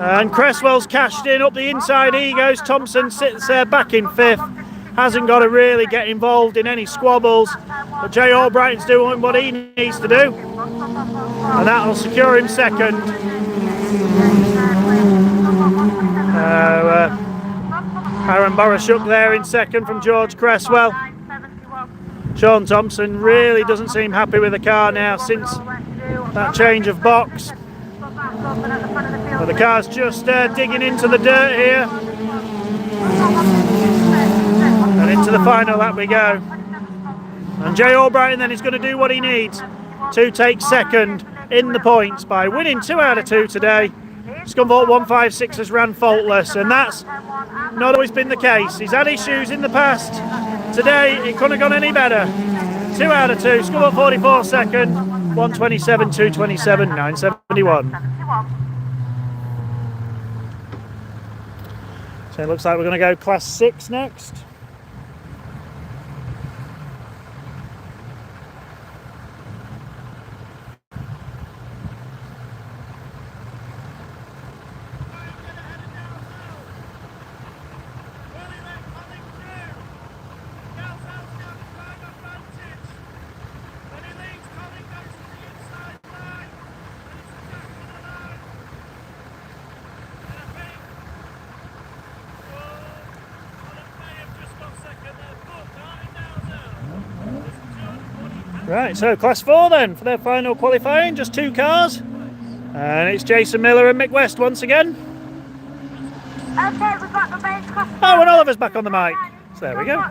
And Cresswell's cashed in up the inside, he goes. Thompson sits there back in fifth. Hasn't got to really get involved in any squabbles, but Jay Albrighton's doing what he needs to do, and that'll secure him second. Aaron Borashuk there in second from George Cresswell. Sean Thompson really doesn't seem happy with the car now since that change of box. But the car's just digging into the dirt here. And into the final lap we go. And Jay Albrighton then is going to do what he needs to take second in the points by winning 2 out of 2 today. Scunthorpe 156 has ran faultless, and that's not always been the case. He's had issues in the past. Today it couldn't have gone any better. 2 out of 2. Scunthorpe 44 second. 127, 227, 971. So it looks like we're going to go Class 6 next. Right, so Class 4 then for their final qualifying, just 2 cars. And it's Jason Miller and Mick West once again. Okay, we've got the main class. Oh, and Oliver's back on the mic. So there we go.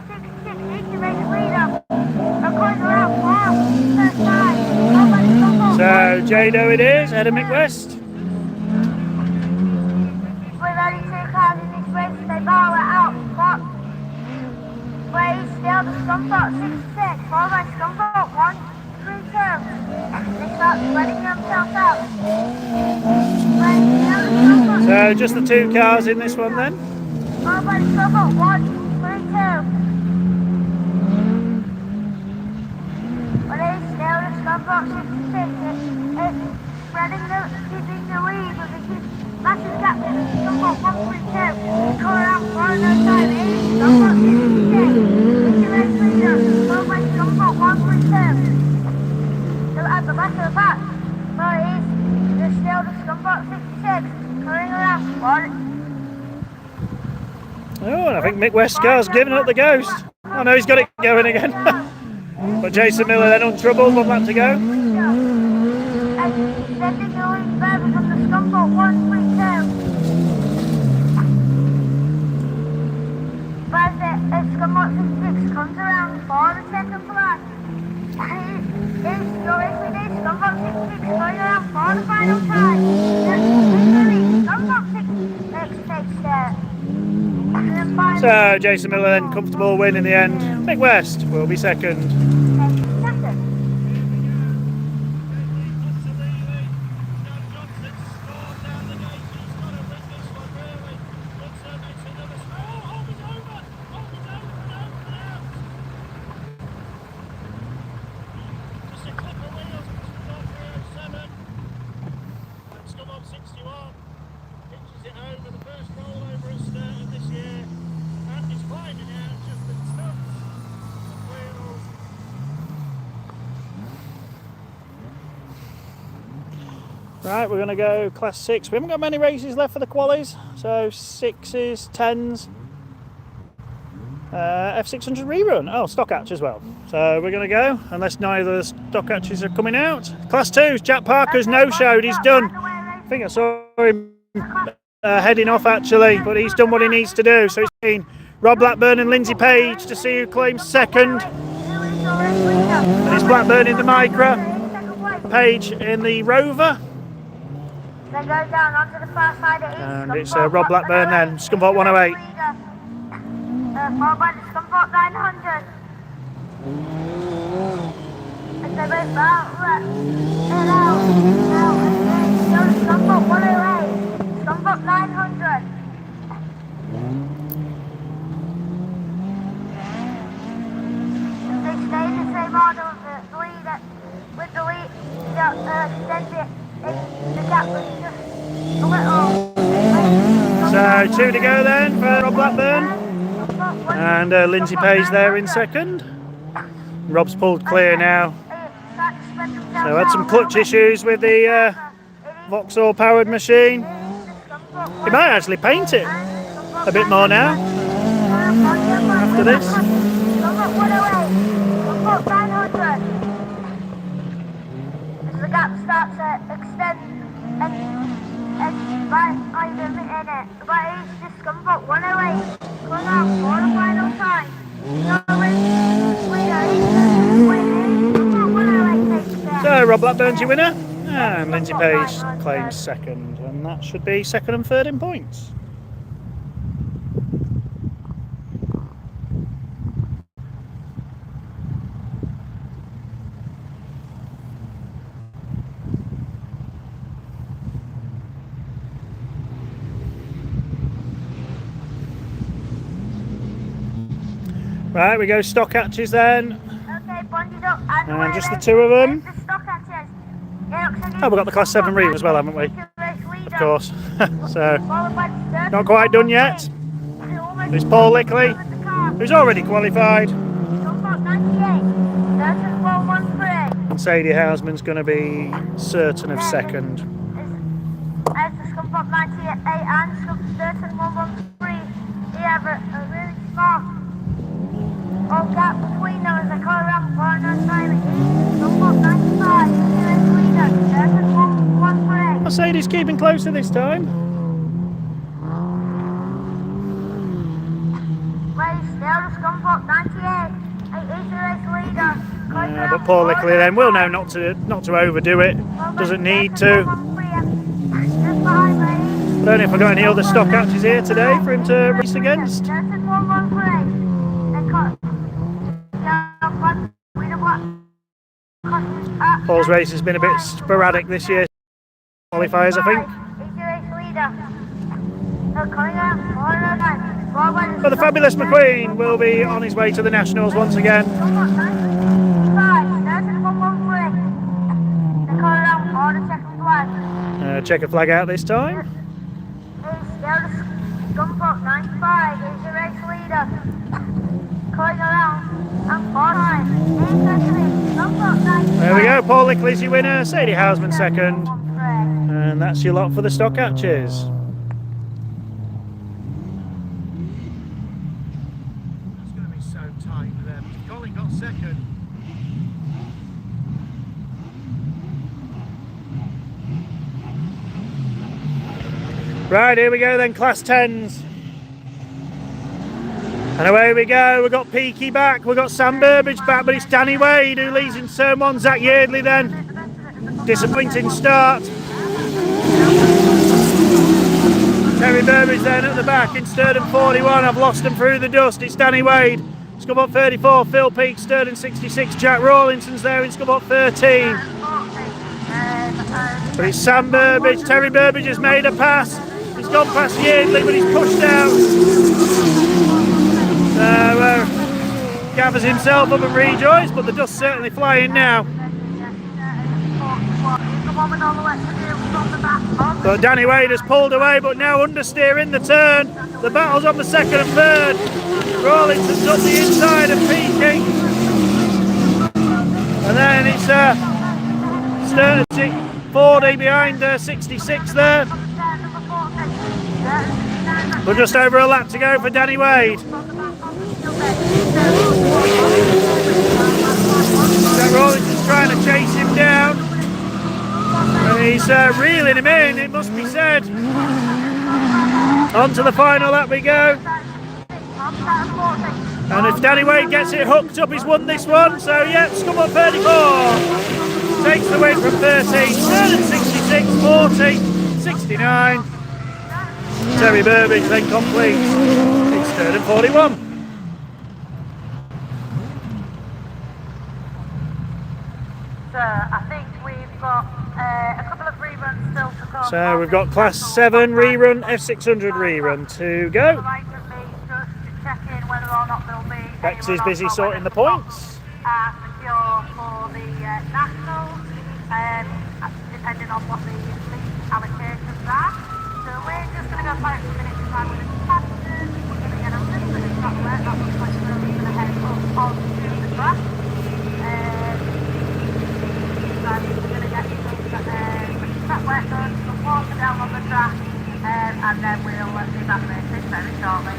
So Jado it is, ahead of Mick West. With only 2 cars in this race, they all were out top. Where he's still the Scunthorpe 66, followed by Scunthorpe 132. They start spreading themselves out. So just the 2 cars in this one then. Followed by Scunthorpe 132. But he's still the Scunthorpe 66. It's spreading keeping the lead with a massive gap in Scunthorpe 132. They call it out for another time. It's Scunthorpe 66. Followed by Scunthorpe 132. They're at the back of the pack. But there's still the Scunthorpe 66 coming around for it. Oh, and I think Mick West's car's giving up the ghost. Oh no, he's got it going again. But Jason Miller then untroubled, 1 lap to go. And extending the lead further from the Scunthorpe 132. But as Scunthorpe 66 comes around for the second flag. It's Scunthorpe 66 going around for the final time. Scunthorpe 66 takes there. So Jason Miller then comfortable win in the end. Mick West will be second. Right, we're going to go Class 6. We haven't got many races left for the qualies, so 6s, 10s, F600 rerun. Oh, stock hatch as well. So we're going to go, unless neither of the stock hatches are coming out. Class 2's Jack Parker's no-showed, he's done. I think I saw him heading off actually, but he's done what he needs to do. So it's been Rob Blackburn and Lindsay Page to see who claims second. And it's Blackburn in the Micra, Page in the Rover. Then go down onto the far side of And it's Rob Blackburn then, Scunthorpe 108. Followed by the Scunthorpe 900. And then it's Scunthorpe 108. Scunthorpe 900. And they stay in the same order with the lead, extends it. The gap was just a little. So 2 to go then for Rob Blackburn. And Lindsay Page there in second. Rob's pulled clear now. So had some clutch issues with the Vauxhall powered machine. He might actually paint it a bit more now after this. The gap starts to extend and by either in it. But it's just Scunthorpe 108 going out for the final time. So Rob Blackburn's your winner, and Lindsay Page claims second, and that should be second and third in points. Right, we go stock hatches then. Okay, bonded up And just the 2 of them. the stock hatches. Oh, we've got the Class 7 ream as well, haven't we? Of course. So, not quite done yet. It's Paul Lickley, who's already qualified. And Sadie Houseman's going to be certain of second. As the Scunthorpe 98 and Sturton 113, they have a really small gap between them as they call around for another time. Scunthorpe 95, Sturton 113. Sadie's keeping closer this time. Race still the Scunthorpe 98. It is the race leader. But Paul Lickley then will know not to overdo it. Doesn't need to. I don't know if I've got any other stock hatches here today for him to race against. Paul's race has been a bit sporadic this year. Qualifiers, I think. But the fabulous McQueen will be on his way to the Nationals once again. Checker flag out this time. Scunthorpe 95 is the race leader. Going around and forward. There we go, Paul Lickley's your winner, Sadie Houseman second. And that's your lot for the stock hatches. That's going to be so tight there. Colin got second. Right, here we go then, Class 10s. And away we go, we've got Peaky back, we've got Sam Burbage back, but it's Danny Wade who leads in turn 1, Zach Yeardley then. Disappointing start. Terry Burbage then at the back in Sturton 41, I've lost him through the dust, it's Danny Wade. Scunthorpe 34, Phil Peake, Sturton 66, Jack Rawlinson's there in Scunthorpe 13. But it's Sam Burbage, Terry Burbage has made a pass. He's gone past Yeardley, but he's pushed out. So gathers himself up and rejoins, but the dust's certainly flying now. But Danny Wade has pulled away, but now understeer in the turn. The battle's on the second and third. Rawlinson's up the inside of Peaking. And then it's Sturton 40 behind 66 there. But just over a lap to go for Danny Wade. Roy is just trying to chase him down. And he's reeling him in, it must be said. On to the final lap we go. And if Danny Wade gets it hooked up, he's won this one. So yeah, Scum Up 34 takes the win from 13. Sturton 66, 40, 69. Terry Burbage then completes. It's Sturton 41. So I think we've got a couple of reruns still to come. So we've got Class 7 rerun, F600 rerun to go. Bex is busy sorting the points. Secure for the nationals, depending on what the league allocations are. So we're just going to go quite a few minutes time with the passengers. We're going to get a little bit of track work. That looks like we're going to head up onto the track. So we're going to get some track work done, some water down on the track, and then we'll be back racing very shortly.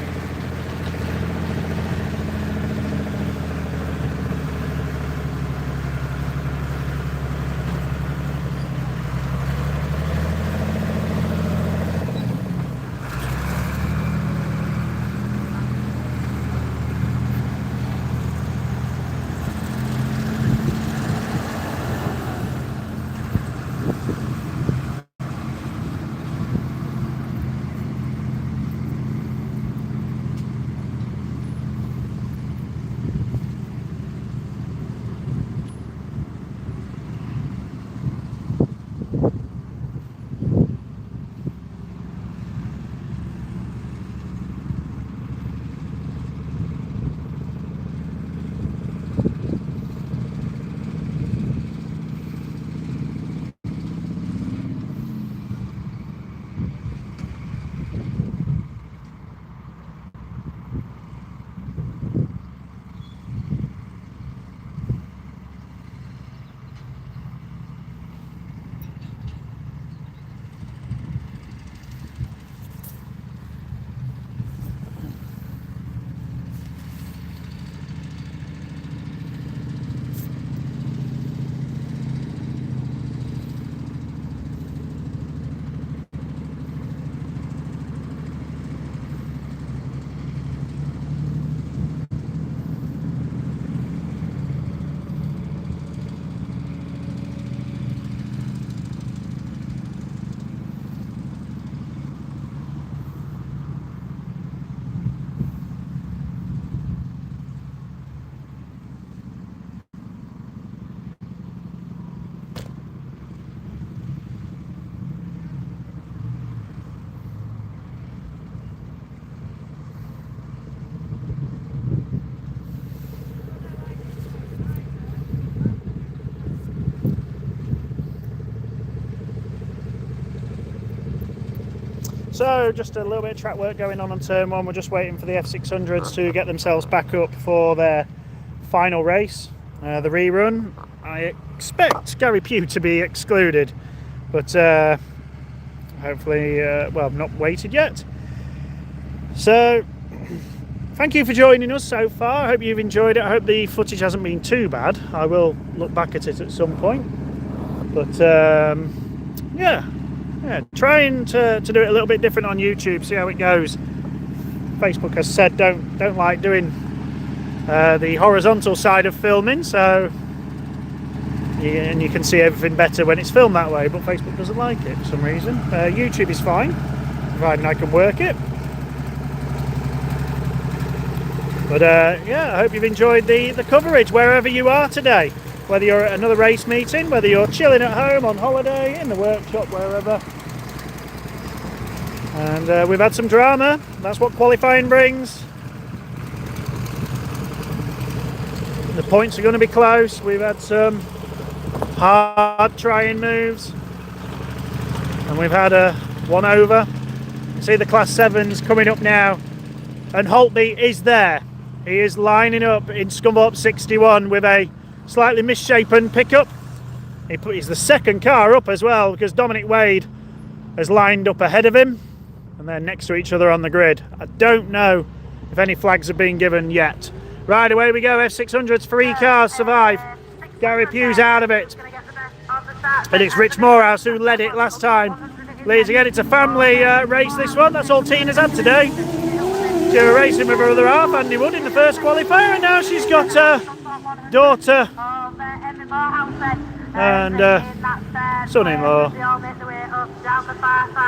So just a little bit of track work going on turn one. We're just waiting for the F600s to get themselves back up for their final race, the rerun. I expect Gary Pugh to be excluded, but hopefully, well, not waited yet. So thank you for joining us so far. I hope you've enjoyed it. I hope the footage hasn't been too bad. I will look back at it at some point, but yeah, trying to do it a little bit different on YouTube, see how it goes. Facebook has said don't like doing the horizontal side of filming, so and you can see everything better when it's filmed that way, but Facebook doesn't like it for some reason. YouTube is fine, providing I can work it. But yeah, I hope you've enjoyed the coverage wherever you are today, whether you're at another race meeting, whether you're chilling at home, on holiday, in the workshop, wherever. And we've had some drama. That's what qualifying brings. The points are going to be close. We've had some hard trying moves, and we've had a one over. You see the Class 7s coming up now, and Holtby is there. He is lining up in Scum Up 61 with a slightly misshapen pickup. He's the second car up as well, because Dominic Wade has lined up ahead of him, and they're next to each other on the grid. I don't know if any flags have been given yet. Right, away we go. F600's 3 cars survive. Gary Pugh's out of it. And it's Rich Morehouse who led it last time. Leads again. It's a family race, this one. That's all Tina's had today. She was racing with her other half, Andy Wood, in the first qualifier, and now she's got her daughter and son-in-law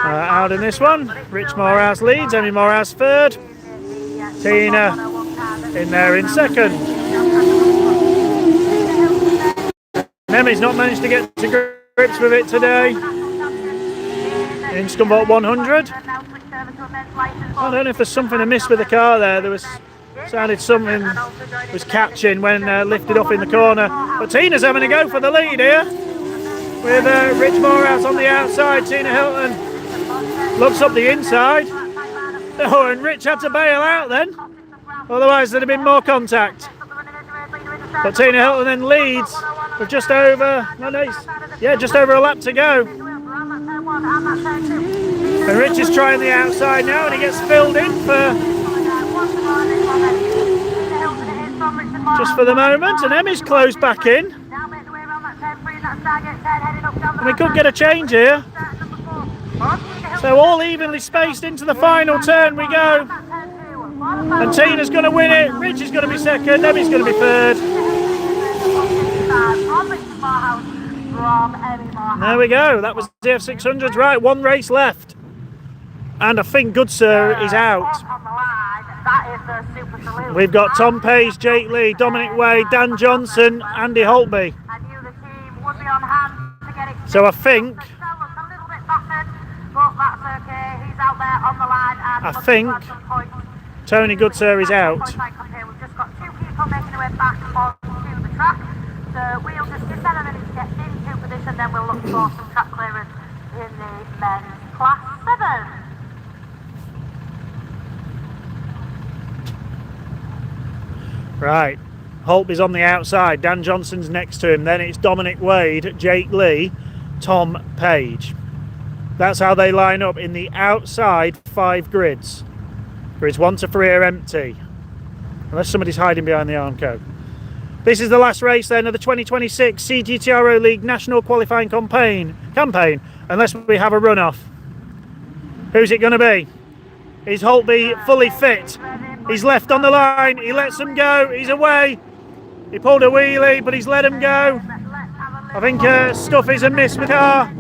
out in this one. Rich Morehouse leads, Emmy Morehouse third, Tina in there in second. Emmy's not managed to get to grips with it today in Scunthorpe 100. I don't know if there's something amiss with the car there. There was sounded something was catching when lifted up in the corner. But Tina's having a go for the lead here with Rich Morehouse on the outside. Tina Hilton looks up the inside. Oh, and Rich had to bail out then. Otherwise there'd have been more contact. But Tina Hilton then leads with just over a lap to go. And Rich is trying the outside now, and he gets filled in just for the moment, and Emmy's closed back in. And we could get a change here. So all evenly spaced into the final turn we go. And Tina's going to win it, Rich is going to be second, Emmy's going to be third. There we go, that was the F600s. Right, one race left. And I think Good Sir is out. We've got Tom Page, Jake Lee, Dominic Wade, Dan Johnson, Andy Holtby. So I think Tony Goodsir is out. We've just got two people making their way back onto the track. So we'll just give them a minute to get into position, then we'll look for some track clearance in the men's class 7. Right, Holtby's on the outside, Dan Johnson's next to him, then it's Dominic Wade, Jake Lee, Tom Page. That's how they line up in the outside 5 grids. Grids 1 to 3 are empty, unless somebody's hiding behind the Armco. This is the last race then of the 2026 CGTRO League National Qualifying Campaign, unless we have a runoff. Who's it going to be? Is Holtby fully fit? He's left on the line, he lets him go, he's away. He pulled a wheelie, but he's let him go. I think stuff is amiss with the car.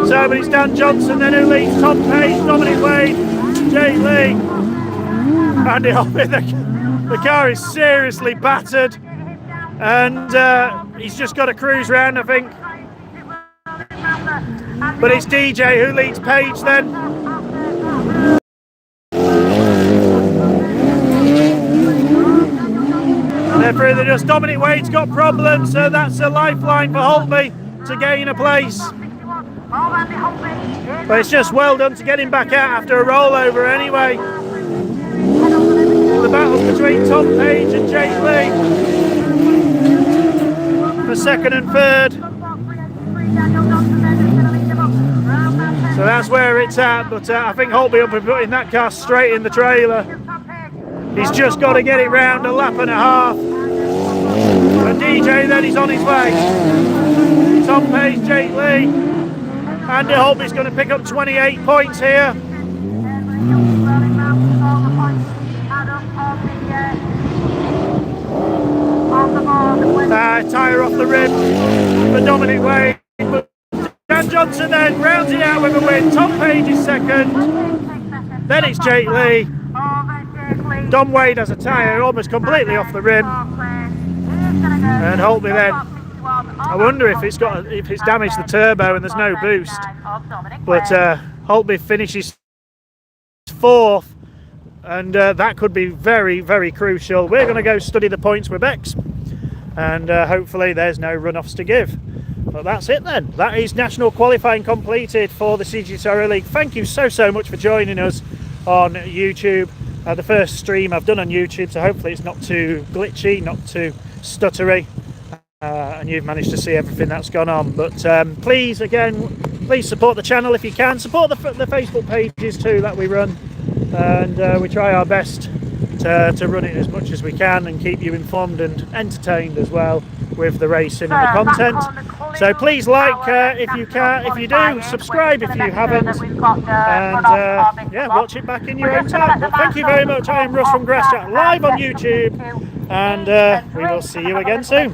So, but it's Dan Johnson then who leads, Tom Page, Dominic Wade, Jake Lee. Andy Holtby, the car is seriously battered. And he's just got to cruise round, I think. But it's DJ who leads Page then. Therefore, they're just Dominic Wade's got problems, so that's a lifeline for Holtby to gain a place. But it's just well done to get him back out after a rollover anyway. The battle's between Tom Page and Jake Lee for second and third. So that's where it's at, but I think Holtby will be putting that car straight in the trailer. He's just got to get it round a lap and a half. And DJ then he's on his way. Tom Page, Jake Lee. Andy Holtby's going to pick up 28 points here. Tyre off the rim for Dominic Wade. Dan Johnson then rounds it out with a win. Tom Page is second. Then it's Jake Lee. Dom Wade has a tyre almost completely off the rim. And Holtby then, I wonder if it's damaged the turbo and there's no boost. But Holtby finishes 4th, and that could be very, very crucial. We're going to go study the points with Bex, and hopefully there's no runoffs to give. But that's it then. That is national qualifying completed for the CGTRO League. Thank you so much for joining us on YouTube. The first stream I've done on YouTube, so hopefully it's not too glitchy, not too stuttery, and you've managed to see everything that's gone on. But please support the channel if you can. Support the Facebook pages too that we run, and we try our best to run it as much as we can and keep you informed and entertained as well with the racing and the content. So please like if you can, if you do, subscribe if you haven't, and yeah, watch it back in your own time. But thank you very much. I am Russ from Grass Chat live on YouTube, and we will see you again soon.